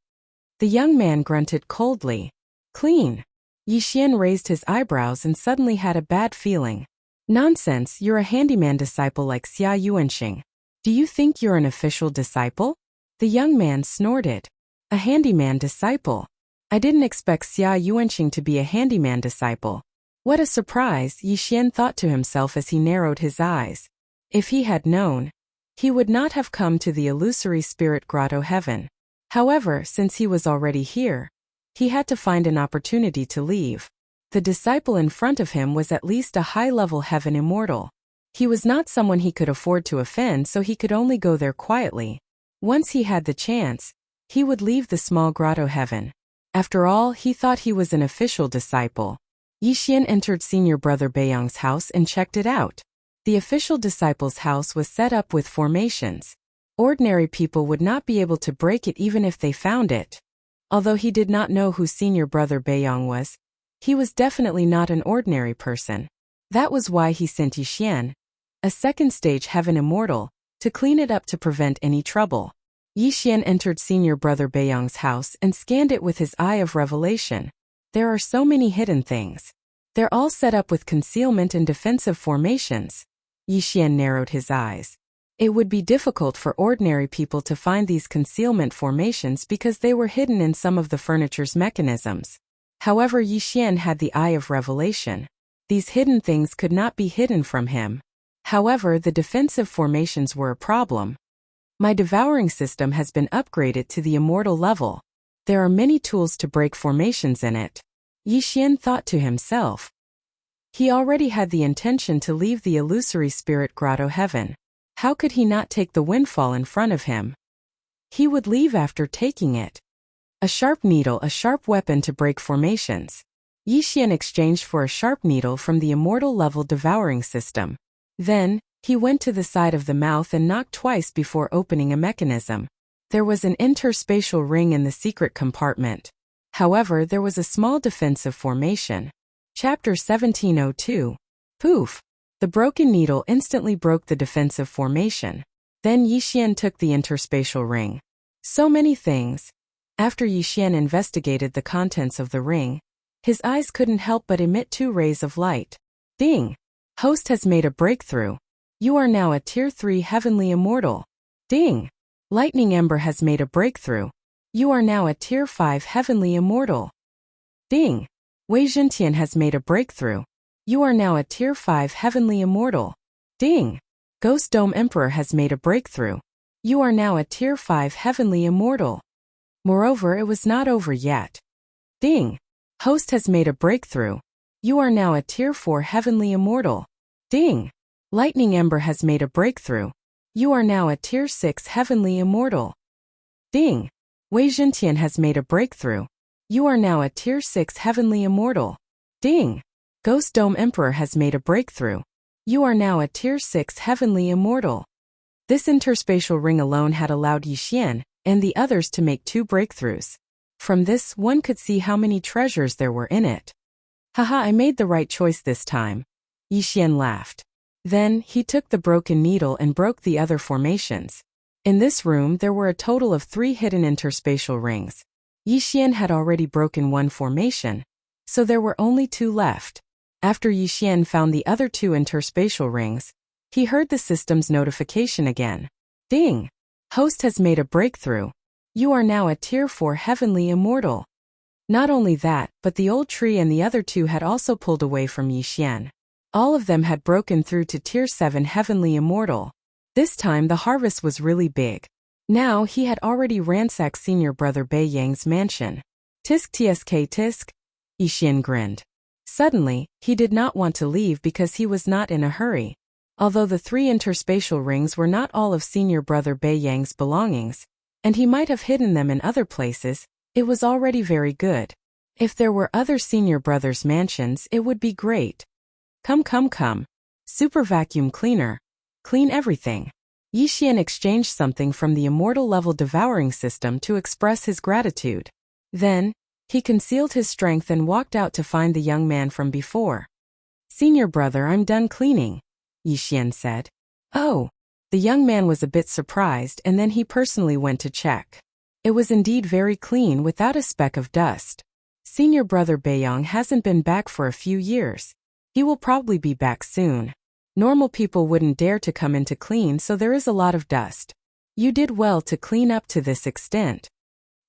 The young man grunted coldly. Clean. Yixian raised his eyebrows and suddenly had a bad feeling. Nonsense, you're a handyman disciple like Xia Yuanxing. Do you think you're an official disciple? The young man snorted. A handyman disciple? I didn't expect Xia Yuanxing to be a handyman disciple. What a surprise, Yixian thought to himself as he narrowed his eyes. If he had known, he would not have come to the illusory spirit grotto heaven. However, since he was already here, he had to find an opportunity to leave. The disciple in front of him was at least a high-level heaven immortal. He was not someone he could afford to offend, so he could only go there quietly. Once he had the chance, he would leave the small grotto heaven. After all, he thought he was an official disciple. Yixian entered senior brother Beiyang's house and checked it out. The official disciple's house was set up with formations. Ordinary people would not be able to break it even if they found it. Although he did not know who senior brother Beiyang was, he was definitely not an ordinary person. That was why he sent Yixian, a second-stage heaven immortal, to clean it up to prevent any trouble. Yixian entered senior brother Beiyang's house and scanned it with his eye of revelation. There are so many hidden things. They're all set up with concealment and defensive formations. Yixian narrowed his eyes. It would be difficult for ordinary people to find these concealment formations because they were hidden in some of the furniture's mechanisms. However, Yixian had the eye of revelation. These hidden things could not be hidden from him. However, the defensive formations were a problem. My devouring system has been upgraded to the immortal level. There are many tools to break formations in it. Yixian thought to himself. He already had the intention to leave the illusory spirit grotto heaven. How could he not take the windfall in front of him? He would leave after taking it. A sharp needle, a sharp weapon to break formations. Yixian exchanged for a sharp needle from the immortal level devouring system. Then, he went to the side of the mouth and knocked twice before opening a mechanism. There was an interspatial ring in the secret compartment. However, there was a small defensive formation. Chapter 1702. Poof! The broken needle instantly broke the defensive formation. Then Yixian took the interspatial ring. So many things. After Yixian investigated the contents of the ring, his eyes couldn't help but emit 2 rays of light. Ding! Host has made a breakthrough. You are now a Tier 3 Heavenly Immortal. Ding! Lightning Ember has made a breakthrough. You are now a Tier 5 Heavenly Immortal. Ding! Wei Zhentian has made a breakthrough. You are now a Tier 5 Heavenly Immortal. Ding! Ghost Dome Emperor has made a breakthrough. You are now a Tier 5 Heavenly Immortal. Moreover, it was not over yet. Ding! Host has made a breakthrough. You are now a Tier 4 Heavenly Immortal. Ding! Lightning Ember has made a breakthrough. You are now a Tier 6 Heavenly Immortal. Ding! Wei Zhentian has made a breakthrough. You are now a Tier 6 Heavenly Immortal. Ding! Ghost Dome Emperor has made a breakthrough. You are now a Tier 6 Heavenly Immortal. This interspatial ring alone had allowed Yixian and the others to make 2 breakthroughs. From this, one could see how many treasures there were in it. Haha, I made the right choice this time. Yixian laughed. Then, he took the broken needle and broke the other formations. In this room, there were a total of 3 hidden interspatial rings. Yixian had already broken 1 formation, so there were only 2 left. After Yixian found the other 2 interspatial rings, he heard the system's notification again. Ding! Host has made a breakthrough. You are now a Tier 4 Heavenly Immortal. Not only that, but the old tree and the other 2 had also pulled away from Yixian. All of them had broken through to Tier 7 Heavenly Immortal. This time the harvest was really big. Now he had already ransacked senior brother Beiyang's mansion. Tisk tsk tisk. Yixian grinned. Suddenly, he did not want to leave because he was not in a hurry. Although the 3 interspatial rings were not all of senior brother Beiyang's belongings, and he might have hidden them in other places, it was already very good. If there were other senior brothers' mansions, it would be great. Come. Super vacuum cleaner. Clean everything. Yixian exchanged something from the immortal level devouring system to express his gratitude. Then, he concealed his strength and walked out to find the young man from before. Senior brother, I'm done cleaning, Yixian said. Oh. The young man was a bit surprised and then he personally went to check. It was indeed very clean without a speck of dust. Senior brother Baeyong hasn't been back for a few years. He will probably be back soon. Normal people wouldn't dare to come in to clean, so there is a lot of dust. You did well to clean up to this extent.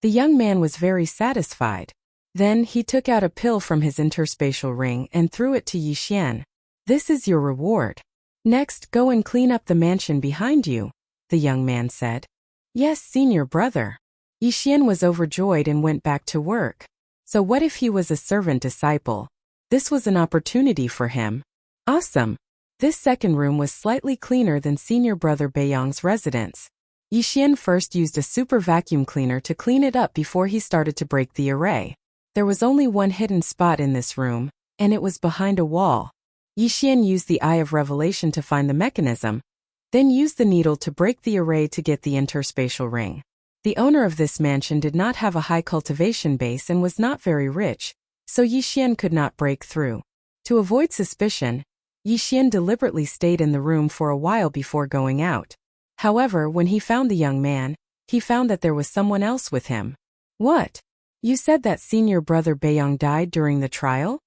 The young man was very satisfied. Then he took out a pill from his interspatial ring and threw it to Yixian. This is your reward. Next, go and clean up the mansion behind you, the young man said. Yes, senior brother. Yixian was overjoyed and went back to work. So what if he was a servant disciple? This was an opportunity for him. Awesome. This second room was slightly cleaner than senior brother Baeyong's residence. Yixian first used a super vacuum cleaner to clean it up before he started to break the array. There was only one hidden spot in this room, and it was behind a wall. Yixian used the Eye of Revelation to find the mechanism, then used the needle to break the array to get the interspatial ring. The owner of this mansion did not have a high cultivation base and was not very rich, so Yixian could not break through. To avoid suspicion, Yixian deliberately stayed in the room for a while before going out. However, when he found the young man, he found that there was someone else with him. What? You said that senior brother Baeyong died during the trial?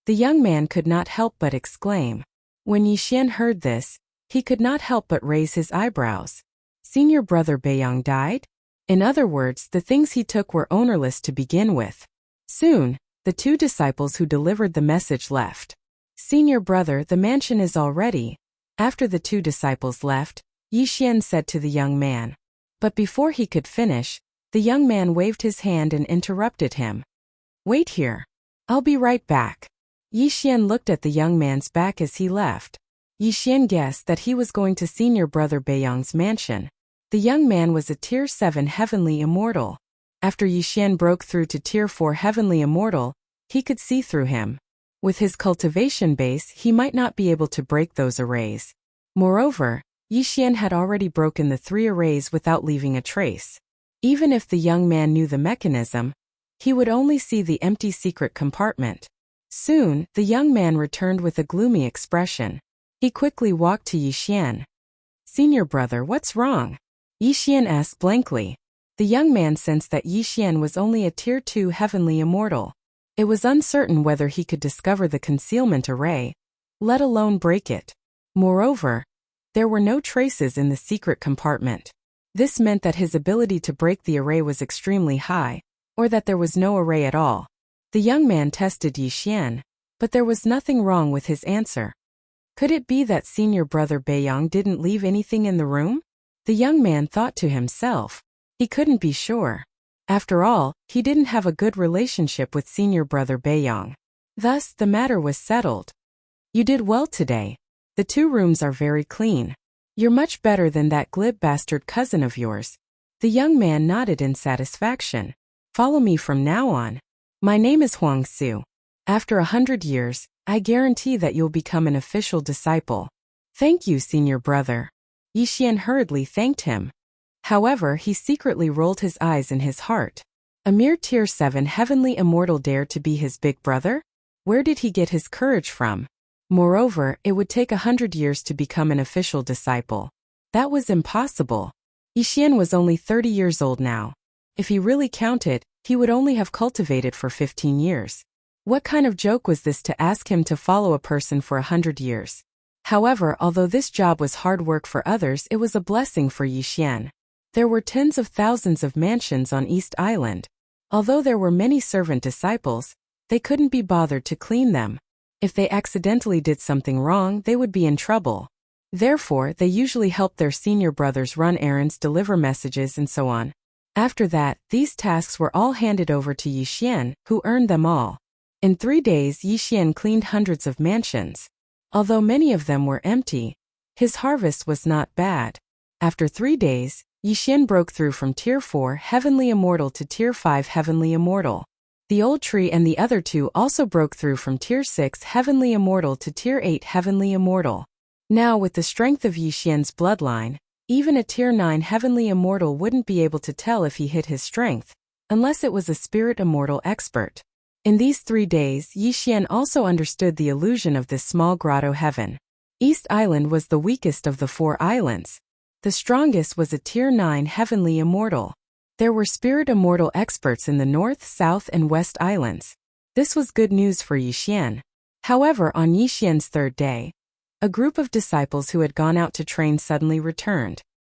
The young man could not help but exclaim. When Yixian heard this, he could not help but raise his eyebrows. Senior brother Baeyong died? In other words, the things he took were ownerless to begin with. Soon, the two disciples who delivered the message left. Senior brother, the mansion is all ready. After the two disciples left, Yixian said to the young man. But before he could finish, the young man waved his hand and interrupted him. Wait here. I'll be right back. Yixian looked at the young man's back as he left. Yixian guessed that he was going to senior brother Baeyong's mansion. The young man was a Tier 7 Heavenly Immortal. After Yixian broke through to Tier 4 Heavenly Immortal, he could see through him. With his cultivation base, he might not be able to break those arrays. Moreover, Yixian had already broken the 3 arrays without leaving a trace. Even if the young man knew the mechanism, he would only see the empty secret compartment. Soon, the young man returned with a gloomy expression. He quickly walked to Yixian. Senior brother, what's wrong? Yixian asked blankly. The young man sensed that Yixian was only a Tier 2 Heavenly Immortal. It was uncertain whether he could discover the concealment array, let alone break it. Moreover, there were no traces in the secret compartment. This meant that his ability to break the array was extremely high, or that there was no array at all. The young man tested Yixian, but there was nothing wrong with his answer. Could it be that senior brother Baeyong didn't leave anything in the room? The young man thought to himself. He couldn't be sure. After all, he didn't have a good relationship with senior brother Baeyong. Thus, the matter was settled. You did well today. The 2 rooms are very clean. You're much better than that glib bastard cousin of yours. The young man nodded in satisfaction. Follow me from now on. My name is Huang Su. After 100 years, I guarantee that you'll become an official disciple. Thank you, senior brother. Yixian hurriedly thanked him. However, he secretly rolled his eyes in his heart. A mere Tier 7 Heavenly Immortal dared to be his big brother? Where did he get his courage from? Moreover, it would take 100 years to become an official disciple. That was impossible. Yixian was only 30 years old now. If he really counted, he would only have cultivated for 15 years. What kind of joke was this to ask him to follow a person for 100 years? However, although this job was hard work for others, it was a blessing for Yixian. There were tens of thousands of mansions on East Island. Although there were many servant disciples, they couldn't be bothered to clean them. If they accidentally did something wrong, they would be in trouble. Therefore, they usually helped their senior brothers run errands, deliver messages, and so on. After that, these tasks were all handed over to Yixian, who earned them all. In 3 days, Yixian cleaned hundreds of mansions. Although many of them were empty, his harvest was not bad. After 3 days, Yixian broke through from Tier 4 Heavenly Immortal to Tier 5 Heavenly Immortal. The old tree and the other 2 also broke through from Tier 6 Heavenly Immortal to Tier 8 Heavenly Immortal. Now, with the strength of Yixian's bloodline, even a Tier 9 Heavenly Immortal wouldn't be able to tell if he hit his strength, unless it was a Spirit Immortal expert. In these 3 days, Yixian also understood the illusion of this small grotto heaven. East Island was the weakest of the 4 islands. The strongest was a Tier 9 Heavenly Immortal. There were spirit immortal experts in the North, South, and West Islands. This was good news for Yixian. However, on Yixian's third day, a group of disciples who had gone out to train suddenly returned.